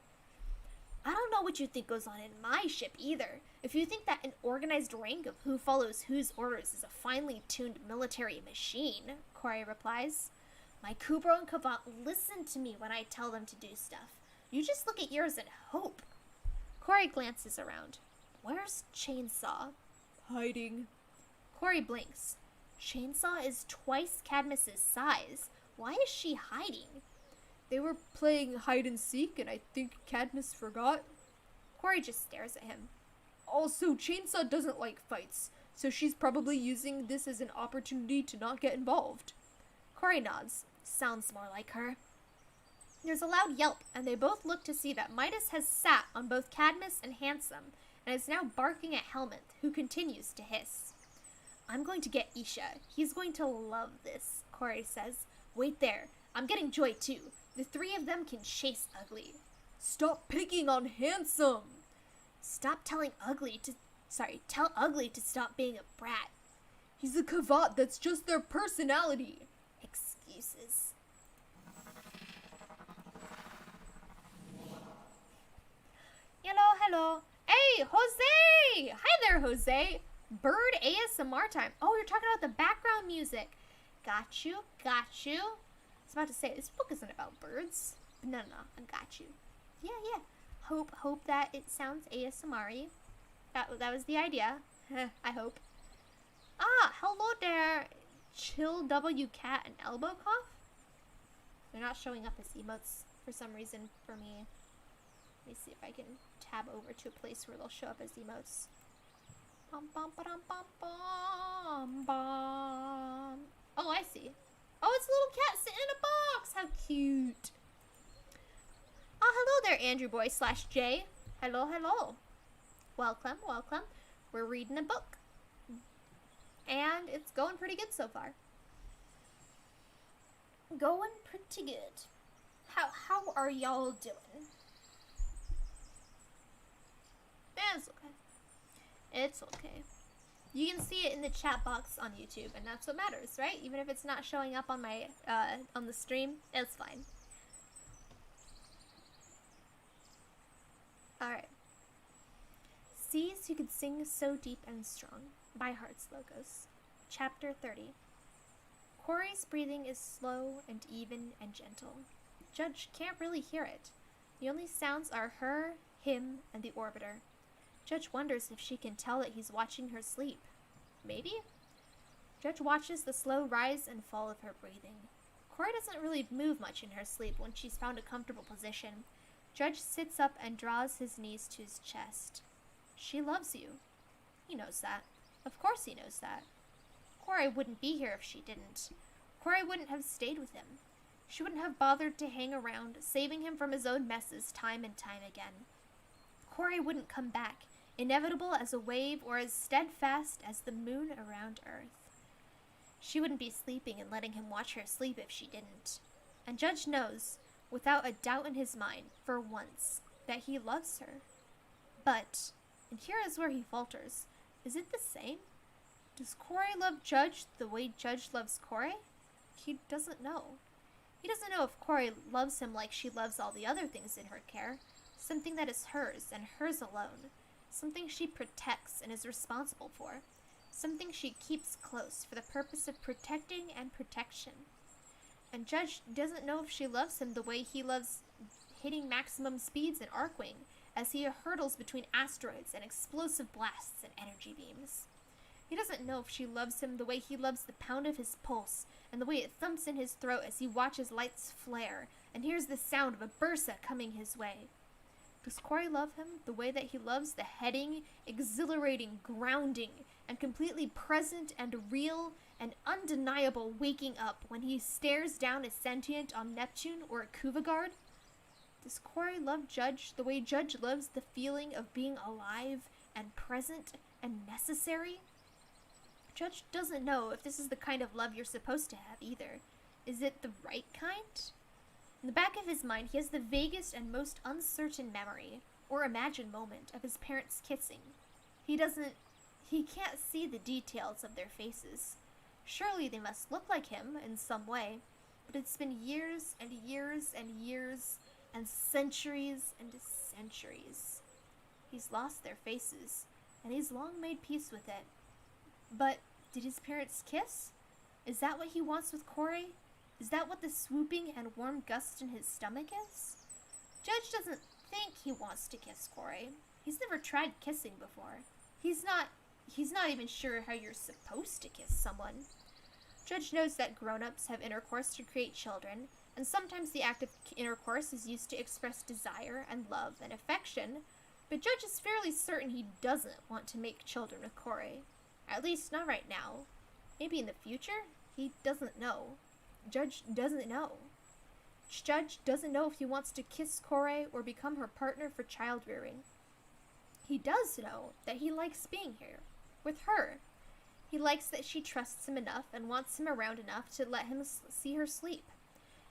I don't know what you think goes on in my ship either. If you think that an organized rank of who follows whose orders is a finely tuned military machine, Corey replies. My Kubro and Kavat listen to me when I tell them to do stuff. You just look at yours and hope. Corey glances around. Where's Chainsaw? Hiding. Corey blinks. Chainsaw is twice Cadmus's size. Why is she hiding? They were playing hide and seek, and I think Cadmus forgot. Corey just stares at him. Also, Chainsaw doesn't like fights, so she's probably using this as an opportunity to not get involved. Corey nods. Sounds more like her. There's a loud yelp, and they both look to see that Midas has sat on both Cadmus and Handsome, and is now barking at Helminth, who continues to hiss. I'm going to get Isha. He's going to love this, Corey says. Wait there. I'm getting Joy too. The three of them can chase Ugly. Stop picking on Handsome! Tell Ugly to stop being a brat. He's a cavat, that's just their personality. Excuses. Hello. Hey, Jose! Hi there, Jose. Bird ASMR time. Oh, you're talking about the background music. Got you. I was about to say, this book isn't about birds. But no, I got you. Yeah. Hope that it sounds ASMR-y. That was the idea. I hope. Hello there. Chill W Cat and Elbow Cough? They're not showing up as emotes for some reason for me. Let me see if I can tab over to a place where they'll show up as emotes. Bum, bum, ba-dum, bum, bum, bum. Oh, I see. Oh, it's a little cat sitting in a box. How cute. Oh, hello there, Andrew Boy / Jay. Hello. Welcome. We're reading a book. And it's going pretty good so far. Going pretty good. How are y'all doing? It's okay. You can see it in the chat box on YouTube, and that's what matters, right? Even if it's not showing up on my on the stream, it's fine. Alright. Seas You Could Sing So Deep and Strong by heartslogos. Chapter 30. Corey's breathing is slow and even and gentle. Judge can't really hear it. The only sounds are her, him, and the orbiter. Judge wonders if she can tell that he's watching her sleep. Maybe? Judge watches the slow rise and fall of her breathing. Corey doesn't really move much in her sleep when she's found a comfortable position. Judge sits up and draws his knees to his chest. She loves you. He knows that. Of course he knows that. Corey wouldn't be here if she didn't. Corey wouldn't have stayed with him. She wouldn't have bothered to hang around, saving him from his own messes time and time again. Corey wouldn't come back, inevitable as a wave or as steadfast as the moon around Earth. She wouldn't be sleeping and letting him watch her sleep if she didn't. And Judge knows, without a doubt in his mind, for once, that he loves her. But, and here is where he falters, is it the same? Does Corey love Judge the way Judge loves Corey? He doesn't know. He doesn't know if Corey loves him like she loves all the other things in her care, something that is hers and hers alone, something she protects and is responsible for, something she keeps close for the purpose of protecting and protection. And Judge doesn't know if she loves him the way he loves hitting maximum speeds in Arcwing as he hurtles between asteroids and explosive blasts and energy beams. He doesn't know if she loves him the way he loves the pound of his pulse and the way it thumps in his throat as he watches lights flare and hears the sound of a bursa coming his way. Does Corey love him the way that he loves the heading, exhilarating, grounding, and completely present and real and undeniable waking up when he stares down a sentient on Neptune or a Kuvagard? Does Corey love Judge the way Judge loves the feeling of being alive and present and necessary? Judge doesn't know if this is the kind of love you're supposed to have either. Is it the right kind? In the back of his mind, he has the vaguest and most uncertain memory, or imagined moment, of his parents kissing. He can't see the details of their faces. Surely they must look like him in some way, but it's been years and years and years, and centuries and centuries. He's lost their faces, and he's long made peace with it. But did his parents kiss? Is that what he wants with Corey? Is that what the swooping and warm gust in his stomach is? Judge doesn't think he wants to kiss Corey. He's never tried kissing before. He's not even sure how you're supposed to kiss someone. Judge knows that grown-ups have intercourse to create children, and sometimes the act of intercourse is used to express desire and love and affection, but Judge is fairly certain he doesn't want to make children with Corey. At least not right now. Maybe in the future? He doesn't know. Judge doesn't know. Judge doesn't know if he wants to kiss Corey or become her partner for child rearing. He does know that he likes being here, with her. He likes that she trusts him enough and wants him around enough to let him see her sleep.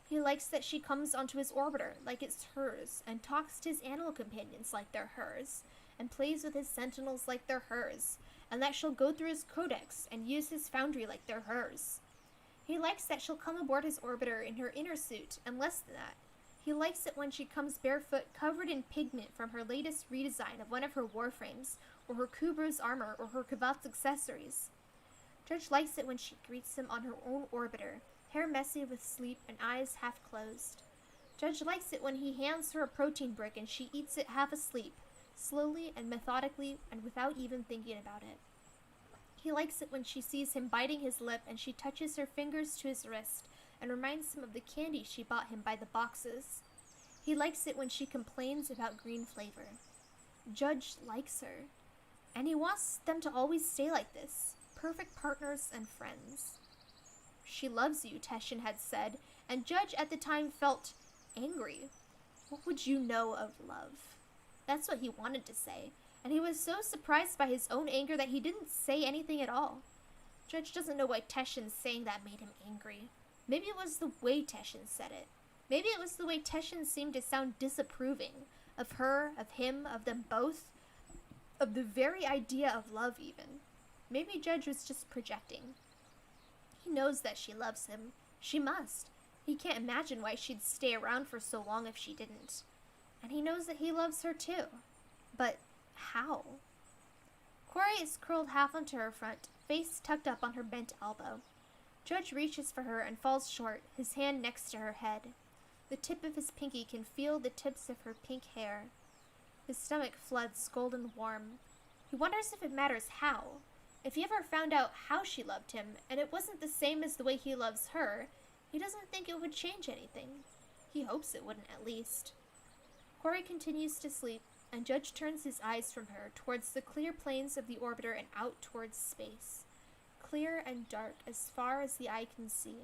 He likes that she comes onto his orbiter like it's hers, and talks to his animal companions like they're hers, and plays with his sentinels like they're hers, and that she'll go through his codex and use his foundry like they're hers. He likes that she'll come aboard his orbiter in her inner suit, and less than that. He likes it when she comes barefoot, covered in pigment from her latest redesign of one of her Warframes, or her Kubruz armor, or her Kavat's accessories. Judge likes it when she greets him on her own orbiter, hair messy with sleep and eyes half closed. Judge likes it when he hands her a protein brick and she eats it half asleep, slowly and methodically and without even thinking about it. He likes it when she sees him biting his lip and she touches her fingers to his wrist and reminds him of the candy she bought him by the boxes. He likes it when she complains about green flavor. Judge likes her, and he wants them to always stay like this, perfect partners and friends. She loves you, Teshin had said, and Judge at the time felt angry. What would you know of love? That's what he wanted to say, and he was so surprised by his own anger that he didn't say anything at all. Judge doesn't know why Teshin saying that made him angry. Maybe it was the way Teshin said it. Maybe it was the way Teshin seemed to sound disapproving of her, of him, of them both, of the very idea of love even. Maybe Judge was just projecting. He knows that she loves him. She must. He can't imagine why she'd stay around for so long if she didn't. And he knows that he loves her too. But how? Corey is curled half onto her front, face tucked up on her bent elbow. Judge reaches for her and falls short, his hand next to her head. The tip of his pinky can feel the tips of her pink hair. His stomach floods golden warm. He wonders if it matters how. If he ever found out how she loved him, and it wasn't the same as the way he loves her, he doesn't think it would change anything. He hopes it wouldn't, at least. Corey continues to sleep, and Judge turns his eyes from her towards the clear plains of the orbiter and out towards space. Clear and dark as far as the eye can see.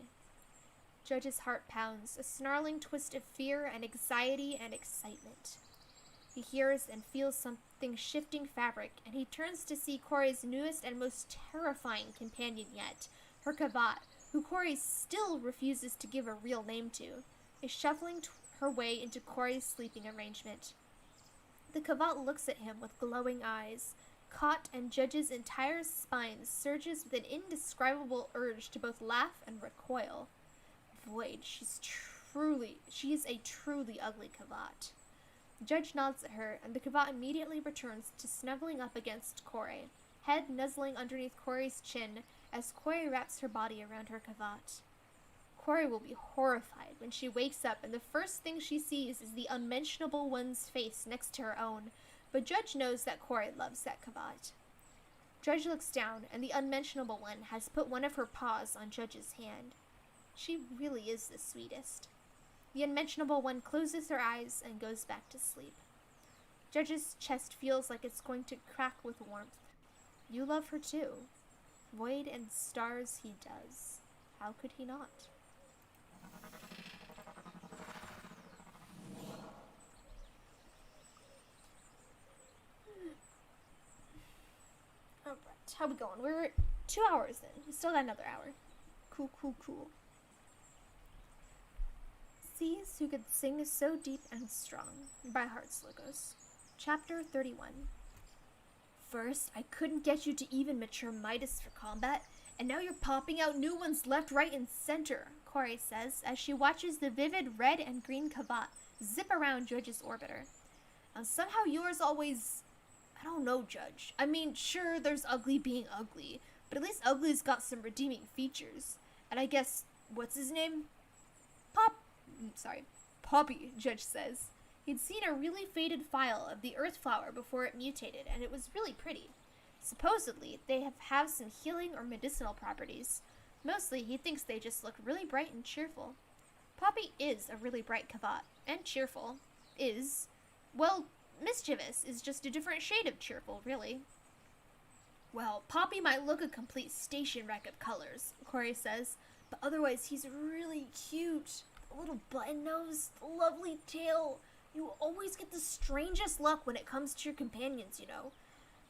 Judge's heart pounds, a snarling twist of fear and anxiety and excitement. He hears and feels something shifting fabric, and he turns to see Corey's newest and most terrifying companion yet, her Kavat, who Corey still refuses to give a real name to, is shuffling her way into Corey's sleeping arrangement. The Kavat looks at him with glowing eyes, caught, and Judge's entire spine surges with an indescribable urge to both laugh and recoil. Void, she is a truly ugly Kavat. Judge nods at her, and the Kavat immediately returns to snuggling up against Corey, head nuzzling underneath Corey's chin as Corey wraps her body around her Kavat. Corey will be horrified when she wakes up and the first thing she sees is the unmentionable one's face next to her own, but Judge knows that Corey loves that Kavat. Judge looks down, and the unmentionable one has put one of her paws on Judge's hand. She really is the sweetest. The unmentionable one closes her eyes and goes back to sleep. Judge's chest feels like it's going to crack with warmth. You love her too. Void and stars he does. How could he not? Alright, how we going? We're 2 hours in. We still got another hour. Cool, cool, cool. Seas who could sing so deep and strong by heartslogos. Chapter 31. First, I couldn't get you to even mature Midas for combat, and now you're popping out new ones left, right, and center, Corey says as she watches the vivid red and green Kavat zip around Judge's orbiter. And somehow yours always... I don't know, Judge. I mean, sure, there's ugly being ugly, but at least ugly's got some redeeming features. And I guess, what's his name? Poppy, Judge says. He'd seen a really faded file of the earth flower before it mutated, and it was really pretty. Supposedly, they have some healing or medicinal properties. Mostly, he thinks they just look really bright and cheerful. Poppy is a really bright kavat, and cheerful. Well, mischievous is just a different shade of cheerful, really. Well, Poppy might look a complete station wreck of colors, Corey says, but otherwise he's really cute. The little button nose, the lovely tail. You always get the strangest luck when it comes to your companions, you know.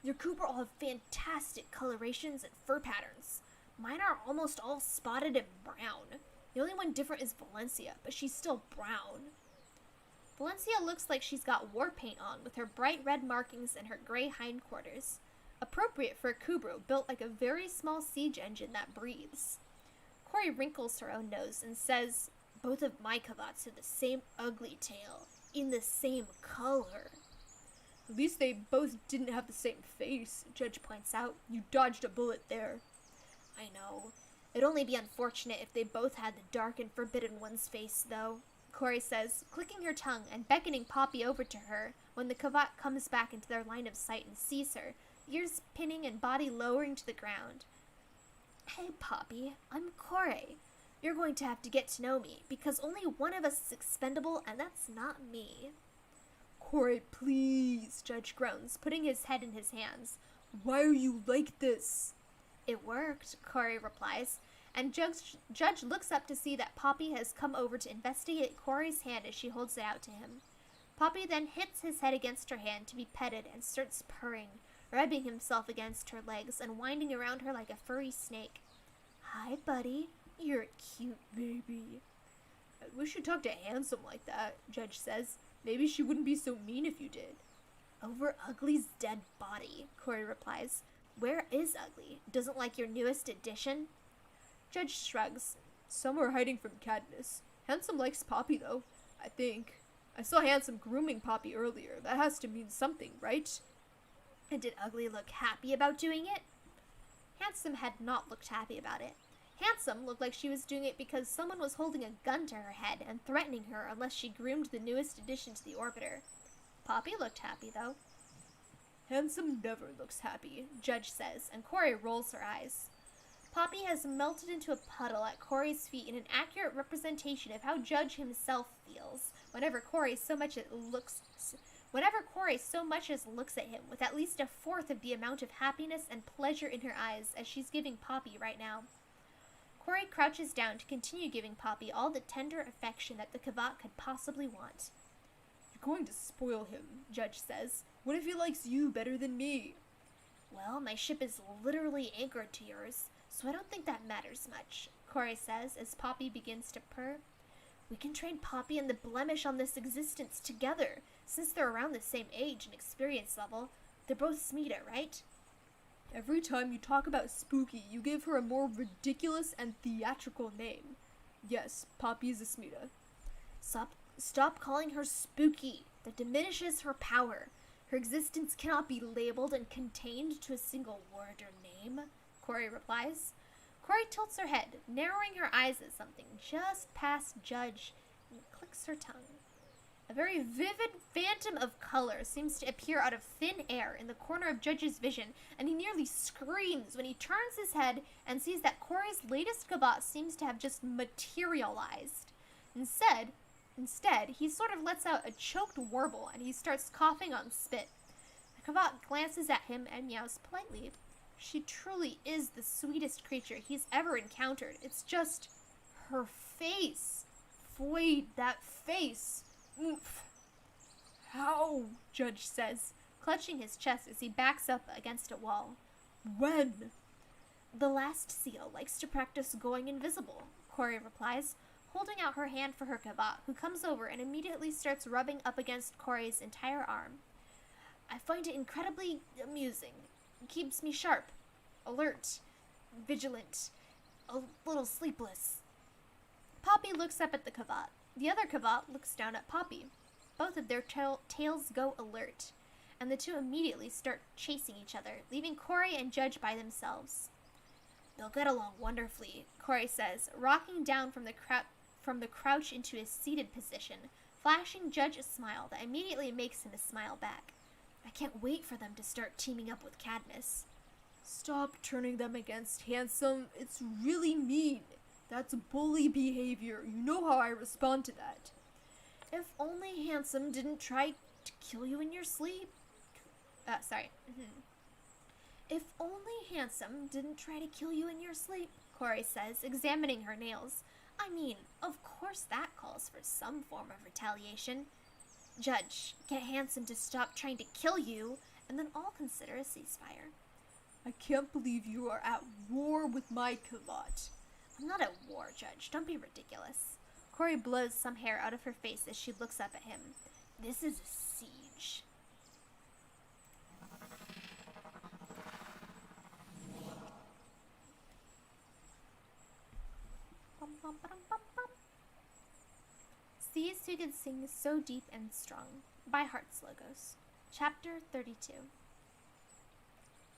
Your Cooper all have fantastic colorations and fur patterns. Mine are almost all spotted and brown. The only one different is Valencia, but she's still brown. Valencia looks like she's got war paint on with her bright red markings and her gray hindquarters. Appropriate for a Kubro built like a very small siege engine that breathes. Corey wrinkles her own nose and says, both of my kavats have the same ugly tail, in the same color. At least they both didn't have the same face, Judge points out. You dodged a bullet there. I know. It'd only be unfortunate if they both had the dark and forbidden one's face, though, Corey says, clicking her tongue and beckoning Poppy over to her when the kavat comes back into their line of sight and sees her, ears pinning and body lowering to the ground. Hey, Poppy, I'm Corey. You're going to have to get to know me, because only one of us is expendable, and that's not me. Corey, please, Judge groans, putting his head in his hands. Why are you like this? It worked, Corey replies, and Judge looks up to see that Poppy has come over to investigate Corey's hand as she holds it out to him. Poppy then hits his head against her hand to be petted and starts purring, rubbing himself against her legs and winding around her like a furry snake. Hi, buddy. You're a cute baby. I wish you talked to Handsome like that, Judge says. Maybe she wouldn't be so mean if you did. Over Ugly's dead body, Corey replies. Where is Ugly? Doesn't like your newest addition? Judge shrugs. Some are hiding from Cadmus. Handsome likes Poppy, though, I think. I saw Handsome grooming Poppy earlier. That has to mean something, right? And did Ugly look happy about doing it? Handsome had not looked happy about it. Handsome looked like she was doing it because someone was holding a gun to her head and threatening her unless she groomed the newest addition to the orbiter. Poppy looked happy, though. Handsome never looks happy, Judge says, and Corey rolls her eyes. Poppy has melted into a puddle at Corey's feet in an accurate representation of how Judge himself feels whenever Corey so much as looks at him with at least a fourth of the amount of happiness and pleasure in her eyes as she's giving Poppy right now. Corey crouches down to continue giving Poppy all the tender affection that the kavat could possibly want. You're going to spoil him, Judge says. What if he likes you better than me? Well, my ship is literally anchored to yours, so I don't think that matters much, Corey says as Poppy begins to purr. We can train Poppy and the blemish on this existence together, since they're around the same age and experience level. They're both Smita, right? Every time you talk about Spooky, you give her a more ridiculous and theatrical name. Yes, Poppy is a Smita. Stop calling her Spooky. That diminishes her power. Her existence cannot be labeled and contained to a single word or name, Corey replies. Corey tilts her head, narrowing her eyes at something just past Judge, and clicks her tongue. A very vivid phantom of color seems to appear out of thin air in the corner of Judge's vision, and he nearly screams when he turns his head and sees that Corey's latest kavat seems to have just materialized. Instead, he sort of lets out a choked warble and he starts coughing on spit. The kavat glances at him and meows politely. She truly is the sweetest creature he's ever encountered. It's just her face. Void, that face. Oof. How? Judge says, clutching his chest as he backs up against a wall. When? The last seal likes to practice going invisible, Corey replies, holding out her hand for her kavat, who comes over and immediately starts rubbing up against Corey's entire arm. I find it incredibly amusing. It keeps me sharp, alert, vigilant, a little sleepless. Poppy looks up at the kavat. The other kavat looks down at Poppy. Both of their tails go alert, and the two immediately start chasing each other, leaving Corey and Judge by themselves. They'll get along wonderfully, Corey says, rocking down from the crouch into a seated position, flashing Judge a smile that immediately makes him smile back. I can't wait for them to start teaming up with Cadmus. Stop turning them against Handsome. It's really mean. That's bully behavior. You know how I respond to that. If only Handsome didn't try to kill you in your sleep. If only Handsome didn't try to kill you in your sleep, Corey says, examining her nails. I mean, of course that calls for some form of retaliation. Judge, get Handsome to stop trying to kill you, and then I'll consider a ceasefire. I can't believe you are at war with my Kavat. I'm not at war, Judge. Don't be ridiculous. Corey blows some hair out of her face as she looks up at him. This is a siege. Seas who can sing so deep and strong, by heartslogos. Chapter 32.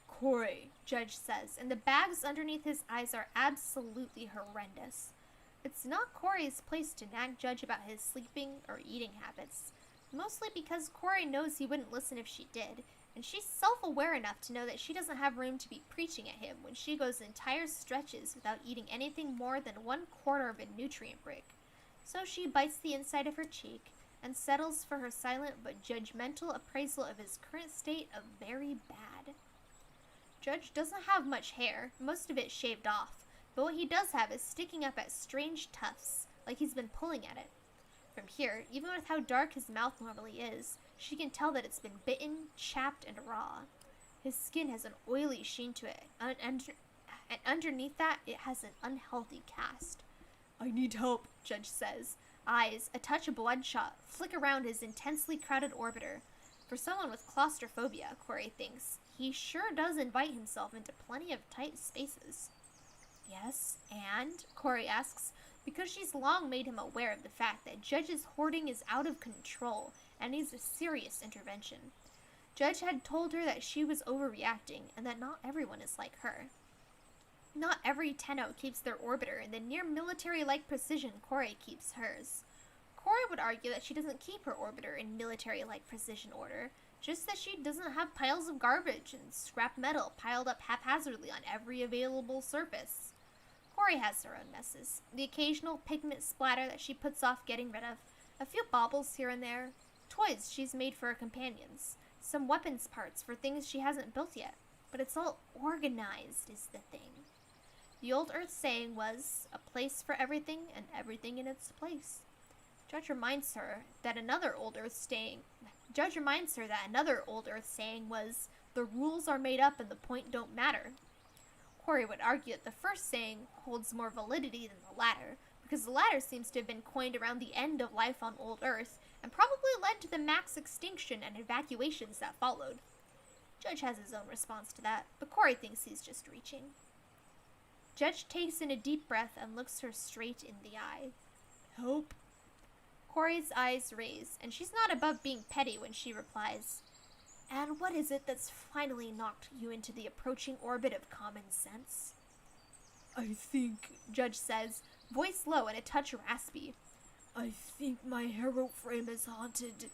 Corey, Judge says, and the bags underneath his eyes are absolutely horrendous. It's not Corey's place to nag Judge about his sleeping or eating habits, mostly because Corey knows he wouldn't listen if she did, and she's self-aware enough to know that she doesn't have room to be preaching at him when she goes entire stretches without eating anything more than 1/4 of a nutrient brick. So she bites the inside of her cheek and settles for her silent but judgmental appraisal of his current state of very bad. Judge doesn't have much hair, most of it shaved off, but what he does have is sticking up at strange tufts, like he's been pulling at it. From here, even with how dark his mouth normally is, she can tell that it's been bitten, chapped, and raw. His skin has an oily sheen to it, and underneath that, it has an unhealthy cast. I need help, Judge says. Eyes, a touch bloodshot, flick around his intensely crowded orbiter. For someone with claustrophobia, Corey thinks, he sure does invite himself into plenty of tight spaces. Yes, and? Corey asks, because she's long made him aware of the fact that Judge's hoarding is out of control and needs a serious intervention. Judge had told her that she was overreacting and that not everyone is like her. Not every Tenno keeps their orbiter in the near military-like precision Corey keeps hers. Corey would argue that she doesn't keep her orbiter in military-like precision order, just that she doesn't have piles of garbage and scrap metal piled up haphazardly on every available surface. Corey has her own messes, the occasional pigment splatter that she puts off getting rid of, a few baubles here and there, toys she's made for her companions, some weapons parts for things she hasn't built yet, but it's all organized is the thing. The old Earth saying was, a place for everything and everything in its place. Judge reminds her that another old Earth saying was, the rules are made up and the point don't matter. Corey would argue that the first saying holds more validity than the latter, because the latter seems to have been coined around the end of life on old Earth, and probably led to the mass extinction and evacuations that followed. Judge has his own response to that, but Corey thinks he's just reaching. Judge takes in a deep breath and looks her straight in the eye. Help? Corey's eyes raise, and she's not above being petty when she replies, and what is it that's finally knocked you into the approaching orbit of common sense? I think, Judge says, voice low and a touch raspy, I think my hero frame is haunted.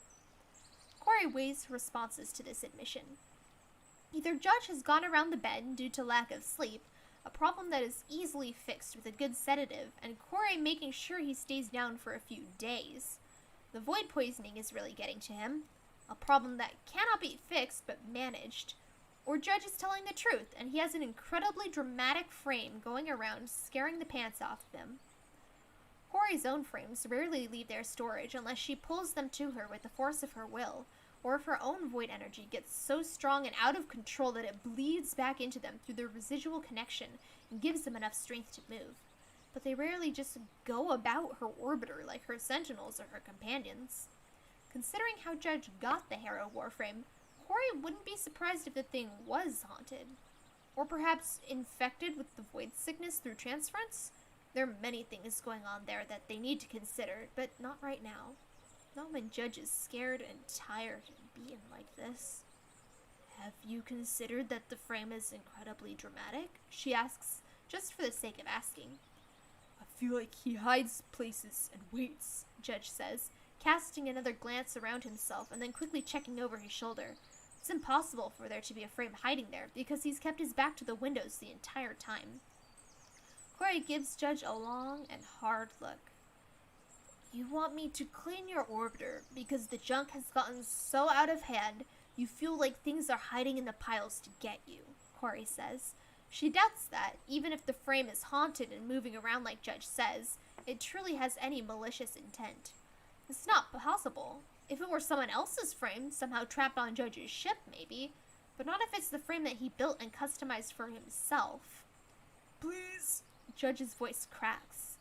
Corey weighs her responses to this admission. Either Judge has gone around the bend due to lack of sleep, a problem that is easily fixed with a good sedative, and Corey making sure he stays down for a few days. The void poisoning is really getting to him, a problem that cannot be fixed but managed. Or Judge is telling the truth, and he has an incredibly dramatic frame going around scaring the pants off of him. Corey's own frames rarely leave their storage unless she pulls them to her with the force of her will, or if her own void energy gets so strong and out of control that it bleeds back into them through their residual connection and gives them enough strength to move. But they rarely just go about her orbiter like her sentinels or her companions. Considering how Judge got the Harrow Warframe, Corey wouldn't be surprised if the thing was haunted. Or perhaps infected with the void sickness through transference? There are many things going on there that they need to consider, but not right now. Not when Judge is scared and tired and beaten like this. Have you considered that the frame is incredibly dramatic? She asks, just for the sake of asking. I feel like he hides places and waits, Judge says, casting another glance around himself and then quickly checking over his shoulder. It's impossible for there to be a frame hiding there because he's kept his back to the windows the entire time. Corey gives Judge a long and hard look. You want me to clean your orbiter because the junk has gotten so out of hand you feel like things are hiding in the piles to get you, Corey says. She doubts that, even if the frame is haunted and moving around like Judge says, it truly has any malicious intent. It's not possible. If it were someone else's frame, somehow trapped on Judge's ship, maybe, but not if it's the frame that he built and customized for himself. Please, Judge's voice cracks.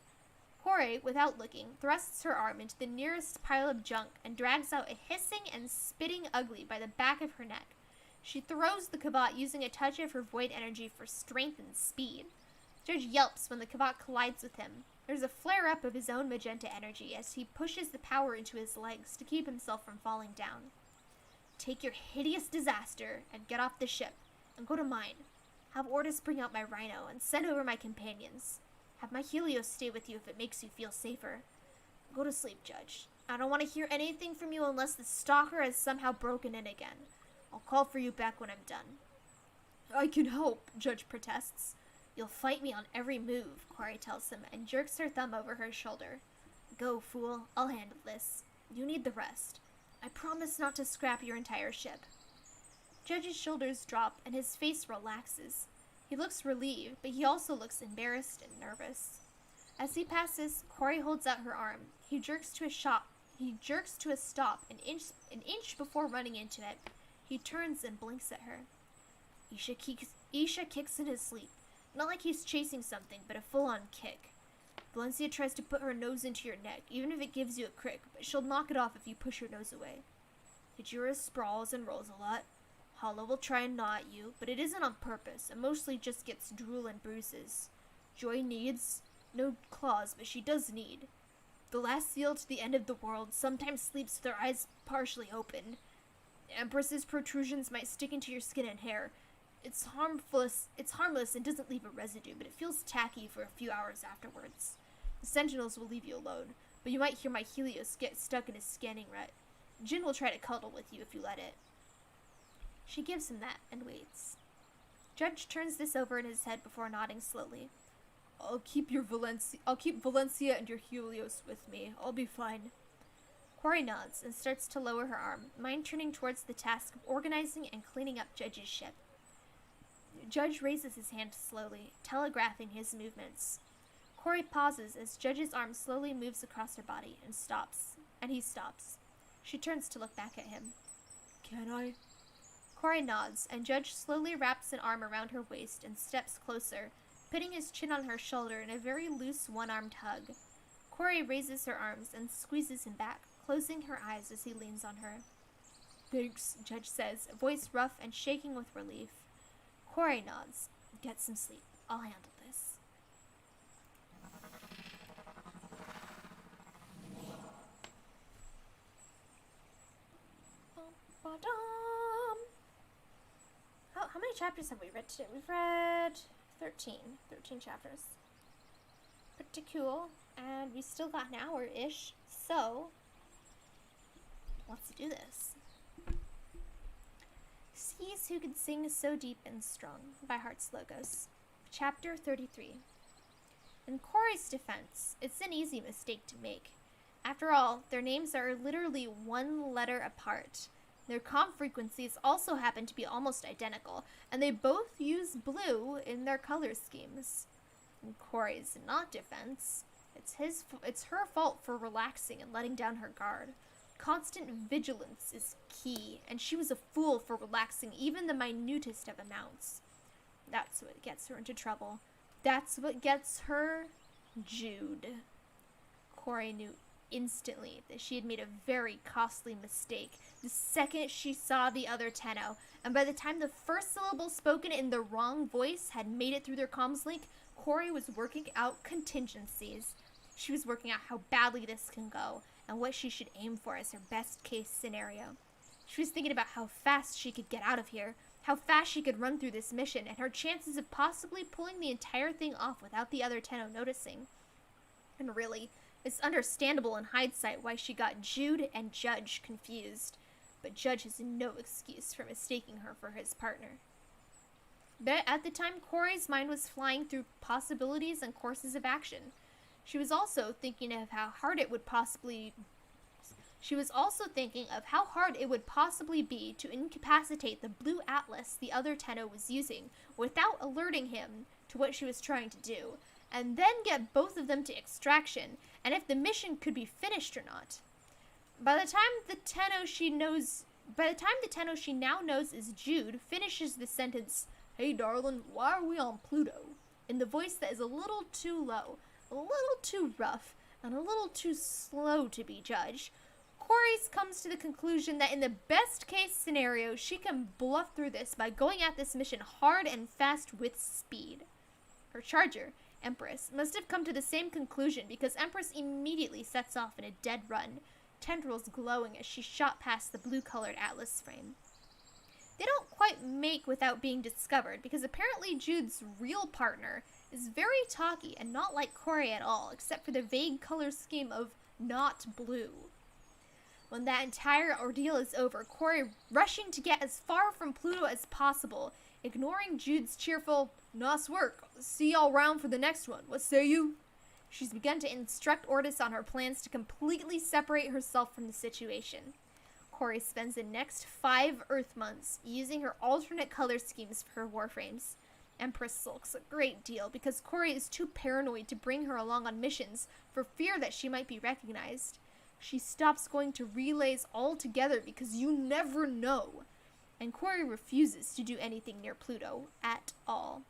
Corey, without looking, thrusts her arm into the nearest pile of junk and drags out a hissing and spitting ugly by the back of her neck. She throws the Kavat using a touch of her void energy for strength and speed. Judge yelps when the Kavat collides with him. There's a flare-up of his own magenta energy as he pushes the power into his legs to keep himself from falling down. Take your hideous disaster and get off the ship, and go to mine. Have Ordis bring out my rhino and send over my companions. Have my Helios stay with you if it makes you feel safer. Go to sleep, Judge. I don't want to hear anything from you unless the stalker has somehow broken in again. I'll call for you back when I'm done. I can help, Judge protests. You'll fight me on every move, Corey tells him and jerks her thumb over her shoulder. Go, fool. I'll handle this. You need the rest. I promise not to scrap your entire ship. Judge's shoulders drop and his face relaxes. He looks relieved, but he also looks embarrassed and nervous. As he passes, Corey holds out her arm. He jerks to a stop an inch before running into it. He turns and blinks at her. Isha kicks in his sleep. Not like he's chasing something, but a full-on kick. Valencia tries to put her nose into your neck, even if it gives you a crick, but she'll knock it off if you push your nose away. Hijura sprawls and rolls a lot. Hala will try and gnaw at you, but it isn't on purpose, and mostly just gets drool and bruises. Joy needs no claws, but she does need. The last seal to the end of the world sometimes sleeps with their eyes partially open. Empress's protrusions might stick into your skin and hair. It's harmless and doesn't leave a residue, but it feels tacky for a few hours afterwards. The sentinels will leave you alone, but you might hear my Helios get stuck in his scanning rut. Jin will try to cuddle with you if you let it. She gives him that and waits. Judge turns this over in his head before nodding slowly. I'll keep Valencia and your Helios with me. I'll be fine. Corey nods and starts to lower her arm, mind turning towards the task of organizing and cleaning up Judge's ship. Judge raises his hand slowly, telegraphing his movements. Corey pauses as Judge's arm slowly moves across her body and stops, and he stops. She turns to look back at him. Can I? Corey nods, and Judge slowly wraps an arm around her waist and steps closer, putting his chin on her shoulder in a very loose one-armed hug. Corey raises her arms and squeezes him back, closing her eyes as he leans on her. Thanks, Judge says, voice rough and shaking with relief. Corey nods. Get some sleep. I'll handle this. How many chapters have we read today? We've read 13 chapters. Pretty cool. And we still got an hour-ish, so let's do this. Seas Who Could Sing So Deep and Strong by heartslogos. Chapter 33. In Corey's defense, it's an easy mistake to make. After all, their names are literally one letter apart. Their comm frequencies also happen to be almost identical, and they both use blue in their color schemes. In Corey's not defense, it's her fault for relaxing and letting down her guard. Constant vigilance is key, and she was a fool for relaxing even the minutest of amounts. That's what gets her into trouble. That's what gets her Jude. Corey knew instantly that she had made a very costly mistake the second she saw the other Tenno, and by the time the first syllable spoken in the wrong voice had made it through their comms link, Corey was working out contingencies. She was working out how badly this can go, and what she should aim for as her best case scenario. She was thinking about how fast she could get out of here, how fast she could run through this mission, and her chances of possibly pulling the entire thing off without the other Tenno noticing. And really, It's understandable in hindsight why she got Jude and Judge confused, but Judge has no excuse for mistaking her for his partner. But at the time, Corey's mind was flying through possibilities and courses of action. She was also thinking of how hard it would possibly be to incapacitate the blue atlas the other Tenno was using without alerting him to what she was trying to do, and then get both of them to extraction, and if the mission could be finished or not. By the time the Tenno she now knows is Jude finishes the sentence, "Hey darling, why are we on Pluto?" in the voice that is a little too low, a little too rough, and a little too slow to be Judge, Corey comes to the conclusion that in the best case scenario, she can bluff through this by going at this mission hard and fast with speed. Her charger, Empress, must have come to the same conclusion because Empress immediately sets off in a dead run, tendrils glowing as she shot past the blue-colored atlas frame. They don't quite make without being discovered because apparently Jude's real partner is very talky and not like Corey at all, except for the vague color scheme of not blue. When that entire ordeal is over, Corey rushing to get as far from Pluto as possible, ignoring Jude's cheerful, "Nice work, see y'all round for the next one, what say you?" She's begun to instruct Ortis on her plans to completely separate herself from the situation. Corey spends the next 5 Earth months using her alternate color schemes for her Warframes. Empress sulks a great deal because Corey is too paranoid to bring her along on missions for fear that she might be recognized. She stops going to relays altogether because you never know. And Corey refuses to do anything near Pluto at all.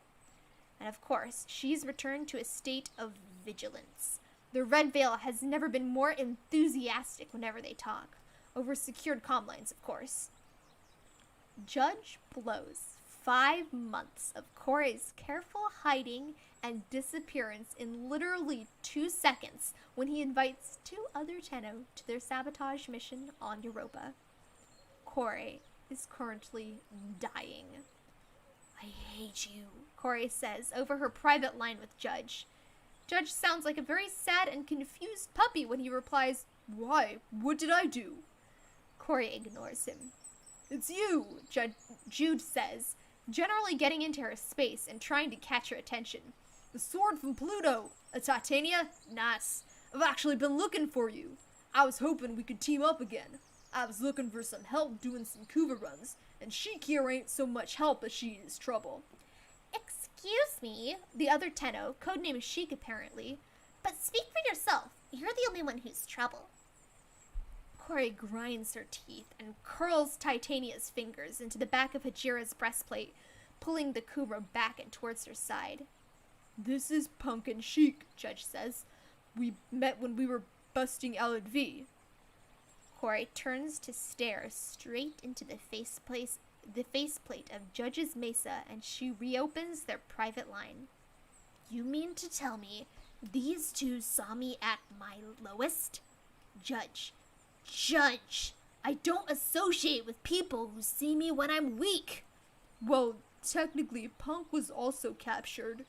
And of course, she's returned to a state of vigilance. The Red Veil has never been more enthusiastic whenever they talk. Over secured comm lines, of course. Judge blows 5 months of Corey's careful hiding and disappearance in literally 2 seconds when he invites 2 other Tenno to their sabotage mission on Europa. Corey is currently dying. "I hate you," Corey says over her private line with Judge. Judge sounds like a very sad and confused puppy when he replies, "Why? What did I do?" Corey ignores him. "It's you," Jude says, generally getting into her space and trying to catch her attention. "The sword from Pluto. A Titania? Nice. I've actually been looking for you. I was hoping we could team up again. I was looking for some help doing some Kuva runs, and Sheik here ain't so much help as she is trouble." "Excuse me," the other Tenno, codenamed Sheik apparently, "but speak for yourself. You're the only one who's trouble." Corey grinds her teeth and curls Titania's fingers into the back of Hajira's breastplate, pulling the Kura back and towards her side. "This is Punk and Sheik," Judge says. "We met when we were busting Alad V." Corey turns to stare straight into the faceplate of Judge's Mesa, and she reopens their private line. "You mean to tell me these 2 saw me at my lowest? Judge, I don't associate with people who see me when I'm weak." "Well, technically, Punk was also captured."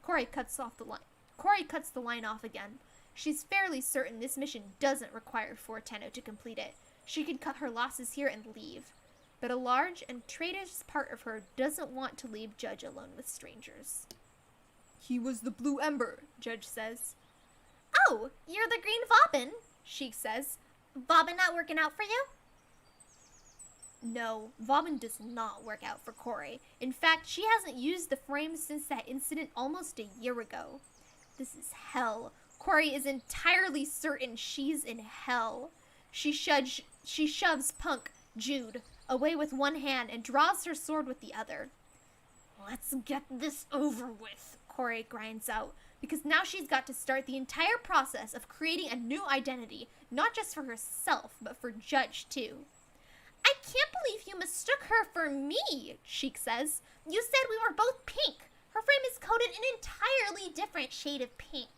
Corey cuts the line off again. She's fairly certain this mission doesn't require 4 Tenno to complete it. She could cut her losses here and leave. But a large and traitorous part of her doesn't want to leave Judge alone with strangers. "He was the Blue Ember," Judge says. "Oh, you're the Green Vauban," Sheik says. "Vauban not working out for you?" No, Vauban does not work out for Corey. In fact, she hasn't used the frame since that incident almost a year ago. This is hell. Corey is entirely certain she's in hell. She shoves Punk, Jude, away with one hand and draws her sword with the other. "Let's get this over with," Corey grinds out, because now she's got to start the entire process of creating a new identity, not just for herself, but for Judge, too. "I can't believe you mistook her for me," Sheik says. "You said we were both pink. Her frame is coated an entirely different shade of pink."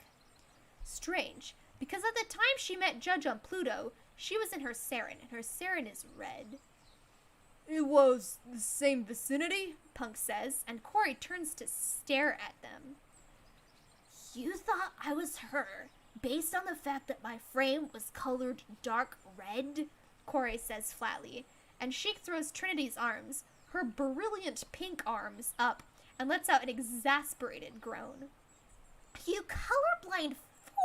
Strange, because at the time she met Judge on Pluto, she was in her Saren, and her Saren is red. "It was the same vicinity," Punk says, and Corey turns to stare at them. "You thought I was her, Based on the fact that my frame was colored dark red, Corey says flatly, and Sheik throws Trinity's arms, her brilliant pink arms, up and lets out an exasperated groan. You colorblind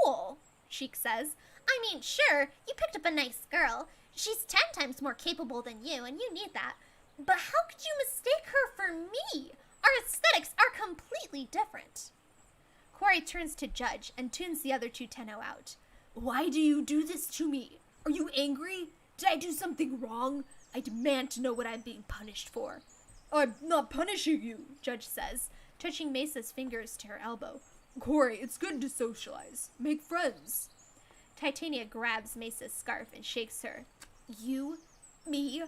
fool, Sheik says. I mean, sure, you picked up a nice girl. She's 10 times more capable than you, and you need that. But how could you mistake her for me? Our aesthetics are completely different. Corey turns to Judge and tunes the other two Tenno out. Why do you do this to me? Are you angry? Did I do something wrong? I demand to know what I'm being punished for. I'm not punishing you, Judge says, touching Mesa's fingers to her elbow. Corey, it's good to socialize. Make friends. Titania grabs Mesa's scarf and shakes her. You, me,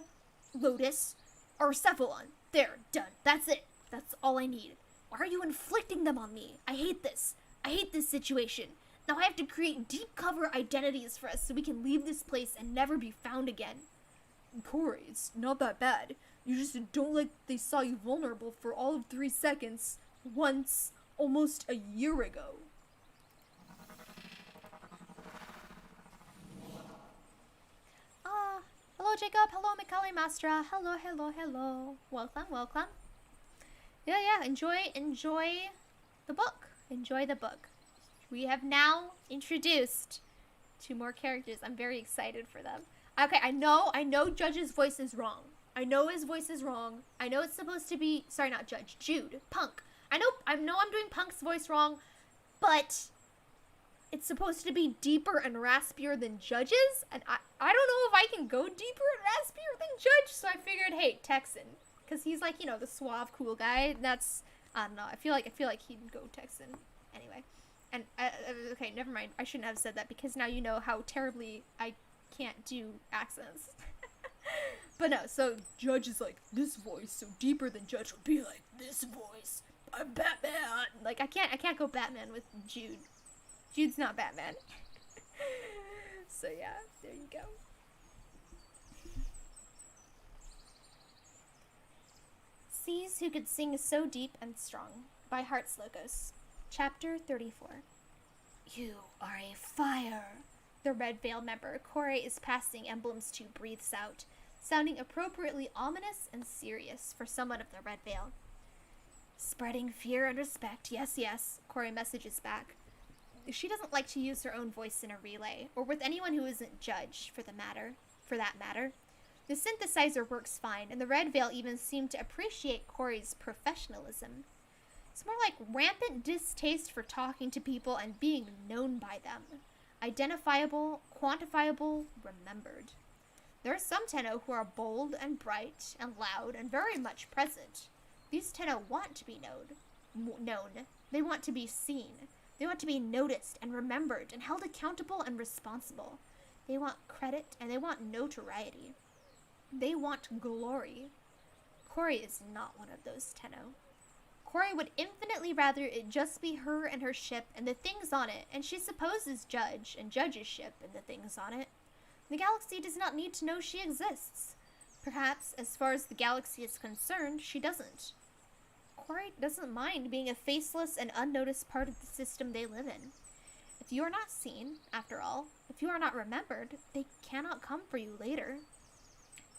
Lotus, or Cephalon. There, done. That's it. That's all I need. Why are you inflicting them on me? I hate this. I hate this situation. Now I have to create deep cover identities for us so we can leave this place and never be found again. Corey, it's not that bad. You just don't like they saw you vulnerable for all of 3 seconds, once, almost a year ago. Hello Jacob, hello Mikali Mastra, hello. Welcome. Yeah, enjoy the book. Enjoy the book. We have now introduced 2 more characters. I'm very excited for them. Okay, I know Judge's voice is wrong. I know his voice is wrong. I know it's supposed to be, sorry, not Judge, Jude, Punk. I know I'm doing Punk's voice wrong, but it's supposed to be deeper and raspier than Judge's, and I don't know if I can go deeper and raspier than Judge, so I figured, hey, Texan, because he's like, the suave, cool guy. That's, I don't know, I feel like he'd go Texan. Anyway, and, okay, never mind. I shouldn't have said that, because now you know how terribly I can't do accents. But no, so Judge is like, this voice, so deeper than Judge would be like, this voice, I'm Batman. Like, I can't go Batman with Jude. Jude's not Batman. So yeah, there you go. Sees Who Could Sing So Deep and Strong by Heartslogos. Chapter 34. You are a fire. The Red Veil member Corey is passing emblems to breathes out, sounding appropriately ominous and serious for someone of the Red Veil. Spreading fear and respect, yes, Corey messages back. She doesn't like to use her own voice in a relay, or with anyone who isn't Judge, for that matter. The synthesizer works fine, and the Red Veil even seemed to appreciate Corey's professionalism. It's more like rampant distaste for talking to people and being known by them. Identifiable, quantifiable, remembered. There are some Tenno who are bold and bright and loud and very much present. These Tenno want to be known. They want to be seen. They want to be noticed and remembered and held accountable and responsible. They want credit and they want notoriety. They want glory. Corey is not one of those Tenno. Corey would infinitely rather it just be her and her ship and the things on it, and she supposes Judge and Judge's ship and the things on it. The galaxy does not need to know she exists. Perhaps, as far as the galaxy is concerned, she doesn't. Corey doesn't mind being a faceless and unnoticed part of the system they live in. If you are not seen, after all, if you are not remembered, they cannot come for you later.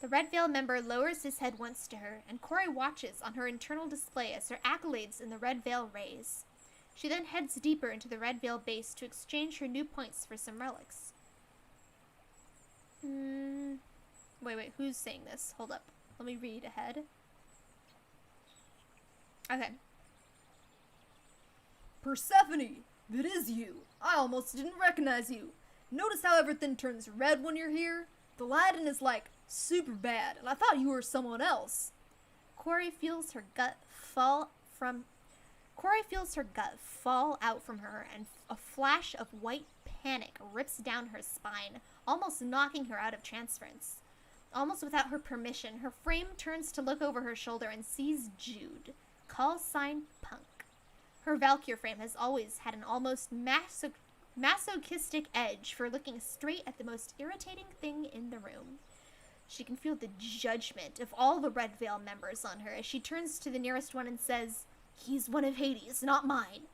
The Red Veil member lowers his head once to her, and Corey watches on her internal display as her accolades in the Red Veil raise. She then heads deeper into the Red Veil base to exchange her new points for some relics. Wait, who's saying this? Hold up. Let me read ahead. Okay. Persephone! It is you! I almost didn't recognize you! Notice how everything turns red when you're here? The lighting is like super bad, and I thought you were someone else. Corey feels her gut fall out from her, and a flash of white panic rips down her spine, almost knocking her out of transference. Almost without her permission, her frame turns to look over her shoulder and sees Jude, call sign Punk. Her Valkyr frame has always had an almost masochistic edge for looking straight at the most irritating thing in the room. She can feel the judgment of all the Red Veil members on her as she turns to the nearest one and says, "He's one of Hades, not mine."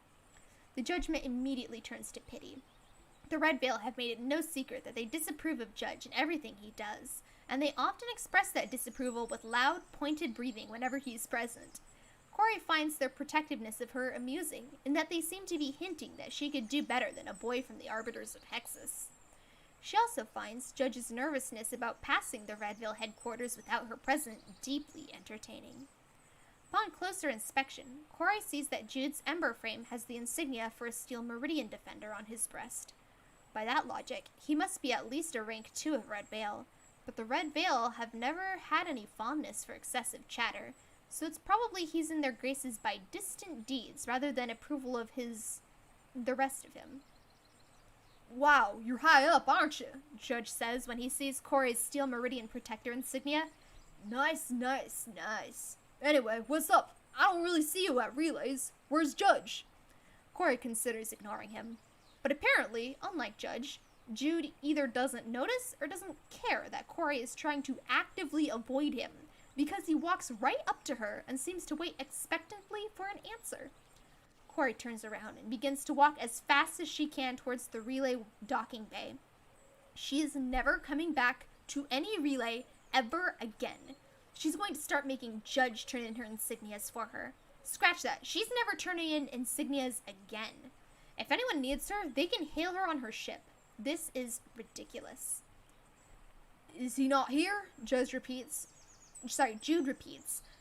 The judgment immediately turns to pity. The Red Veil have made it no secret that they disapprove of Judge and everything he does, and they often express that disapproval with loud, pointed breathing whenever he is present. Corey finds their protectiveness of her amusing, in that they seem to be hinting that she could do better than a boy from the Arbiters of Hexus. She also finds Judge's nervousness about passing the Red Veil headquarters without her present deeply entertaining. Upon closer inspection, Corey sees that Jude's Ember Frame has the insignia for a Steel Meridian Defender on his breast. By that logic, he must be at least a rank 2 of Red Veil, but the Red Veil have never had any fondness for excessive chatter, so it's probably he's in their graces by distant deeds rather than approval of the rest of him. Wow, you're high up, aren't you? Judge says when he sees Corey's Steel Meridian Protector insignia. Nice. Anyway, what's up? I don't really see you at relays. Where's Judge? Corey considers ignoring him. But apparently, unlike Judge, Jude either doesn't notice or doesn't care that Corey is trying to actively avoid him, because he walks right up to her and seems to wait expectantly for an answer. Corey turns around and begins to walk as fast as she can towards the relay docking bay. She is never coming back to any relay ever again. She's going to start making Judge turn in her insignias for her. Scratch that. She's never turning in insignias again. If anyone needs her, they can hail her on her ship. This is ridiculous. Is he not here? Jude repeats,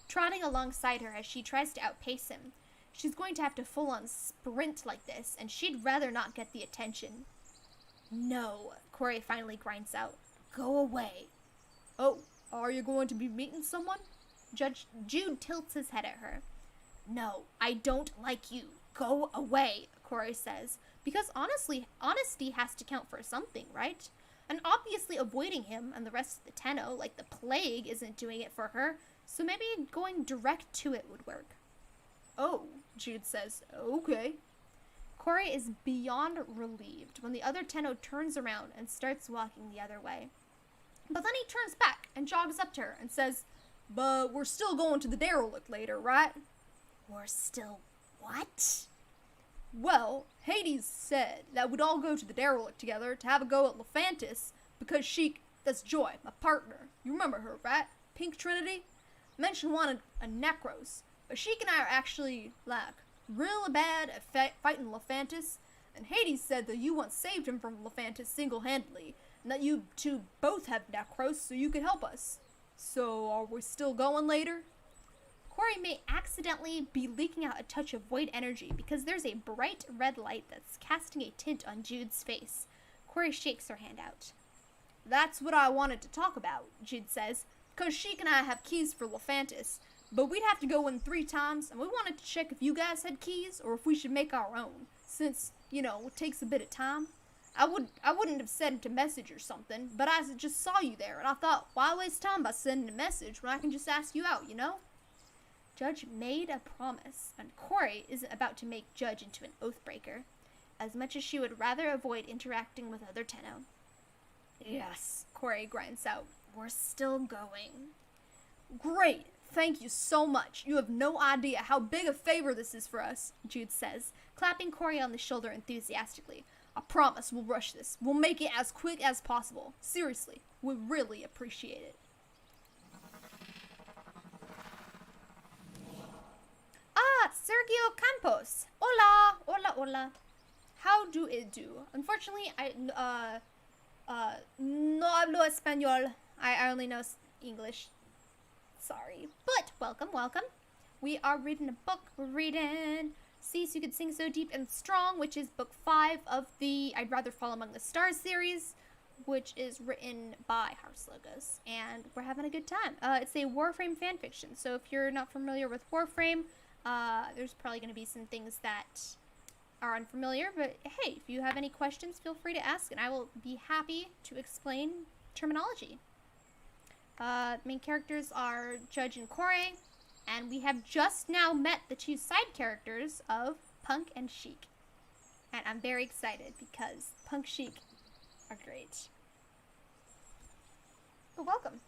trotting alongside her as she tries to outpace him. She's going to have to full-on sprint like this, and she'd rather not get the attention. No, Corey finally grinds out. Go away. Oh, are you going to be meeting someone? Jude tilts his head at her. No, I don't like you. Go away, Corey says, because honesty has to count for something, right? And obviously avoiding him and the rest of the Tenno, like the plague, isn't doing it for her, so maybe going direct to it would work. Oh, Jude says, okay. Corey is beyond relieved when the other Tenno turns around and starts walking the other way. But then he turns back and jogs up to her and says, but we're still going to the derelict later, right? We're still what? Well, Hades said that we'd all go to the derelict together to have a go at Lephantis because that's Joy, my partner. You remember her, right? Pink Trinity? Mentioned wanted a Necros, but Sheik and I are actually, real bad at fighting Lephantis, and Hades said that you once saved him from Lephantis single-handedly, and that you two both have Necros, so you could help us. So, are we still going later? Corey may accidentally be leaking out a touch of void energy because there's a bright red light that's casting a tint on Jude's face. Corey shakes her hand out. That's what I wanted to talk about, Jude says, because Sheik and I have keys for Lephantis, but we'd have to go in 3 times, and we wanted to check if you guys had keys or if we should make our own, since, it takes a bit of time. I wouldn't have sent a message or something, but I just saw you there, and I thought, why waste time by sending a message when I can just ask you out, Judge made a promise, and Corey isn't about to make Judge into an oathbreaker, as much as she would rather avoid interacting with other Tenno. Yes, Corey grinds out. We're still going. Great, thank you so much. You have no idea how big a favor this is for us, Jude says, clapping Corey on the shoulder enthusiastically. I promise we'll rush this. We'll make it as quick as possible. Seriously, we really appreciate it. Sergio Campos. Hola. How do it do? Unfortunately, I no hablo español. I only know English. Sorry. But welcome. We are reading a book. We're reading Seas You Could Sing So Deep and Strong, which is book 5 of the I'd Rather Fall Among the Stars series, which is written by heartslogos. And we're having a good time. It's a Warframe fanfiction. So if you're not familiar with Warframe, there's probably going to be some things that are unfamiliar, but hey, if you have any questions, feel free to ask, and I will be happy to explain terminology. Main characters are Judge and Corey, and we have just now met the 2 side characters of Punk and Sheik. And I'm very excited because Punk Sheik are great. But welcome.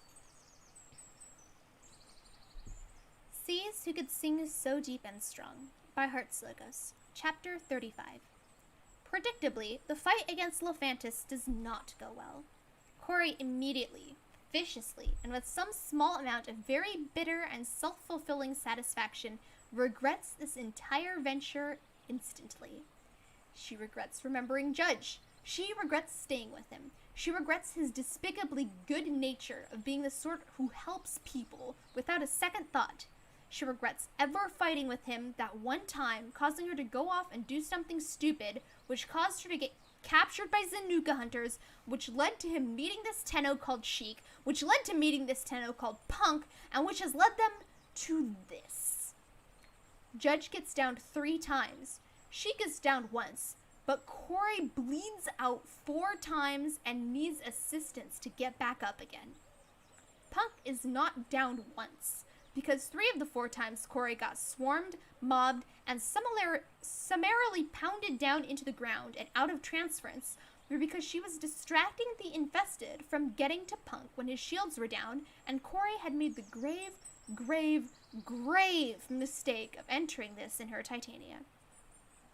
Seas Who Could Sing So Deep and Strong by heartslogos. Chapter 35. Predictably, the fight against Lephantis does not go well. Corey immediately, viciously, and with some small amount of very bitter and self-fulfilling satisfaction, regrets this entire venture instantly. She regrets remembering Judge. She regrets staying with him. She regrets his despicably good nature of being the sort who helps people without a second thought. She regrets ever fighting with him that one time, causing her to go off and do something stupid, which caused her to get captured by Zanuka hunters, which led to him meeting this Tenno called Sheik, which led to meeting this Tenno called Punk, and which has led them to this. Judge gets down 3 times. Sheik is down once, but Corey bleeds out 4 times and needs assistance to get back up again. Punk is not down once, because 3 of the 4 times Corey got swarmed, mobbed, and summarily pounded down into the ground and out of transference were because she was distracting the infested from getting to Punk when his shields were down, and Corey had made the grave mistake of entering this in her Titania.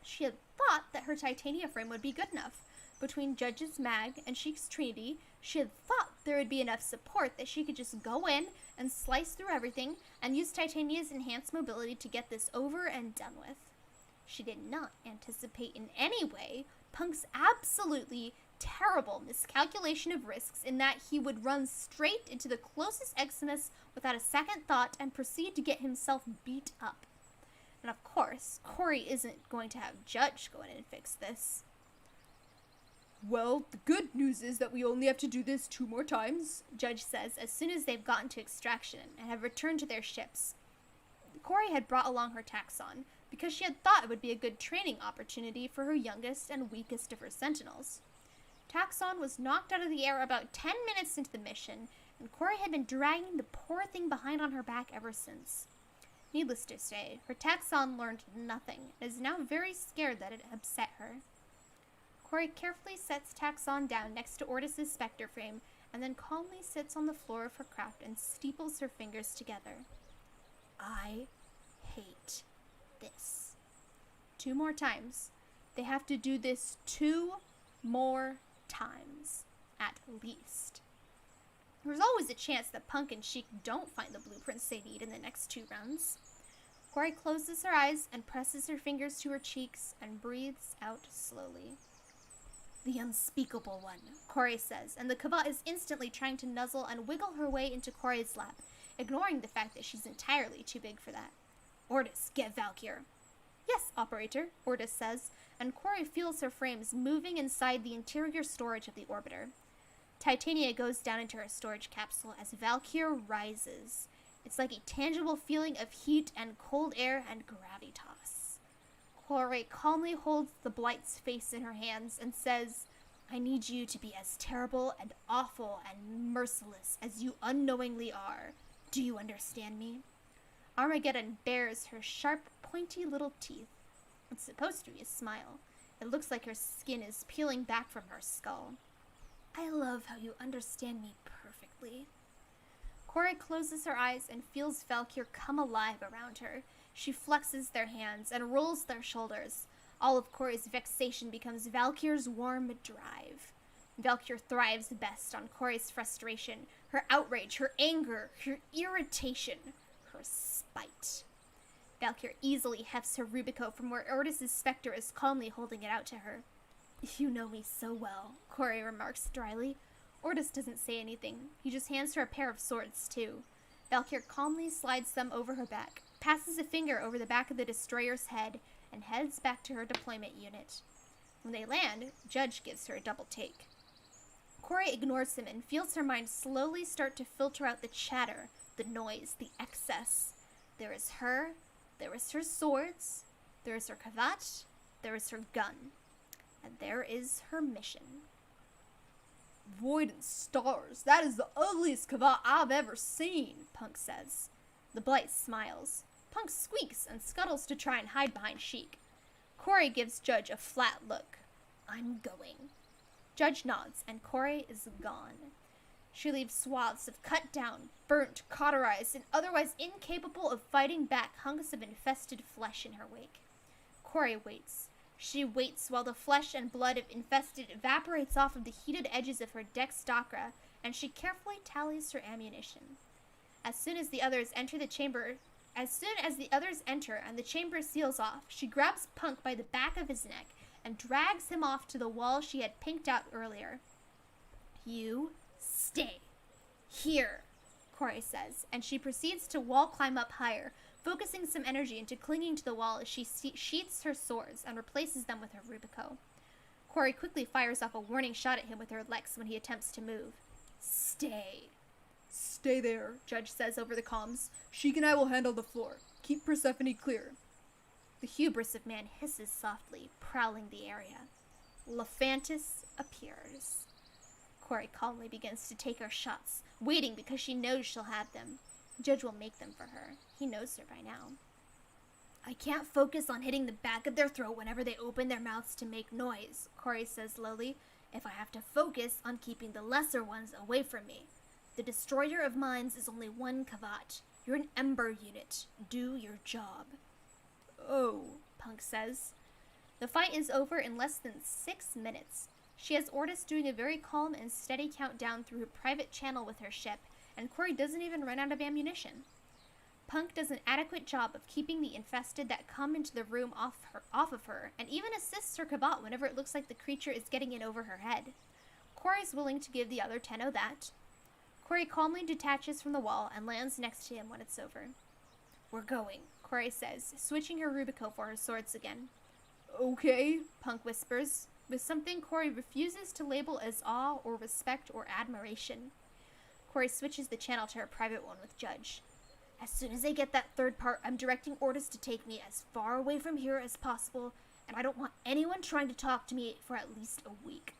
She had thought that her Titania frame would be good enough. Between Judge's Mag and Sheik's Trinity, she had thought there would be enough support that she could just go in and slice through everything and use Titania's enhanced mobility to get this over and done with. She did not anticipate in any way Punk's absolutely terrible miscalculation of risks in that he would run straight into the closest Eximus without a second thought and proceed to get himself beat up. And of course, Corey isn't going to have Judge go in and fix this. Well, the good news is that we only have to do this 2 more times, Judge says as soon as they've gotten to extraction and have returned to their ships. Corey had brought along her Taxon because she had thought it would be a good training opportunity for her youngest and weakest of her sentinels. Taxon was knocked out of the air about 10 minutes into the mission, and Corey had been dragging the poor thing behind on her back ever since. Needless to say, her Taxon learned nothing and is now very scared that it upset her. Corey carefully sets Taxon down next to Ortis's specter frame and then calmly sits on the floor of her craft and steeples her fingers together. I hate this. 2 more times. They have to do this 2 more times, at least. There's always a chance that Punk and Sheik don't find the blueprints they need in the next 2 runs. Corey closes her eyes and presses her fingers to her cheeks and breathes out slowly. The unspeakable one, Corey says, and the Kavat is instantly trying to nuzzle and wiggle her way into Corey's lap, ignoring the fact that she's entirely too big for that. Ortis, get Valkyr. Yes, operator, Ortis says, and Corey feels her frames moving inside the interior storage of the orbiter. Titania goes down into her storage capsule as Valkyr rises. It's like a tangible feeling of heat and cold air and gravitas. Corey calmly holds the Blight's face in her hands and says, I need you to be as terrible and awful and merciless as you unknowingly are. Do you understand me? Armageddon bares her sharp, pointy little teeth. It's supposed to be a smile. It looks like her skin is peeling back from her skull. I love how you understand me perfectly. Corey closes her eyes and feels Valkyr come alive around her. She flexes their hands and rolls their shoulders. All of Corey's vexation becomes Valkyr's warm drive. Valkyr thrives best on Corey's frustration, her outrage, her anger, her irritation, her spite. Valkyr easily hefts her Rubico from where Ortis's specter is calmly holding it out to her. You know me so well, Corey remarks dryly. Ortis doesn't say anything. He just hands her a pair of swords, too. Valkyr calmly slides them over her back, passes a finger over the back of the destroyer's head, and heads back to her deployment unit. When they land, Judge gives her a double take. Corey ignores him and feels her mind slowly start to filter out the chatter, the noise, the excess. There is her swords, there is her Kavat, there is her gun, and there is her mission. Void and stars, that is the ugliest Kavat I've ever seen, Punk says. The Blight smiles. Punk squeaks and scuttles to try and hide behind Sheik. Corey gives Judge a flat look. I'm going. Judge nods, and Corey is gone. She leaves swaths of cut down, burnt, cauterized, and otherwise incapable of fighting back hunks of infested flesh in her wake. Corey waits, She waits while the flesh and blood of infested evaporates off of the heated edges of her dextacra, and she carefully tallies her ammunition. As soon as the others enter and the chamber seals off, she grabs Punk by the back of his neck and drags him off to the wall she had pinked out earlier. You stay here, Corey says, and she proceeds to wall climb up higher, focusing some energy into clinging to the wall as she sheaths her swords and replaces them with her Rubico. Corey quickly fires off a warning shot at him with her Lex when he attempts to move. Stay. Stay there, Judge says over the comms. Sheik and I will handle the floor. Keep Persephone clear. The hubris of man hisses softly, prowling the area. Lephantis appears. Corey calmly begins to take her shots, waiting because she knows she'll have them. Judge will make them for her. He knows her by now. I can't focus on hitting the back of their throat whenever they open their mouths to make noise, Corey says slowly, if I have to focus on keeping the lesser ones away from me. The destroyer of minds is only one Kavat. You're an Ember unit. Do your job. Oh, Punk says. The fight is over in less than 6 minutes. She has Ortis doing a very calm and steady countdown through her private channel with her ship, and Corey doesn't even run out of ammunition. Punk does an adequate job of keeping the infested that come into the room off of her, and even assists her Kavat whenever it looks like the creature is getting in over her head. Corey's willing to give the other Tenno that. Corey calmly detaches from the wall and lands next to him when it's over. We're going, Corey says, switching her Rubico for her swords again. Okay, Punk whispers, with something Corey refuses to label as awe or respect or admiration. Corey switches the channel to her private one with Judge. As soon as I get that third part, I'm directing Ortis to take me as far away from here as possible, and I don't want anyone trying to talk to me for at least a week.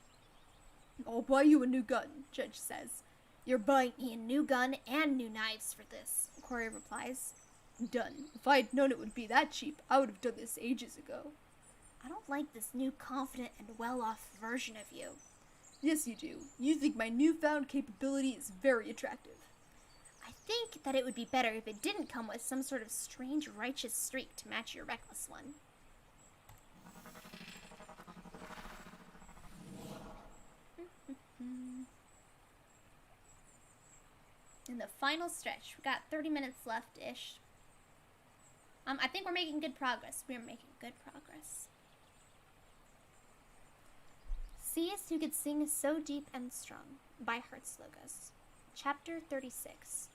I'll buy you a new gun, Judge says. You're buying me a new gun and new knives for this, Corey replies. Done. If I had known it would be that cheap, I would have done this ages ago. I don't like this new confident and well-off version of you. Yes, you do. You think my newfound capability is very attractive. I think that it would be better if it didn't come with some sort of strange righteous streak to match your reckless one. In the final stretch, we got 30 minutes left-ish. I think we're making good progress. We're making good progress. Seest who could sing so deep and strong by heartslogos. Chapter 36.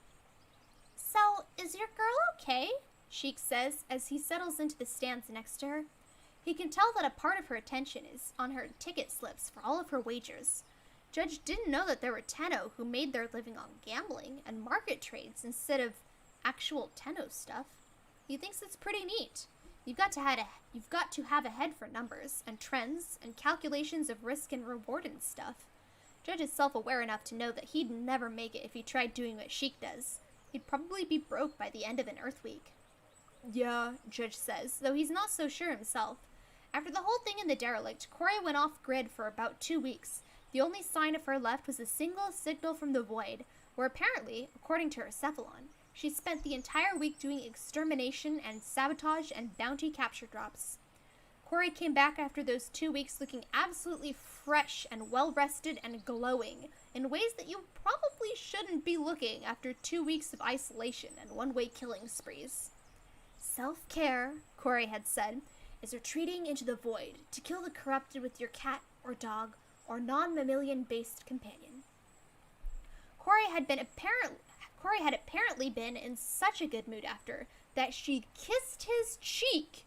So, is your girl okay? Sheik says as he settles into the stands next to her. He can tell that a part of her attention is on her ticket slips for all of her wagers. Judge didn't know that there were Tenno who made their living on gambling and market trades instead of actual Tenno stuff. He thinks it's pretty neat. You've got to have a head for numbers and trends and calculations of risk and reward and stuff. Judge is self-aware enough to know that he'd never make it if he tried doing what Sheik does. He'd probably be broke by the end of an Earth Week. Yeah, Judge says, though he's not so sure himself. After the whole thing in the derelict, Corey went off-grid for about 2 weeks. The only sign of her left was a single signal from the void, where apparently, according to her Cephalon, she spent the entire week doing extermination and sabotage and bounty capture drops. Corey came back after those 2 weeks looking absolutely fresh and well-rested and glowing, in ways that you probably shouldn't be looking after 2 weeks of isolation and one-way killing sprees. Self-care, Corey had said, is retreating into the void to kill the corrupted with your cat or dog or non-mammalian-based companion. Corey had apparently been in such a good mood after that she kissed his cheek.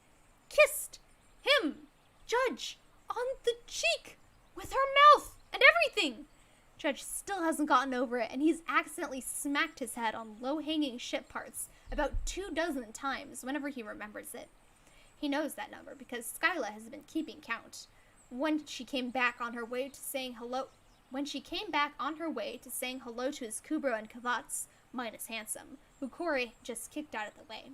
Kissed him, Judge, on the cheek, with her mouth and everything. Judge still hasn't gotten over it, and he's accidentally smacked his head on low-hanging ship parts about 24 times whenever he remembers it. He knows that number because Skyla has been keeping count. When she came back on her way to saying hello to his Kubro and Kavats, minus Handsome, who Corey just kicked out of the way.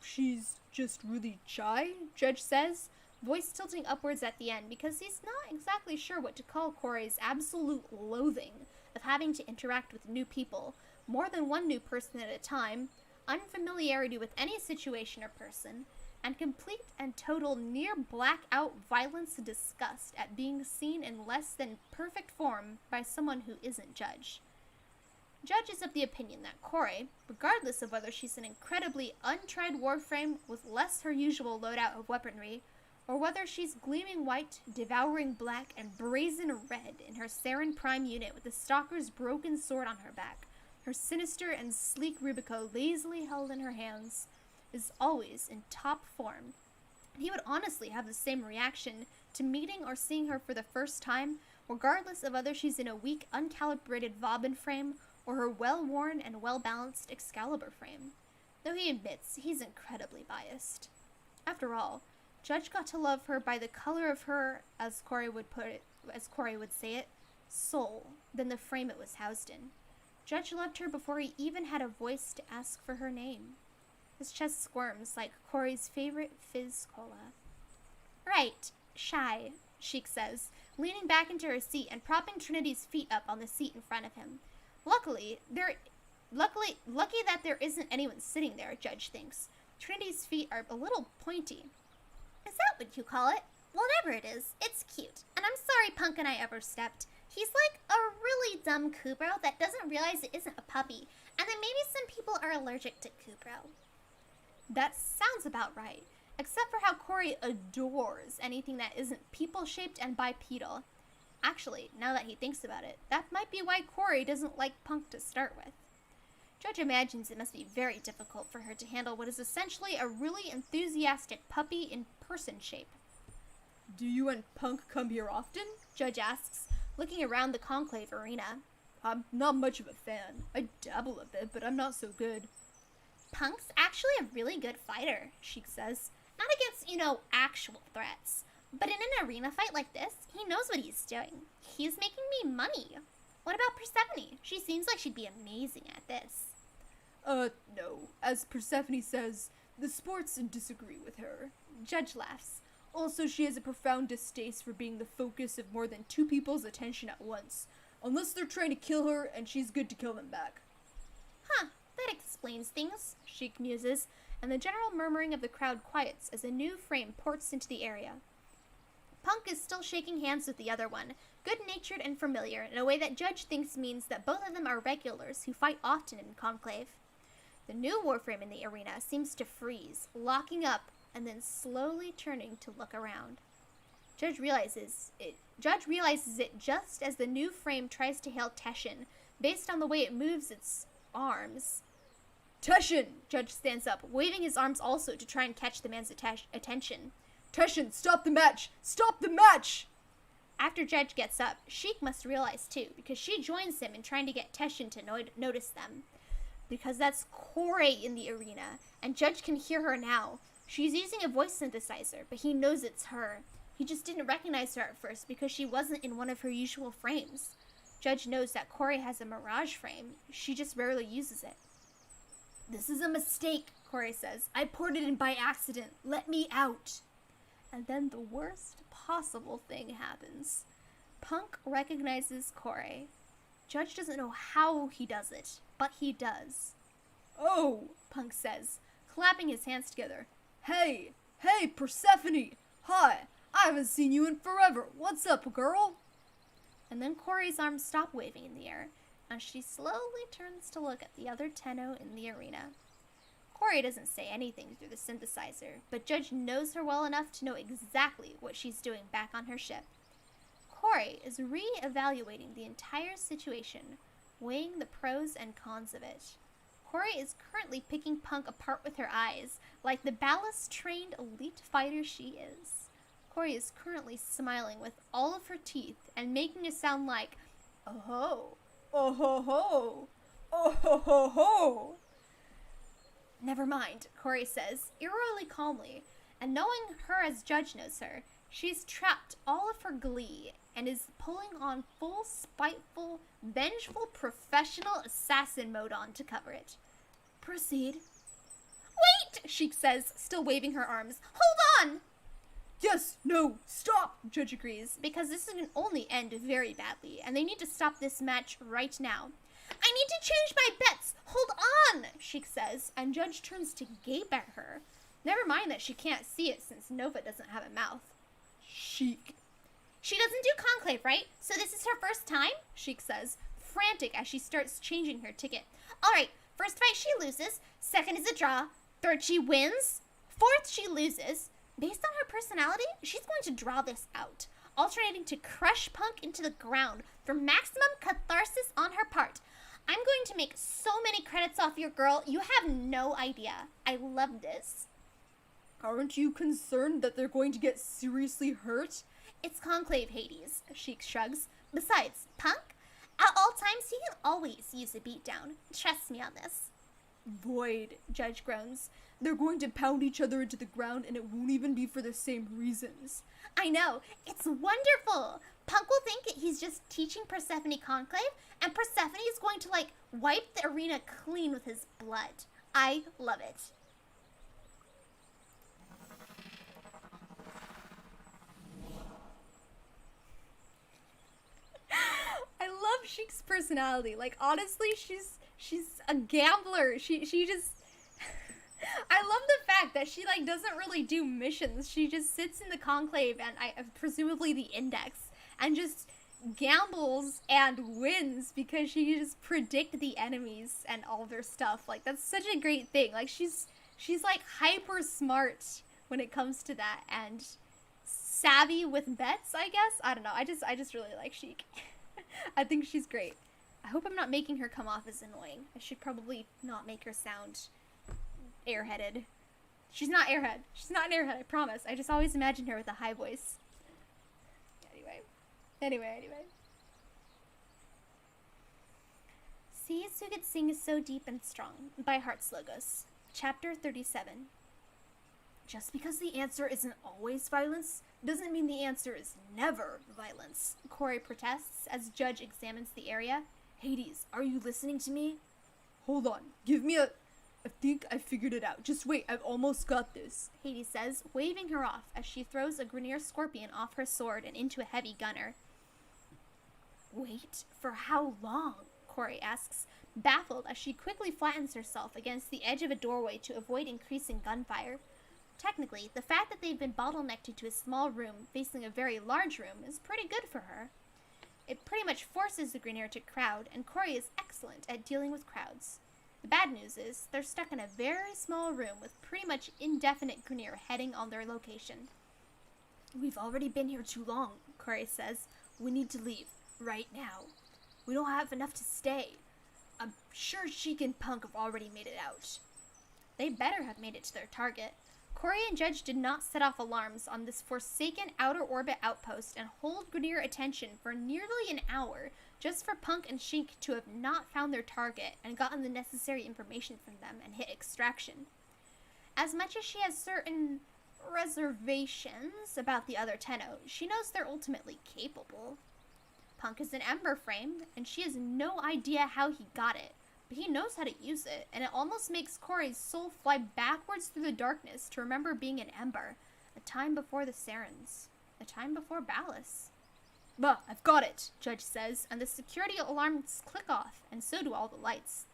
She's just really shy, Judge says, voice tilting upwards at the end because he's not exactly sure what to call Corey's absolute loathing of having to interact with new people, more than one new person at a time, unfamiliarity with any situation or person, and complete and total near blackout violence and disgust at being seen in less than perfect form by someone who isn't Judge. Judge is of the opinion that Corey, regardless of whether she's an incredibly untried Warframe with less her usual loadout of weaponry, or whether she's gleaming white, devouring black, and brazen red in her Saren Prime unit with the Stalker's broken sword on her back, her sinister and sleek Rubico lazily held in her hands, is always in top form. He would honestly have the same reaction to meeting or seeing her for the first time, regardless of whether she's in a weak, uncalibrated Vauban frame or her well-worn and well-balanced Excalibur frame, though he admits he's incredibly biased. After all, Judge got to love her by the color of her, as Corey would say it, soul, than the frame it was housed in. Judge loved her before he even had a voice to ask for her name. His chest squirms like Corey's favorite fizz cola. Right, shy, Sheik says, leaning back into her seat and propping Trinity's feet up on the seat in front of him. Lucky that there isn't anyone sitting there, Judge thinks. Trinity's feet are a little pointy. Is that what you call it? Whatever it is, it's cute. And I'm sorry Punk and I overstepped. He's like a really dumb Kubro that doesn't realize it isn't a puppy. And then maybe some people are allergic to Kubro. That sounds about right, except for how Corey adores anything that isn't people-shaped and bipedal. Actually, now that he thinks about it, that might be why Corey doesn't like Punk to start with. Judge imagines it must be very difficult for her to handle what is essentially a really enthusiastic puppy in person shape. Do you and Punk come here often? Judge asks, looking around the conclave arena. I'm not much of a fan. I dabble a bit, but I'm not so good. Punk's actually a really good fighter, Sheik says. Not against, actual threats. But in an arena fight like this, he knows what he's doing. He's making me money. What about Persephone? She seems like she'd be amazing at this. No. As Persephone says, the sports disagree with her. Judge laughs. Also, she has a profound distaste for being the focus of more than two people's attention at once. Unless they're trying to kill her, and she's good to kill them back. Huh, that explains things, Sheik muses, and the general murmuring of the crowd quiets as a new frame ports into the area. Punk is still shaking hands with the other one, good-natured and familiar, in a way that Judge thinks means that both of them are regulars who fight often in Conclave. The new Warframe in the arena seems to freeze, locking up, and then slowly turning to look around. Judge realizes it just as the new frame tries to hail Teshin, based on the way it moves its arms. Teshin! Judge stands up, waving his arms also to try and catch the man's attention. Teshin, stop the match! Stop the match! After Judge gets up, Sheik must realize too, because she joins him in trying to get Teshin to notice them. Because that's Corey in the arena, and Judge can hear her now. She's using a voice synthesizer, but he knows it's her. He just didn't recognize her at first because she wasn't in one of her usual frames. Judge knows that Corey has a Mirage frame. She just rarely uses it. This is a mistake, Corey says. I poured it in by accident. Let me out. And then the worst possible thing happens. Punk recognizes Corey. Judge doesn't know how he does it, but he does. Oh, Punk says, clapping his hands together. Hey, Persephone! Hi, I haven't seen you in forever. What's up, girl? And then Corey's arms stop waving in the air, and she slowly turns to look at the other Tenno in the arena. Corey doesn't say anything through the synthesizer, but Judge knows her well enough to know exactly what she's doing back on her ship. Corey is re-evaluating the entire situation, weighing the pros and cons of it. Corey is currently picking Punk apart with her eyes, like the ballast-trained elite fighter she is. Corey is currently smiling with all of her teeth and making a sound like, oh ho, oh ho ho, oh ho ho ho. Never mind, Corey says, eerily calmly, and knowing her as Judge knows her, she's trapped all of her glee and is pulling on full, spiteful, vengeful, professional assassin mode on to cover it. Proceed. Wait, Sheik says, still waving her arms. Hold on! Yes, no, stop, Judge agrees. Because this can only end very badly, and they need to stop this match right now. I need to change my bets! Hold on, Sheik says, and Judge turns to gape at her. Never mind that she can't see it since Nova doesn't have a mouth. Sheik. She doesn't do conclave, right? So this is her first time? Sheik says, frantic as she starts changing her ticket. Alright, first fight she loses, second is a draw, third she wins, fourth she loses. Based on her personality, she's going to draw this out, alternating to crush Punk into the ground for maximum catharsis on her part. I'm going to make so many credits off your girl, you have no idea. I love this. Aren't you concerned that they're going to get seriously hurt? It's conclave, Hades, Sheik shrugs. Besides, Punk, at all times he can always use a beatdown. Trust me on this. Void, Judge groans. They're going to pound each other into the ground and it won't even be for the same reasons. I know, it's wonderful. Punk will think he's just teaching Persephone conclave, and Persephone is going to, wipe the arena clean with his blood. I love it. I love Sheik's personality. Honestly, she's a gambler. She just I love the fact that she doesn't really do missions. She just sits in the conclave and presumably the index and just gambles and wins because she can just predict the enemies and all their stuff. That's such a great thing. She's hyper smart when it comes to that and savvy with bets, I guess. I don't know. I just really like Sheik. I think she's great. I hope I'm not making her come off as annoying. I should probably not make her sound airheaded. She's not airhead. She's not an airhead, I promise. I just always imagine her with a high voice. Anyway. See, Suggestive is so deep and strong by heartslogos. Chapter 37. Just because the answer isn't always violence doesn't mean the answer is never violence. Corey protests as Judge examines the area. Hades, are you listening to me? Hold on. Give me I think I figured it out. Just wait, I've almost got this. Hades says, waving her off as she throws a Grineer Scorpion off her sword and into a heavy gunner. Wait, for how long? Corey asks, baffled as she quickly flattens herself against the edge of a doorway to avoid increasing gunfire. Technically, the fact that they've been bottlenecked into a small room facing a very large room is pretty good for her. It pretty much forces the Grineer to crowd, and Corey is excellent at dealing with crowds. The bad news is, they're stuck in a very small room with pretty much indefinite Grineer heading on their location. We've already been here too long, Corey says. We need to leave, right now. We don't have enough to stay. I'm sure Sheik and Punk have already made it out. They better have made it to their target. Corey and Judge did not set off alarms on this forsaken outer orbit outpost and hold Grineer attention for nearly an hour just for Punk and Sheik to have not found their target and gotten the necessary information from them and hit extraction. As much as she has certain reservations about the other Tenno, she knows they're ultimately capable. Punk is an Ember frame, and she has no idea how he got it, but he knows how to use it, and it almost makes Corey's soul fly backwards through the darkness to remember being an Ember, a time before the Sarens, a time before Ballas. Bah, I've got it, Judge says, and the security alarms click off, and so do all the lights.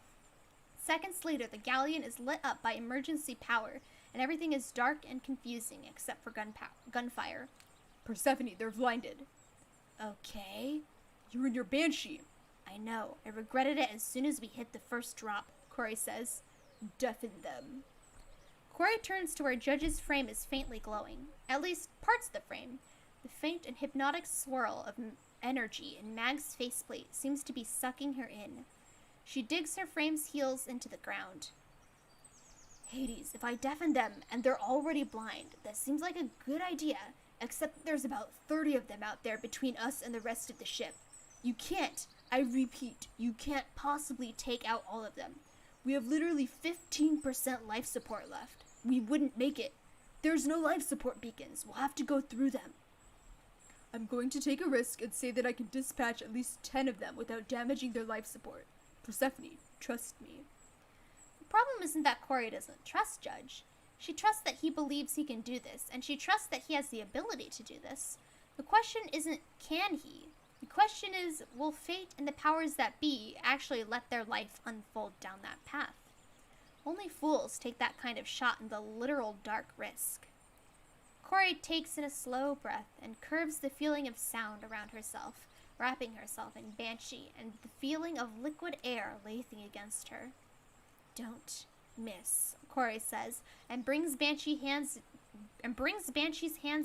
Seconds later, the galleon is lit up by emergency power, and everything is dark and confusing except for gunfire. Persephone, they're blinded. Okay. You're in your Banshee. I know. I regretted it as soon as we hit the first drop, Corey says. Deafen them. Corey turns to where Judge's frame is faintly glowing. At least parts of the frame. The faint and hypnotic swirl of energy in Mag's faceplate seems to be sucking her in. She digs her frame's heels into the ground. Hades, if I deafen them and they're already blind, that seems like a good idea, except there's about 30 of them out there between us and the rest of the ship. You can't, I repeat, you can't possibly take out all of them. We have literally 15% life support left. We wouldn't make it. There's no life support beacons. We'll have to go through them. I'm going to take a risk and say that I can dispatch at least 10 of them without damaging their life support. Persephone, trust me. The problem isn't that Corey doesn't trust Judge. She trusts that he believes he can do this, and she trusts that he has the ability to do this. The question isn't, can he? The question is, will fate and the powers that be actually let their life unfold down that path? Only fools take that kind of shot in the literal dark risk. Corey takes in a slow breath and curves the feeling of sound around herself, wrapping herself in banshee and the feeling of liquid air lathing against her. Don't miss, Corey says, and brings Banshee's hands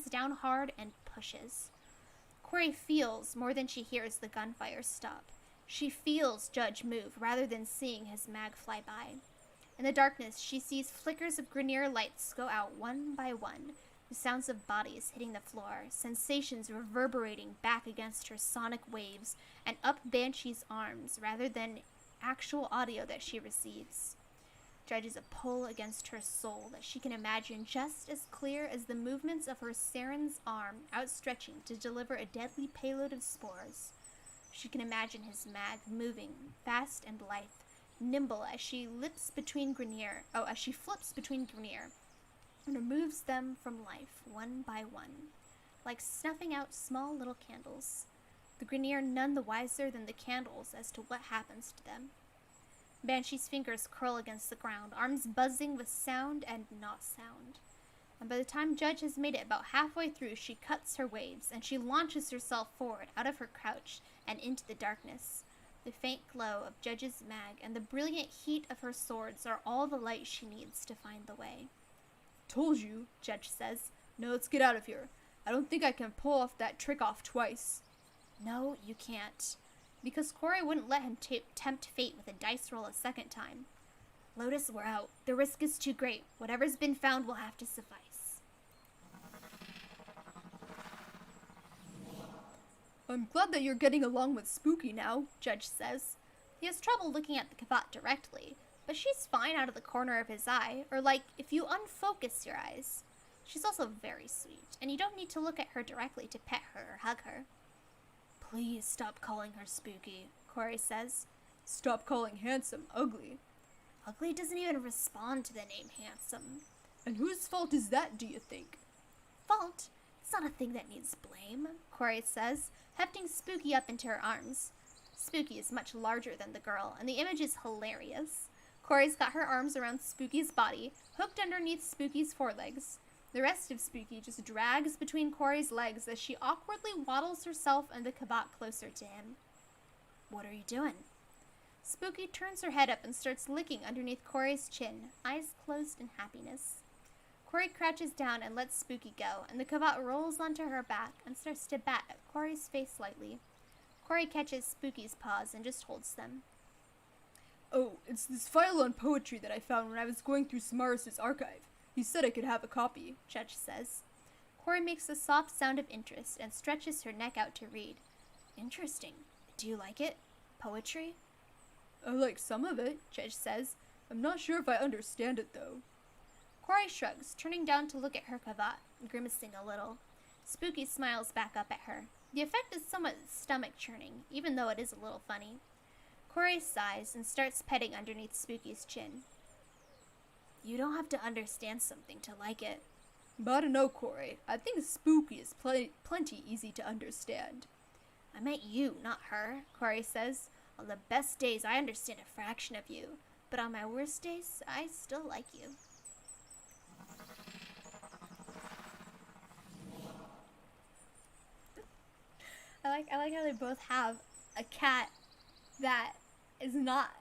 down hard and pushes. Corey feels more than she hears the gunfire stop. She feels Judge move rather than seeing his mag fly by. In the darkness, she sees flickers of Grineer lights go out one by one, the sounds of bodies hitting the floor, sensations reverberating back against her sonic waves and up Banshee's arms rather than actual audio that she receives. Judge is a pull against her soul that she can imagine just as clear as the movements of her Saren's arm outstretching to deliver a deadly payload of spores. She can imagine his mag moving, fast and lithe, nimble as she flips between Grineer and removes them from life one by one, like snuffing out small little candles. The Grineer none the wiser than the candles as to what happens to them. Banshee's fingers curl against the ground, arms buzzing with sound and not sound. And by the time Judge has made it about halfway through, she cuts her waves, and she launches herself forward out of her crouch and into the darkness. The faint glow of Judge's mag and the brilliant heat of her swords are all the light she needs to find the way. Told you, Judge says. Now let's get out of here. I don't think I can pull off that trick off twice. No, you can't. Because Corey wouldn't let him tempt fate with a dice roll a second time. Lotus, we're out. The risk is too great. Whatever's been found will have to suffice. I'm glad that you're getting along with Spooky now, Judge says. He has trouble looking at the Kavat directly, but she's fine out of the corner of his eye, or like, if you unfocus your eyes. She's also very sweet, and you don't need to look at her directly to pet her or hug her. Please stop calling her Spooky, Corey says. Stop calling Handsome ugly. Ugly doesn't even respond to the name Handsome. And whose fault is that, do you think? Fault? It's not a thing that needs blame, Corey says, hefting Spooky up into her arms. Spooky is much larger than the girl, and the image is hilarious. Corey's got her arms around Spooky's body, hooked underneath Spooky's forelegs. The rest of Spooky just drags between Corey's legs as she awkwardly waddles herself and the Kavat closer to him. What are you doing? Spooky turns her head up and starts licking underneath Corey's chin, eyes closed in happiness. Corey crouches down and lets Spooky go, and the Kavat rolls onto her back and starts to bat at Corey's face lightly. Corey catches Spooky's paws and just holds them. Oh, it's this file on poetry that I found when I was going through Samaris's archive. He said I could have a copy, Judge says. Corey makes a soft sound of interest and stretches her neck out to read. Interesting. Do you like it? Poetry? I like some of it, Judge says. I'm not sure if I understand it, though. Corey shrugs, turning down to look at her Kavat, grimacing a little. Spooky smiles back up at her. The effect is somewhat stomach-churning, even though it is a little funny. Corey sighs and starts petting underneath Spooky's chin. You don't have to understand something to like it. But I don't know, Corey. I think Spooky is plenty easy to understand. I meant you, not her, Corey says. On the best days, I understand a fraction of you. But on my worst days, I still like you. I like how they both have a cat that is not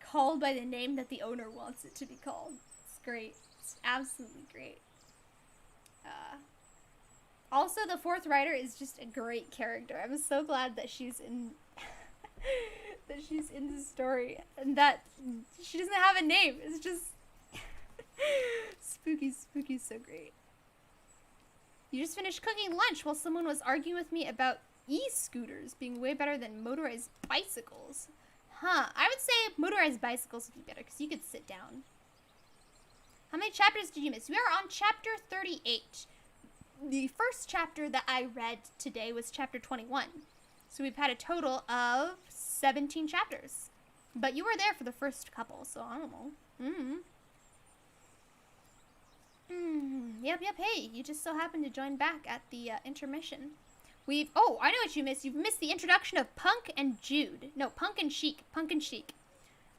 called by the name that the owner wants it to be called. It's great. It's absolutely great. Also, the fourth writer is just a great character. I'm so glad that she's in that she's in the story and that she doesn't have a name. It's just Spooky's so great. You just finished cooking lunch while someone was arguing with me about e-scooters being way better than motorized bicycles. Huh, I would say motorized bicycles would be better because you could sit down. How many chapters did you miss? We are on chapter 38. The first chapter that I read today was chapter 21. So we've had a total of 17 chapters. But you were there for the first couple, so I don't know. Yep, hey, you just so happened to join back at the intermission. Oh, I know what you missed. You've missed the introduction of Punk and Jude. No, Punk and Chic.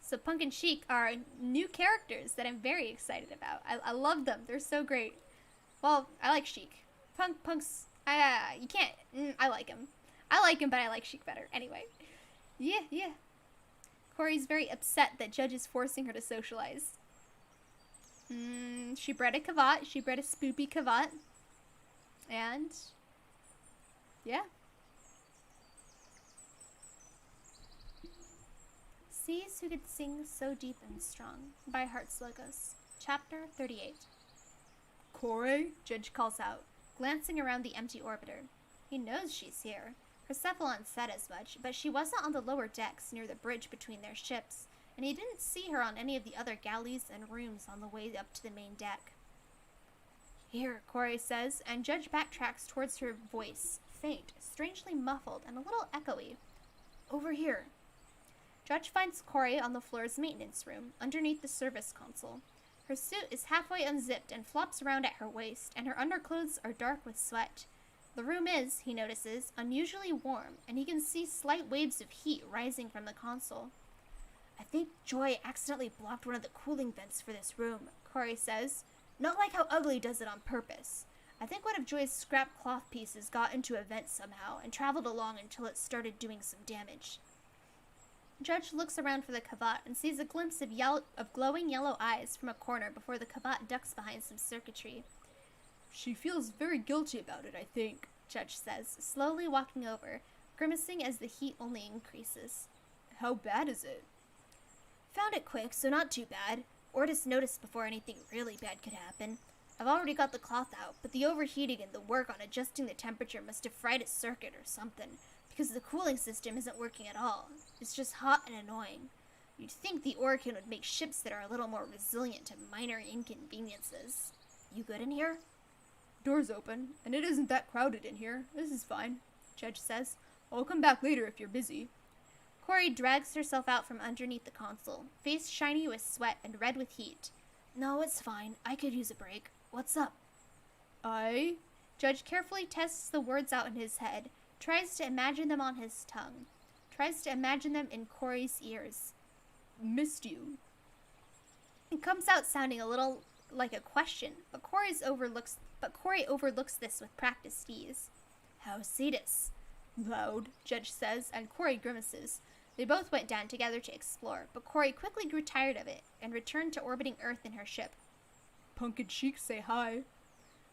So So Punk and Chic are new characters that I'm very excited about. I love them. They're so great. Well, I like Chic. Punk's, you can't, I like him. I like him, but I like Chic better. Anyway. Yeah. Corey's very upset that Judge is forcing her to socialize. She bred a cavat. She bred a spoopy cavat. And, yeah. Seas Who Could Sing So Deep and Strong by heartslogos. Chapter 38. Corey? Judge calls out, glancing around the empty orbiter. He knows she's here. Persephone said as much, but she wasn't on the lower decks near the bridge between their ships, and he didn't see her on any of the other galleys and rooms on the way up to the main deck. Here, Corey says, and Judge backtracks towards her voice, faint, strangely muffled, and a little echoey. Over here. Judge finds Corey on the floor's maintenance room, underneath the service console. Her suit is halfway unzipped and flops around at her waist, and her underclothes are dark with sweat. The room is, he notices, unusually warm, and he can see slight waves of heat rising from the console. I think Joy accidentally blocked one of the cooling vents for this room, Corey says. Not like how Ugly does it on purpose. I think one of Joy's scrap cloth pieces got into a vent somehow and traveled along until it started doing some damage. Judge looks around for the cavat and sees a glimpse of glowing yellow eyes from a corner before the cavat ducks behind some circuitry. She feels very guilty about it, I think, Judge says, slowly walking over, grimacing as the heat only increases. How bad is it? Found it quick, so not too bad. Ortis noticed before anything really bad could happen. I've already got the cloth out, but the overheating and the work on adjusting the temperature must have fried a circuit or something, because the cooling system isn't working at all. It's just hot and annoying. You'd think the Orkin would make ships that are a little more resilient to minor inconveniences. You good in here? Door's open, and it isn't that crowded in here. This is fine, Judge says. I'll come back later if you're busy. Corey drags herself out from underneath the console, face shiny with sweat and red with heat. No, it's fine. I could use a break. What's up? Judge carefully tests the words out in his head, tries to imagine them on his tongue, tries to imagine them in Corey's ears. Missed you. It comes out sounding a little like a question, but Corey overlooks this with practiced ease. How's Cetus? Loud, Judge says, and Corey grimaces. They both went down together to explore, but Corey quickly grew tired of it and returned to orbiting Earth in her ship. Punk and Chic say hi.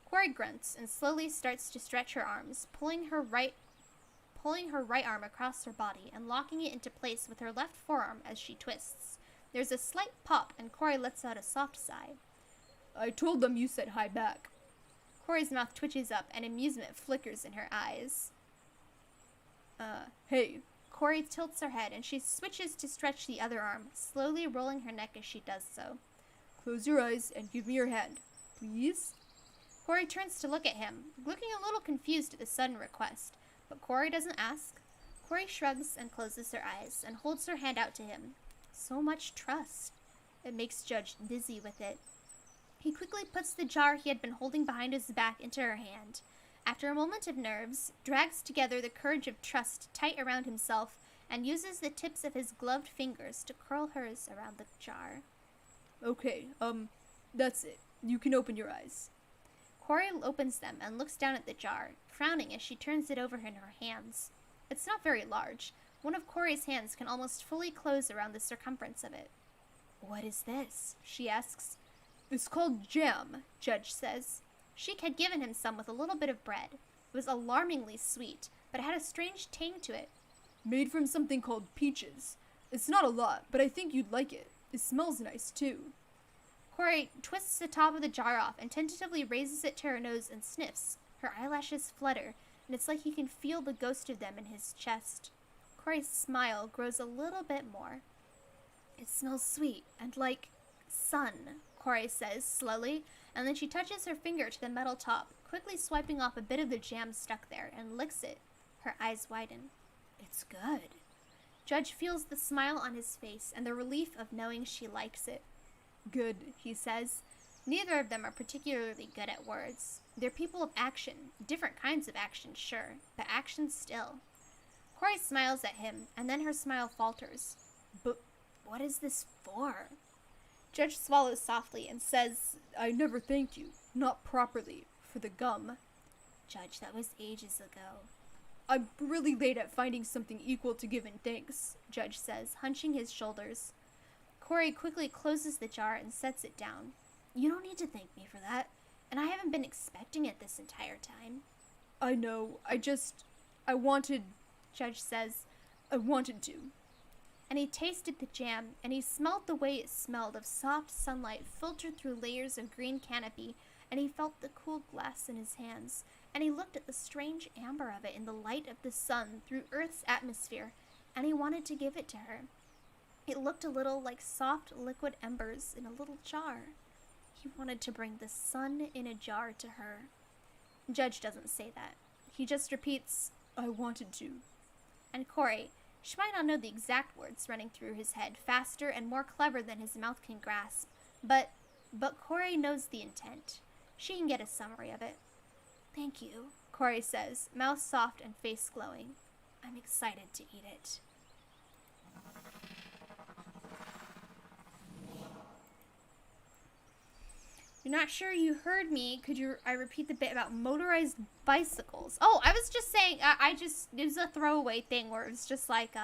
Corey grunts and slowly starts to stretch her arms, pulling her right arm across her body and locking it into place with her left forearm as she twists. There's a slight pop, and Corey lets out a soft sigh. I told them you said hi back. Corey's mouth twitches up, and amusement flickers in her eyes. Hey. Corey tilts her head, and she switches to stretch the other arm, slowly rolling her neck as she does so. Close your eyes and give me your hand, please. Corey turns to look at him, looking a little confused at the sudden request, but Corey doesn't ask. Corey shrugs and closes her eyes, and holds her hand out to him. So much trust. It makes Judge dizzy with it. He quickly puts the jar he had been holding behind his back into her hand. After a moment of nerves, drags together the courage of trust tight around himself, and uses the tips of his gloved fingers to curl hers around the jar. Okay, that's it. You can open your eyes. Corey opens them and looks down at the jar, frowning as she turns it over in her hands. It's not very large. One of Corey's hands can almost fully close around the circumference of it. What is this? She asks. It's called jam, Judge says. Sheik had given him some with a little bit of bread. It was alarmingly sweet, but it had a strange tang to it. Made from something called peaches. It's not a lot, but I think you'd like it. It smells nice, too. Corey twists the top of the jar off and tentatively raises it to her nose and sniffs. Her eyelashes flutter, and it's like he can feel the ghost of them in his chest. Corey's smile grows a little bit more. It smells sweet and like sun, Corey says slowly, and then she touches her finger to the metal top, quickly swiping off a bit of the jam stuck there, and licks it. Her eyes widen. It's good. Judge feels the smile on his face and the relief of knowing she likes it. Good, he says. Neither of them are particularly good at words. They're people of action, different kinds of action, sure, but action still. Corey smiles at him, and then her smile falters. But What is this for? Judge swallows softly and says, I never thanked you, not properly, for the gum. Judge, that was ages ago. I'm really late at finding something equal to giving thanks, Judge says, hunching his shoulders. Corey quickly closes the jar and sets it down. You don't need to thank me for that, and I haven't been expecting it this entire time. I know, I wanted, Judge says, I wanted to. And he tasted the jam, and he smelled the way it smelled of soft sunlight filtered through layers of green canopy, and he felt the cool glass in his hands, and he looked at the strange amber of it in the light of the sun through Earth's atmosphere, and he wanted to give it to her. It looked a little like soft liquid embers in a little jar. He wanted to bring the sun in a jar to her. Judge doesn't say that. He just repeats, I wanted to. And Corey, she might not know the exact words running through his head faster and more clever than his mouth can grasp, but Corey knows the intent. She can get a summary of it. Thank you, Corey says, mouth soft and face glowing. I'm excited to eat it. You're not sure you heard me. I repeat the bit about motorized bicycles? Oh, I was just saying, it was a throwaway thing where it was just like,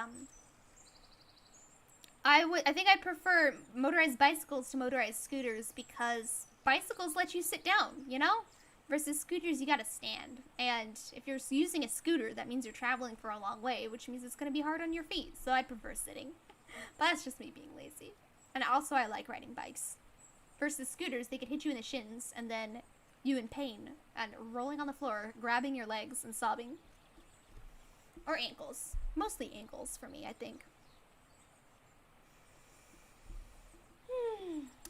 I think I prefer motorized bicycles to motorized scooters because bicycles let you sit down, you know? Versus scooters, you gotta stand. And if you're using a scooter, that means you're traveling for a long way, which means it's gonna be hard on your feet. So I prefer sitting. But that's just me being lazy. And also I like riding bikes. Versus scooters, they could hit you in the shins, and then you in pain, and rolling on the floor, grabbing your legs and sobbing. Or ankles. Mostly ankles for me, I think.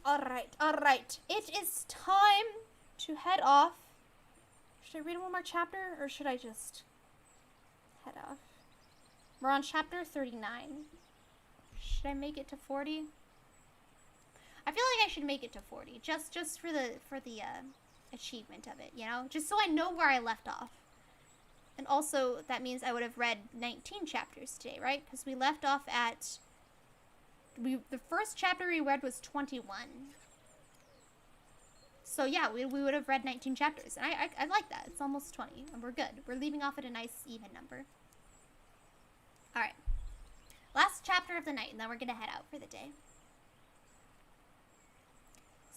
Alright. It is time to head off. Should I read one more chapter, or should I just head off? We're on chapter 39. Should I make it to 40? I feel like I should make it to 40, just for the achievement of it, you know? Just so I know where I left off. And also, that means I would have read 19 chapters today, right? Because we left off at... the first chapter we read was 21. So yeah, we would have read 19 chapters. And I like that. It's almost 20, and we're good. We're leaving off at a nice, even number. Alright. Last chapter of the night, and then we're going to head out for the day.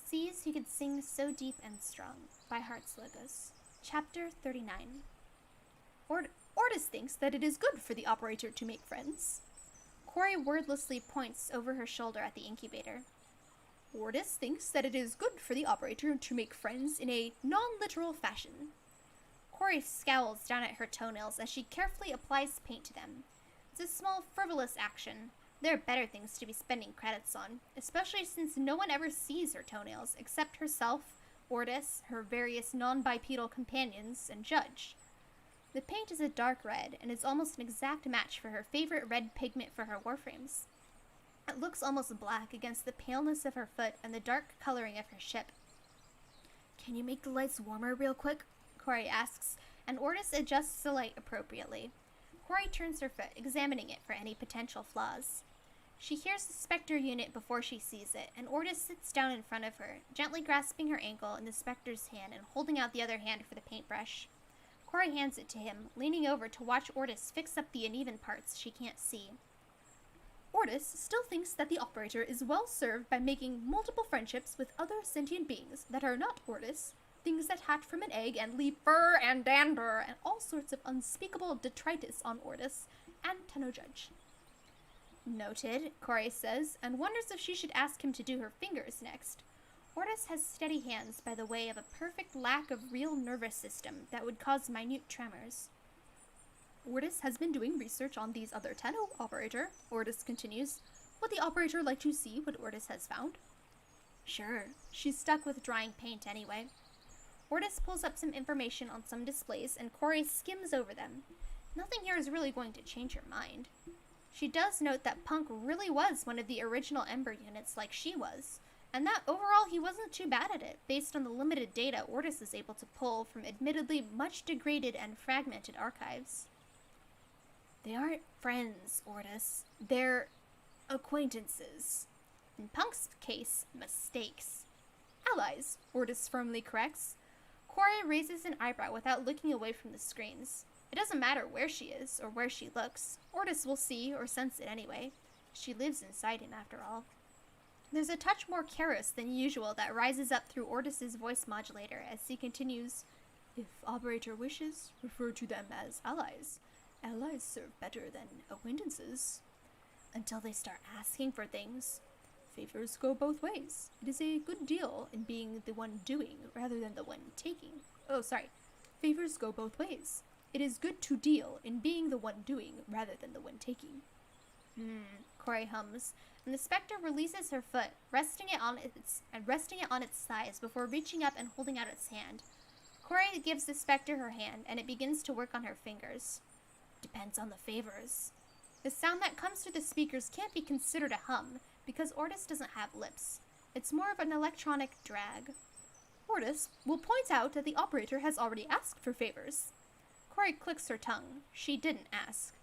Seas You Could Sing So Deep and Strong by heartslogos. Chapter 39. Ortis thinks that it is good for the operator to make friends. Corey wordlessly points over her shoulder at the incubator. Ortis thinks that it is good for the operator to make friends in a non-literal fashion. Corey scowls down at her toenails as she carefully applies paint to them. It's a small, frivolous action. There are better things to be spending credits on, especially since no one ever sees her toenails except herself, Ortis, her various non-bipedal companions, and Judge. The paint is a dark red, and is almost an exact match for her favorite red pigment for her Warframes. It looks almost black against the paleness of her foot and the dark coloring of her ship. Can you make the lights warmer real quick? Corey asks, and Ortis adjusts the light appropriately. Corey turns her foot, examining it for any potential flaws. She hears the Spectre unit before she sees it, and Ortis sits down in front of her, gently grasping her ankle in the Spectre's hand and holding out the other hand for the paintbrush. Corey hands it to him, leaning over to watch Ortis fix up the uneven parts she can't see. Ortis still thinks that the operator is well served by making multiple friendships with other sentient beings that are not Ortis, things that hatch from an egg and leave fur and dander and all sorts of unspeakable detritus on Ortis and Tenno Judge. Noted, Corey says, and wonders if she should ask him to do her fingers next. Ortis has steady hands by the way of a perfect lack of real nervous system that would cause minute tremors. Ortis has been doing research on these other Tenno, operator, Ortis continues. Would the operator like to see what Ortis has found? Sure, she's stuck with drying paint anyway. Ortis pulls up some information on some displays and Corey skims over them. Nothing here is really going to change her mind. She does note that Punk really was one of the original Ember units like she was, and that overall he wasn't too bad at it, based on the limited data Ortis is able to pull from admittedly much degraded and fragmented archives. They aren't friends, Ortis. They're Acquaintances. In Punk's case, mistakes. Allies, Ortis firmly corrects. Corey raises an eyebrow without looking away from the screens. It doesn't matter where she is or where she looks. Ortis will see or sense it anyway. She lives inside him, after all. There's a touch more Karos than usual that rises up through Ortis's voice modulator as he continues, If operator wishes, refer to them as allies. Allies serve better than acquaintances. Until they start asking for things. Favors go both ways. It is a good deal in being the one doing rather than the one taking. Oh, sorry. Favors go both ways. It is good to deal in being the one doing rather than the one taking. Corey hums, and the specter releases her foot, resting it on its thighs before reaching up and holding out its hand. Corey gives the specter her hand, and it begins to work on her fingers. Depends on the favors. The sound that comes through the speakers can't be considered a hum, because Ortis doesn't have lips. It's more of an electronic drag. Ortis will point out that the operator has already asked for favors. Corey clicks her tongue. She didn't ask.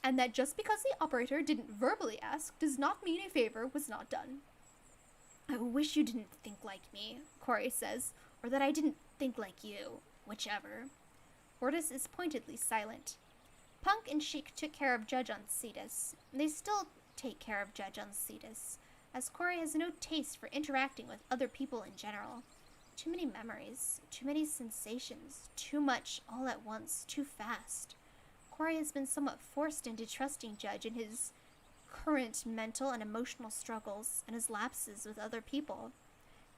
And that just because the operator didn't verbally ask does not mean a favor was not done. I wish you didn't think like me, Corey says, or that I didn't think like you. Whichever. Ortis is pointedly silent. Punk and Sheik took care of Judge Uncetus. They still take care of Judge Uncetus, as Corey has no taste for interacting with other people in general. Too many memories, too many sensations, too much all at once, too fast. Corey has been somewhat forced into trusting Judge in his current mental and emotional struggles and his lapses with other people.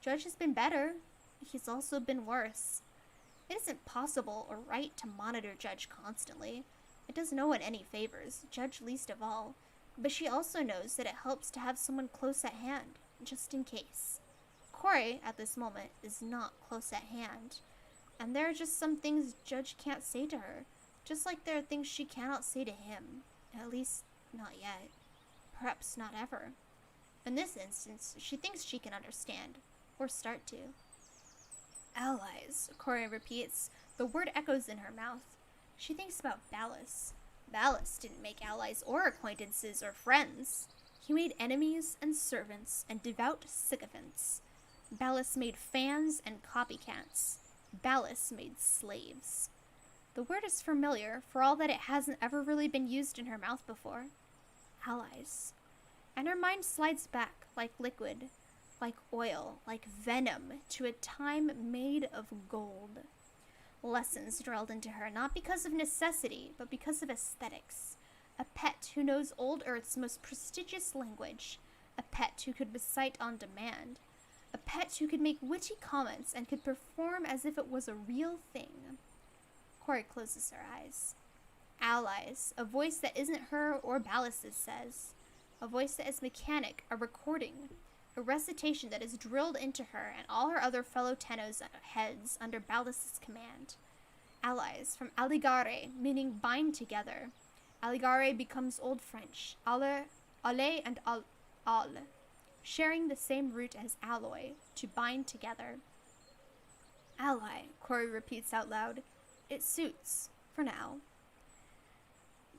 Judge has been better. He's also been worse. It isn't possible or right to monitor Judge constantly. It does no one any favors, Judge least of all. But she also knows that it helps to have someone close at hand, just in case. Corey, at this moment, is not close at hand. And there are just some things Judge can't say to her. Just like there are things she cannot say to him. At least, not yet. Perhaps not ever. In this instance, she thinks she can understand. Or start to. Allies, Corey repeats. The word echoes in her mouth. She thinks about Ballas. Ballas didn't make allies or acquaintances or friends. He made enemies and servants and devout sycophants. Ballas made fans and copycats. Ballas made slaves. The word is familiar, for all that it hasn't ever really been used in her mouth before. Allies. And her mind slides back, like liquid, like oil, like venom, to a time made of gold. Lessons drilled into her, not because of necessity, but because of aesthetics. A pet who knows old Earth's most prestigious language. A pet who could recite on demand. A pet who could make witty comments and could perform as if it was a real thing. Corey closes her eyes. Allies, a voice that isn't her or Ballas's says. A voice that is mechanic, a recording. A recitation that is drilled into her and all her other fellow Tenno's heads under Ballas's command. Allies, from alligare, meaning bind together. Alligare becomes Old French, aller and al, sharing the same root as alloy, to bind together. Ally, Corey repeats out loud. It suits, for now.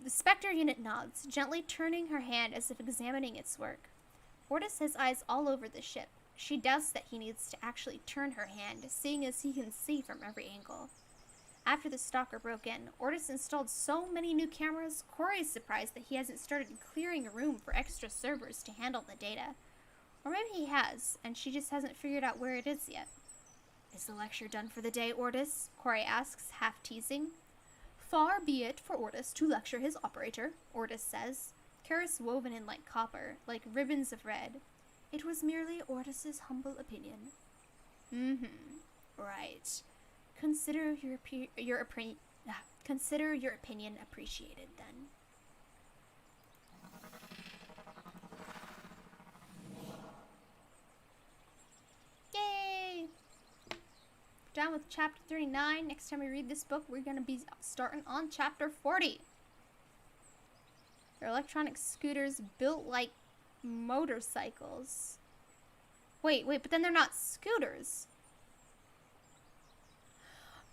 The Spectre unit nods, gently turning her hand as if examining its work. Ortis has eyes all over the ship. She doubts that he needs to actually turn her hand, seeing as he can see from every angle. After the stalker broke in, Ortis installed so many new cameras, Corey is surprised that he hasn't started clearing a room for extra servers to handle the data. Or maybe he has, and she just hasn't figured out where it is yet. Is the lecture done for the day, Ortis? Corey asks, half teasing. Far be it for Ortis to lecture his operator, Ortis says, Karos woven in like copper, like ribbons of red. It was merely Ortis's humble opinion. Right. Consider your opinion appreciated, then. Yay! Done with chapter 39. Next time we read this book, we're going to be starting on chapter 40. They're electronic scooters built like motorcycles. Wait, but then they're not scooters.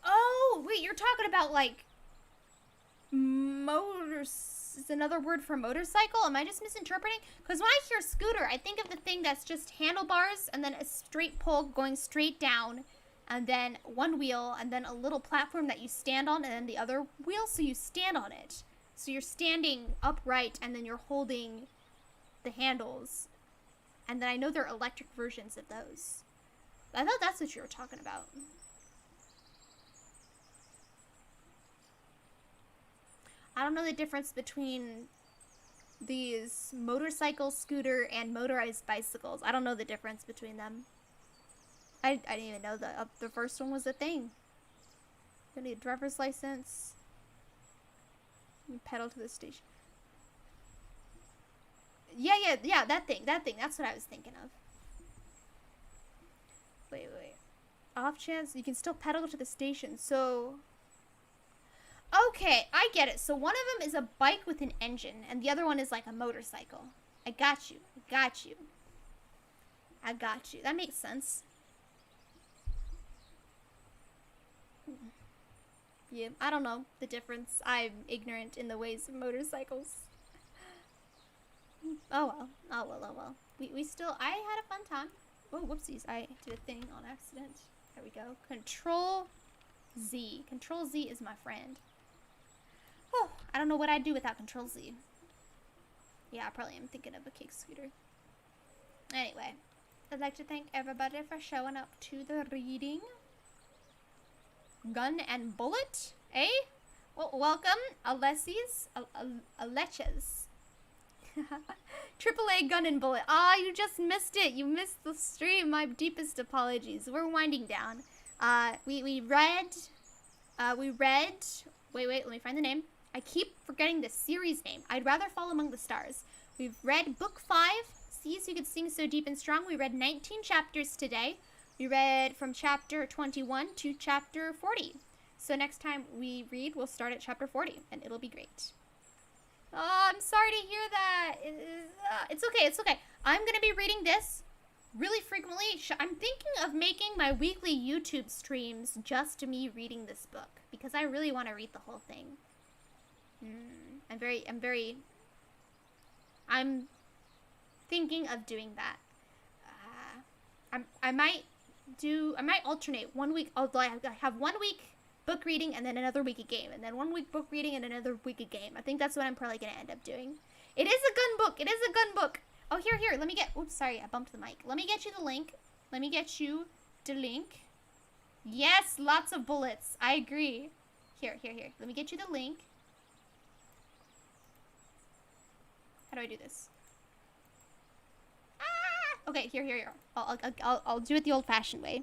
Oh, wait, you're talking about like motorcycles. is another word for motorcycle? Am I just misinterpreting? Because when I hear scooter, I think of the thing that's just handlebars and then a straight pole going straight down, and then one wheel, and then a little platform that you stand on, and then the other wheel, so you stand on it. So you're standing upright, and then you're holding the handles. And then I know there are electric versions of those. I thought that's what you were talking about. I don't know the difference between these motorcycle, scooter, and motorized bicycles. I don't know the difference between them. I didn't even know that the first one was a thing. You need a driver's license. You pedal to the station. Yeah, that thing. That's what I was thinking of. Wait. Off chance, you can still pedal to the station, so... Okay, I get it. So one of them is a bike with an engine, and the other one is like a motorcycle. I got you. That makes sense. Yeah, I don't know the difference. I'm ignorant in the ways of motorcycles. Oh well. We still, I had a fun time. Oh, whoopsies. I did a thing on accident. There we go. Control Z. Control Z is my friend. Oh, I don't know what I'd do without Control Z. Yeah, I probably am thinking of a kick scooter. Anyway, I'd like to thank everybody for showing up to the reading. Gun and bullet, eh? Well, welcome, Alessi's, Aleches. AAA gun and bullet. Ah, you just missed it. You missed the stream. My deepest apologies. We're winding down. We read. Wait, let me find the name. I keep forgetting the series name. I'd rather fall among the stars. We've read book 5. Seas You Could Sing So Deep and Strong. We read 19 chapters today. We read from chapter 21 to chapter 40. So next time we read, we'll start at chapter 40, and it'll be great. Oh, I'm sorry to hear that. It's okay. I'm going to be reading this really frequently. I'm thinking of making my weekly YouTube streams just me reading this book, because I really want to read the whole thing. I'm thinking of doing that. I might alternate 1 week. I'll have 1 week book reading and then another week a game, and then 1 week book reading and another week a game. I think that's what I'm probably gonna end up doing. It is a gun book. Oh, here. Let me get. Oops, sorry, I bumped the mic. Let me get you the link. Yes, lots of bullets. I agree. Here. Let me get you the link. How do I do this? Okay, here. I'll do it the old-fashioned way.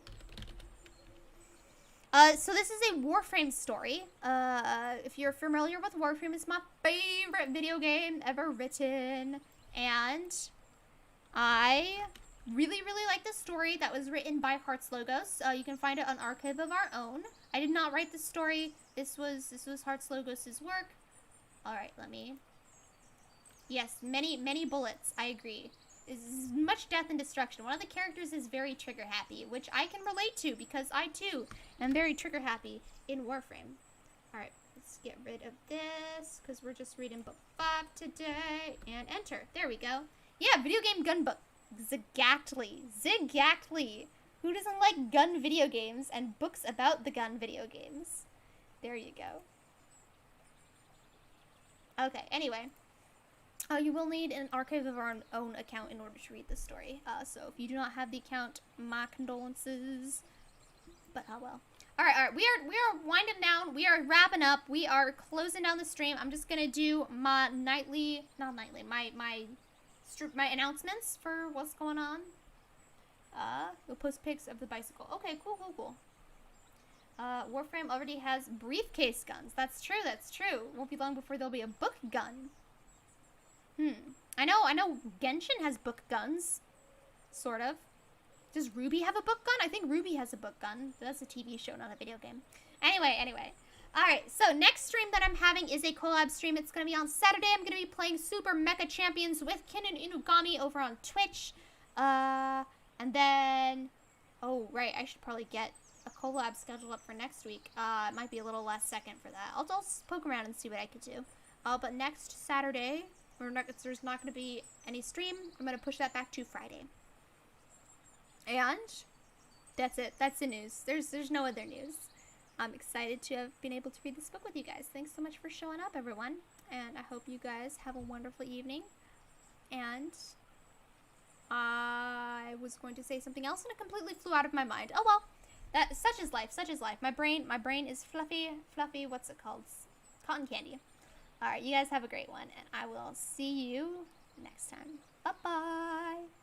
So this is a Warframe story. If you're familiar with Warframe, it's my favorite video game ever written. And I really like this story that was written by heartslogos. You can find it on Archive of Our Own. I did not write this story. This was heartslogos' work. Alright, Yes, many bullets. I agree. Is much death and destruction. One of the characters is very trigger happy, which I can relate to because I too am very trigger happy in Warframe. Alright, let's get rid of this because we're just reading book 5 today. And enter. There we go. Yeah, video game gun book. Zigactly. Who doesn't like gun video games and books about the gun video games? There you go. Okay, anyway. You will need an Archive of Our Own account in order to read this story. So if you do not have the account, my condolences. But oh well. Alright. We are winding down. We are wrapping up. We are closing down the stream. I'm just gonna do my my announcements for what's going on. We'll post pics of the bicycle. Okay, cool. Warframe already has briefcase guns. That's true. Won't be long before there'll be a book gun. I know Genshin has book guns. Sort of. Does Ruby have a book gun? I think Ruby has a book gun. That's a TV show, not a video game. Anyway. Alright, so next stream that I'm having is a collab stream. It's going to be on Saturday. I'm going to be playing Super Mecha Champions with Ken and Inugami over on Twitch. And then... Oh, right, I should probably get a collab scheduled up for next week. It might be a little last second for that. I'll just poke around and see what I could do. But next Saturday, there's not going to be any stream. I'm going to push that back to Friday. And that's it. That's the news. There's no other news. I'm excited to have been able to read this book with you guys. Thanks so much for showing up, everyone. And I hope you guys have a wonderful evening. And I was going to say something else and it completely flew out of my mind. Oh well. Such is life. Such is life. My brain is fluffy, what's it called? Cotton candy. Alright, you guys have a great one, and I will see you next time. Bye-bye!